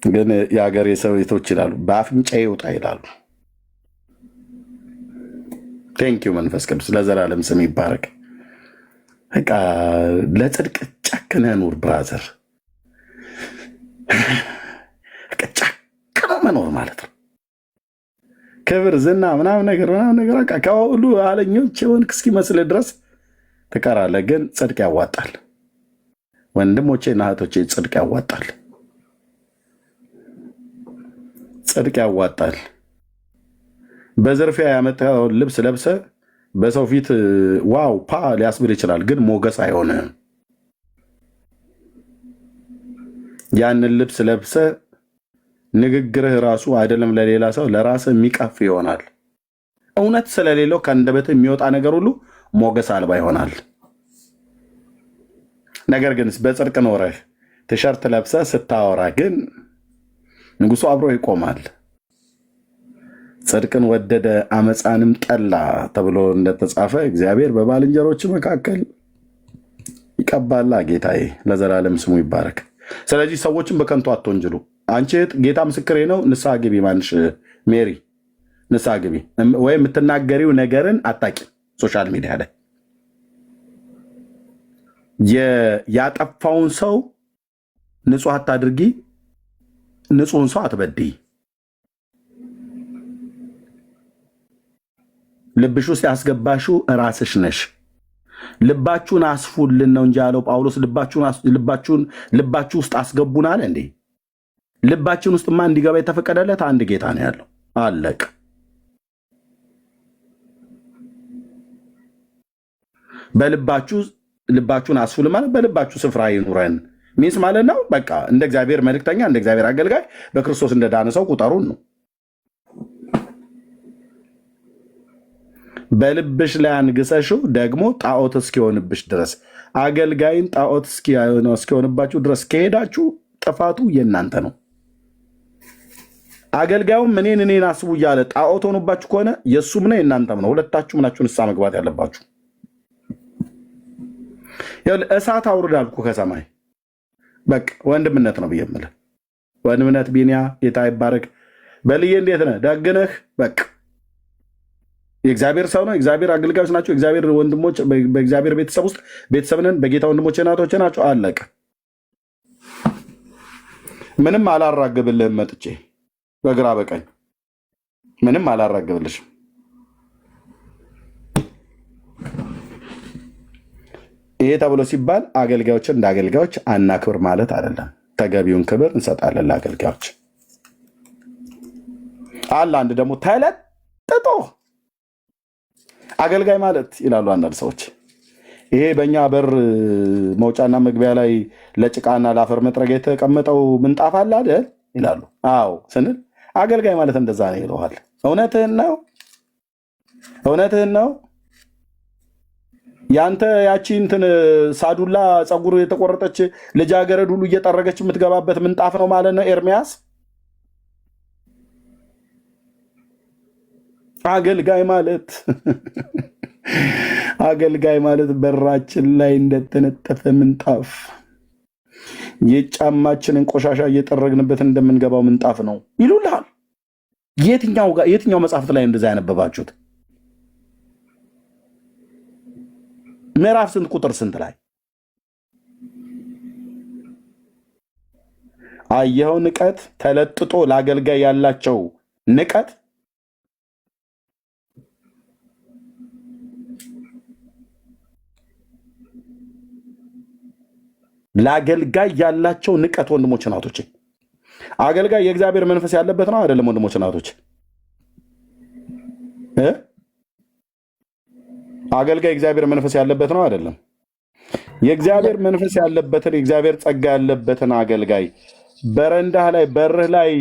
ግን የሀገሬ ሰውቶች ይላሉ በአፍንጫ ይውጣ ይላሉ። ቴንኪው መንፈስ ቅዱስ ለዘላለም ስም ይባረክ። በቃ ለጽድቅ ጨክነህ ኑር ብራዘር። ጨክነህ መኖር ማለት ነው። ክብር ዝና ምናምን ነገር በቃ ከሁሉ ኋለኞች የሆንክ እስኪመስልህ ድረስ ትቀራለህ። ግን ጽድቅ ያዋጣል ወንድሞቼ እና እህቶቼ፣ ጽድቅ ያዋጣል። ጽድቅ ያዋጣል። በዝርፊያ ያመጣውን ልብስ ለብሰ በሰው ፊት ዋው ፓ ሊያስብል ይችላል፣ ግን ሞገስ አይሆንም። ያንን ልብስ ለብሰ ንግግርህ ራሱ አይደለም ለሌላ ሰው ለራስህ የሚቀፍ ይሆናል። እውነት ስለሌለው ከአንደበትህ የሚወጣ ነገር ሁሉ ሞገስ አልባ ይሆናል። ነገር ግን በጽድቅ ኖረህ ቲሸርት ለብሰ ስታወራ ግን ንጉሱ አብሮ ይቆማል። ጽድቅን ወደደ አመፃንም ጠላ ተብሎ እንደተጻፈ እግዚአብሔር በባልንጀሮች መካከል ይቀባላ። ጌታዬ ለዘላለም ስሙ ይባረክ። ስለዚህ ሰዎችን በከንቱ አትወንጅሉ። አንቺ ጌታ ምስክሬ ነው። ንስሐ ግቢ። ማንሽ ሜሪ ንስሐ ግቢ። ወይም የምትናገሪው ነገርን አታቂ ሶሻል ሚዲያ ላይ ያጠፋውን ሰው ንጹህ አታድርጊ፣ ንጹህን ሰው አትበድይ። ልብሽ ውስጥ ያስገባሽው ራስሽ ነሽ። ልባችሁን አስፉልን ነው እንጂ ያለው ጳውሎስ። ልባችሁ ውስጥ አስገቡን አለ እንዴ? ልባችን ውስጥማ እንዲገባ የተፈቀደለት አንድ ጌታ ነው ያለው። አለቅ ልባችሁን አስፉልን ማለት በልባችሁ ስፍራ ይኑረን ሚንስ ማለት ነው። በቃ እንደ እግዚአብሔር መልእክተኛ እንደ እግዚአብሔር አገልጋይ በክርስቶስ እንደዳነ ሰው ቁጠሩን ነው። በልብሽ ላይ አንግሰሽው ደግሞ ጣዖት እስኪሆንብሽ ድረስ አገልጋይን ጣዖት እስኪሆንባችሁ ድረስ ከሄዳችሁ ጥፋቱ የእናንተ ነው። አገልጋዩም እኔን አስቡ እያለ ጣዖት ሆኖባችሁ ከሆነ የእሱም ነው የእናንተም ነው። ሁለታችሁ ምናችሁን ንስሐ መግባት ያለባችሁ። እሳት አውርድ አልኩ ከሰማይ። በቃ ወንድምነት ነው ብዬ የምልህ ወንድምነት። ቢኒያ ጌታ ይባረክ። በልዬ እንዴት ነህ? ደግነህ? በቃ የእግዚአብሔር ሰው ነው። እግዚአብሔር አገልጋዮች ናቸው። እግዚአብሔር ወንድሞች በእግዚአብሔር ቤተሰብ ውስጥ ቤተሰብንን በጌታ ወንድሞች እናቶች ናቸው። አለቀ። ምንም አላራግብልህም። መጥቼ በግራ በቀኝ ምንም አላራግብልሽም። ይሄ ተብሎ ሲባል አገልጋዮችን እንደ አገልጋዮች አናክብር ማለት አይደለም። ተገቢውን ክብር እንሰጣለን ለአገልጋዮች። አለ አንድ ደግሞ ተለጥጦ አገልጋይ ማለት ይላሉ አንዳንድ ሰዎች። ይሄ በእኛ በር መውጫና መግቢያ ላይ ለጭቃና ለአፈር መጥረጊያ የተቀመጠው ምንጣፍ አለ አይደል ይላሉ። አዎ ስንል አገልጋይ ማለት እንደዛ ነው ይለዋል። እውነትህን ነው፣ እውነትህን ነው። ያንተ ያቺ እንትን ሳዱላ ፀጉር የተቆረጠች ልጃገረድ ሁሉ እየጠረገች የምትገባበት ምንጣፍ ነው ማለት ነው ኤርሚያስ። አገልጋይ ማለት በራችን ላይ እንደተነጠፈ ምንጣፍ የጫማችንን ቆሻሻ እየጠረግንበት እንደምንገባው ምንጣፍ ነው ይሉልሃል። የትኛው መጽሐፍት ላይ እንደዛ ያነበባችሁት? ምዕራፍ ስንት ቁጥር ስንት ላይ አየኸው? ንቀት ተለጥጦ ለአገልጋይ ያላቸው ንቀት ለአገልጋይ ያላቸው ንቀት። ወንድሞች እናቶች፣ አገልጋይ የእግዚአብሔር መንፈስ ያለበት ነው አይደለም? ወንድሞች እናቶች፣ አገልጋይ እግዚአብሔር መንፈስ ያለበት ነው አይደለም? የእግዚአብሔር መንፈስ ያለበትን የእግዚአብሔር ጸጋ ያለበትን አገልጋይ በረንዳህ ላይ በርህ ላይ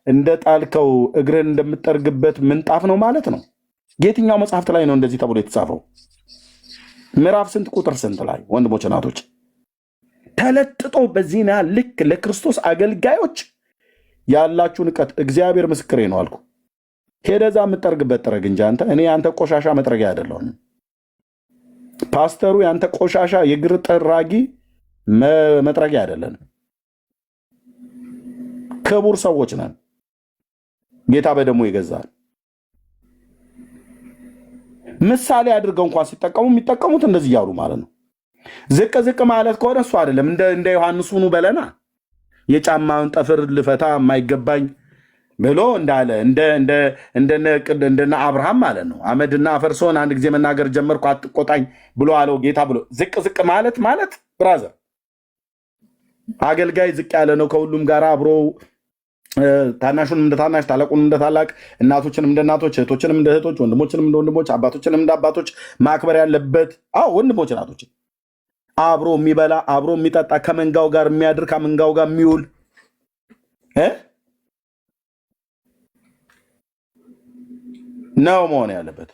እንደጣልከው እግርህን እንደምጠርግበት ምንጣፍ ነው ማለት ነው። የትኛው መጽሐፍት ላይ ነው እንደዚህ ተብሎ የተጻፈው? ምዕራፍ ስንት ቁጥር ስንት ላይ? ወንድሞች እናቶች፣ ተለጥጦ በዚህና ልክ ለክርስቶስ አገልጋዮች ያላችሁ ንቀት እግዚአብሔር ምስክሬ ነው አልኩ። ሄደዛ የምጠርግበት ጥረግ እንጂ እኔ አንተ ቆሻሻ መጥረጊያ አይደለሁም። ፓስተሩ ያንተ ቆሻሻ የእግር ጠራጊ መጥረጊያ አይደለንም። ክቡር ሰዎች ነን። ጌታ በደሙ ይገዛል። ምሳሌ አድርገው እንኳን ሲጠቀሙ የሚጠቀሙት እንደዚህ እያሉ ማለት ነው። ዝቅ ዝቅ ማለት ከሆነ እሱ አይደለም። እንደ ዮሐንስ ሁኑ በለና የጫማውን ጠፍር ልፈታ የማይገባኝ ብሎ እንዳለ እንደነ አብርሃም ማለት ነው። አመድና አፈር ስሆን አንድ ጊዜ መናገር ጀመርኩ አትቆጣኝ ብሎ አለው ጌታ ብሎ ዝቅ ዝቅ ማለት ብራዘር፣ አገልጋይ ዝቅ ያለ ነው። ከሁሉም ጋር አብሮ ታናሹንም እንደ ታናሽ፣ ታላቁንም እንደ ታላቅ፣ እናቶችንም እንደ እናቶች፣ እህቶችንም እንደ እህቶች፣ ወንድሞችንም እንደ ወንድሞች፣ አባቶችንም እንደ አባቶች ማክበር ያለበት ወንድሞች እናቶች፣ አብሮ የሚበላ አብሮ የሚጠጣ ከመንጋው ጋር የሚያድር ከመንጋው ጋር የሚውል ነው መሆን ያለበት።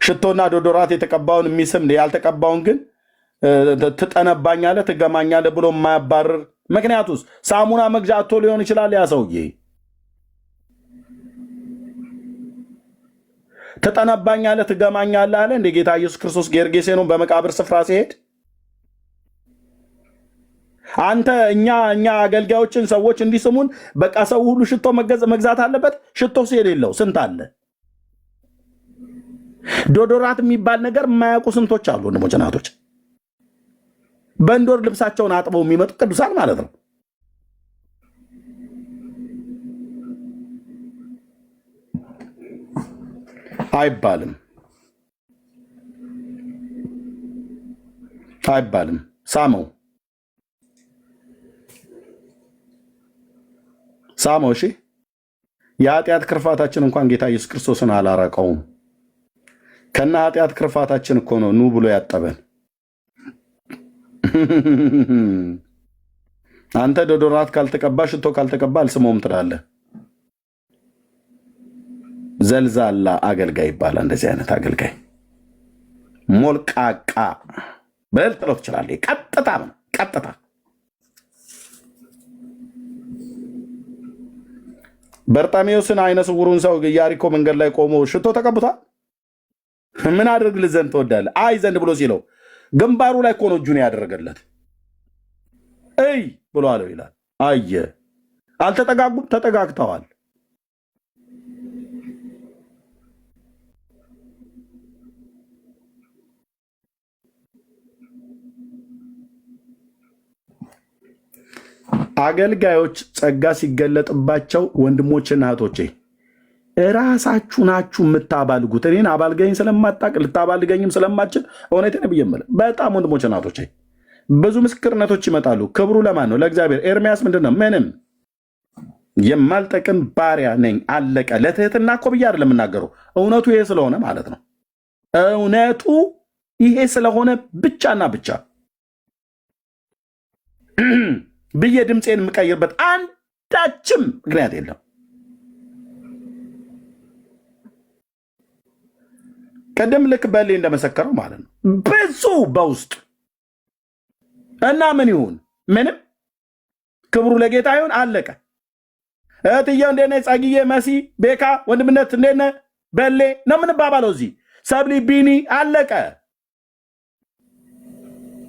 ሽቶና ዶዶራት የተቀባውን የሚስም ያልተቀባውን ግን ትጠነባኛለህ ትገማኛለህ ብሎ የማያባርር ምክንያቱስ ሳሙና መግዣ አቶ ሊሆን ይችላል። ያ ሰውዬ ትጠነባኛለህ ትገማኛለህ አለ እንደ ጌታ ኢየሱስ ክርስቶስ ጌርጌሴኖን በመቃብር ስፍራ ሲሄድ አንተ እኛ አገልጋዮችን ሰዎች እንዲስሙን በቃ ሰው ሁሉ ሽቶ መግዛት አለበት። ሽቶ የሌለው ስንት አለ? ዶዶራት የሚባል ነገር የማያውቁ ስንቶች አሉ ወንድሞች እናቶች። በእንዶር ልብሳቸውን አጥበው የሚመጡ ቅዱሳን ማለት ነው። አይባልም ሳመው። እሺ የኃጢአት ክርፋታችን እንኳን ጌታ ኢየሱስ ክርስቶስን አላራቀውም። ከና ኃጢአት ክርፋታችን እኮ ነው ኑ ብሎ ያጠበን። አንተ ዶዶራት ካልተቀባ ሽቶ ካልተቀባ አልስመውም ትላለህ። ዘልዛላ አገልጋይ ይባላል። እንደዚህ አይነት አገልጋይ ሞልቃቃ በል ጥለው ትችላለህ። ቀጥታ በርጣሜዎስን አይነ ስውሩን ሰው ኢያሪኮ መንገድ ላይ ቆሞ ሽቶ ተቀብቷል። ምን አድርግልህ ዘንድ ትወዳለህ? አይ ዘንድ ብሎ ሲለው ግንባሩ ላይ እኮ ነው እጁን ያደረገለት። እይ ብሎ አለው ይላል። አየ አልተጠጋጉም፣ ተጠጋግተዋል። አገልጋዮች ጸጋ ሲገለጥባቸው ወንድሞችና እህቶቼ እራሳችሁ ናችሁ የምታባልጉት። እኔን አባልገኝ ስለማታቅ ልታባልገኝም ስለማችል እውነቴን ብዬ የምልህ በጣም ወንድሞች እናቶቼ ብዙ ምስክርነቶች ይመጣሉ። ክብሩ ለማን ነው? ለእግዚአብሔር። ኤርሚያስ ምንድን ነው? ምንም የማልጠቅም ባሪያ ነኝ አለቀ። ለትህትና እኮ ብዬ አይደለም የምናገረው፣ እውነቱ ይሄ ስለሆነ ማለት ነው። እውነቱ ይሄ ስለሆነ ብቻና ብቻ ብዬ ድምፄን የምቀይርበት አንዳችም ምክንያት የለም። ቀደም ልክ በሌ እንደመሰከረው ማለት ነው ብዙ በውስጥ እና ምን ይሁን ምንም ክብሩ ለጌታ ይሁን አለቀ። እህትየው እንዴት ነህ? ጸግዬ፣ መሲ፣ ቤካ ወንድምነት እንዴት ነህ? በሌ ነው የምንባባለው እዚህ። ሰብሊ፣ ቢኒ አለቀ።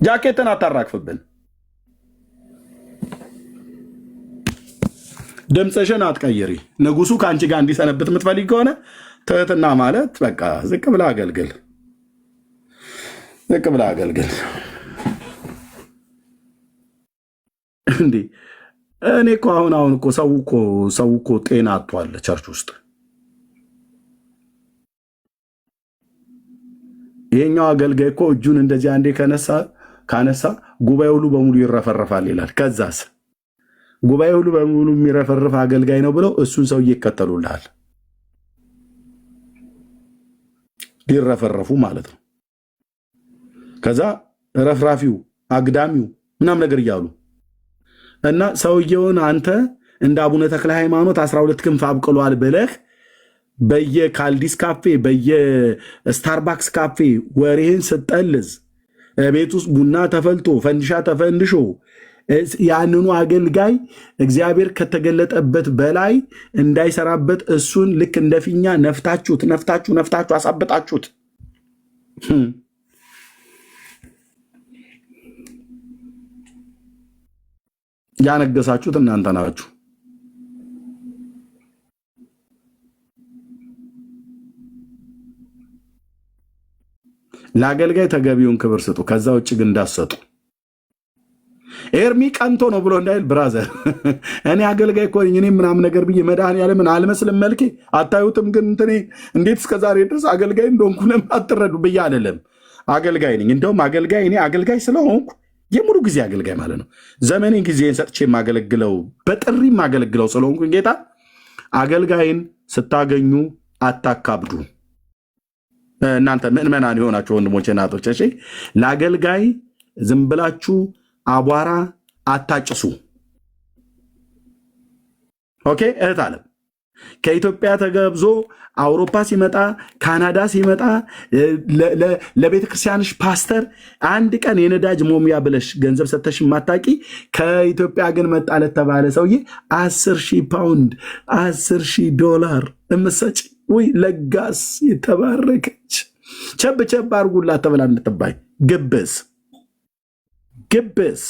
ጃኬትን አታራግፍብን። ድምፅሽን አትቀይሪ። ንጉሱ ከአንቺ ጋር እንዲሰነብት የምትፈልግ ከሆነ ትህትና ማለት በቃ ዝቅ ብላ አገልግል፣ ዝቅ ብላ አገልግል። እንዴ እኔ እኮ አሁን እኮ ሰው እኮ ጤና አጥቷል ቸርች ውስጥ። ይሄኛው አገልጋይ እኮ እጁን እንደዚህ አንዴ ካነሳ ጉባኤ ሁሉ በሙሉ ይረፈረፋል ይላል። ከዛስ ጉባኤ ሁሉ በሙሉ የሚረፈርፍ አገልጋይ ነው ብለው እሱን ሰውዬ ይከተሉልሃል። ሊረፈረፉ ማለት ነው። ከዛ ረፍራፊው አግዳሚው ምናም ነገር እያሉ እና ሰውየውን አንተ እንደ አቡነ ተክለ ሃይማኖት 12 ክንፍ አብቅሏል ብለህ በየካልዲስ ካፌ በየስታርባክስ ካፌ ወሬህን ስጠልዝ ቤት ውስጥ ቡና ተፈልቶ ፈንዲሻ ተፈንድሾ ያንኑ አገልጋይ እግዚአብሔር ከተገለጠበት በላይ እንዳይሰራበት እሱን ልክ እንደ ፊኛ ነፍታችሁ አሳብጣችሁት ያነገሳችሁት እናንተ ናችሁ። ለአገልጋይ ተገቢውን ክብር ስጡ። ከዛ ውጭ ግን እንዳሰጡ ኤርሚ ቀንቶ ነው ብሎ እንዳይል ብራዘር፣ እኔ አገልጋይ እኮ ነኝ እኔ ምናምን ነገር ብዬ መድኃኒዓለምን አልመስልም መልኬ አታዩትም? ግን እንትኔ እንዴት እስከዛሬ ድረስ አገልጋይ እንደሆንኩ ለምን አትረዱ ብዬ አይደለም። አገልጋይ ነኝ። እንደውም እኔ አገልጋይ ስለሆንኩ የሙሉ ጊዜ አገልጋይ ማለት ነው። ዘመኔን ጊዜን ሰጥቼ የማገለግለው በጥሪ የማገለግለው ስለሆንኩኝ ጌታ አገልጋይን ስታገኙ አታካብዱ። እናንተ ምእመናን የሆናችሁ ወንድሞቼ እናቶች፣ እሺ ለአገልጋይ ዝም ብላችሁ አቧራ አታጭሱ። ኦኬ እህት አለም ከኢትዮጵያ ተገብዞ አውሮፓ ሲመጣ ካናዳ ሲመጣ ለቤተ ክርስቲያንሽ ፓስተር አንድ ቀን የነዳጅ ሞሚያ ብለሽ ገንዘብ ሰተሽ ማታቂ ከኢትዮጵያ ግን መጣ ለተባለ ሰውዬ 10,000 ፓውንድ $10,000 እምሰጭ ወይ ለጋስ የተባረከች ቸብ አርጉላት ተብላ እንድትባይ ግብዝ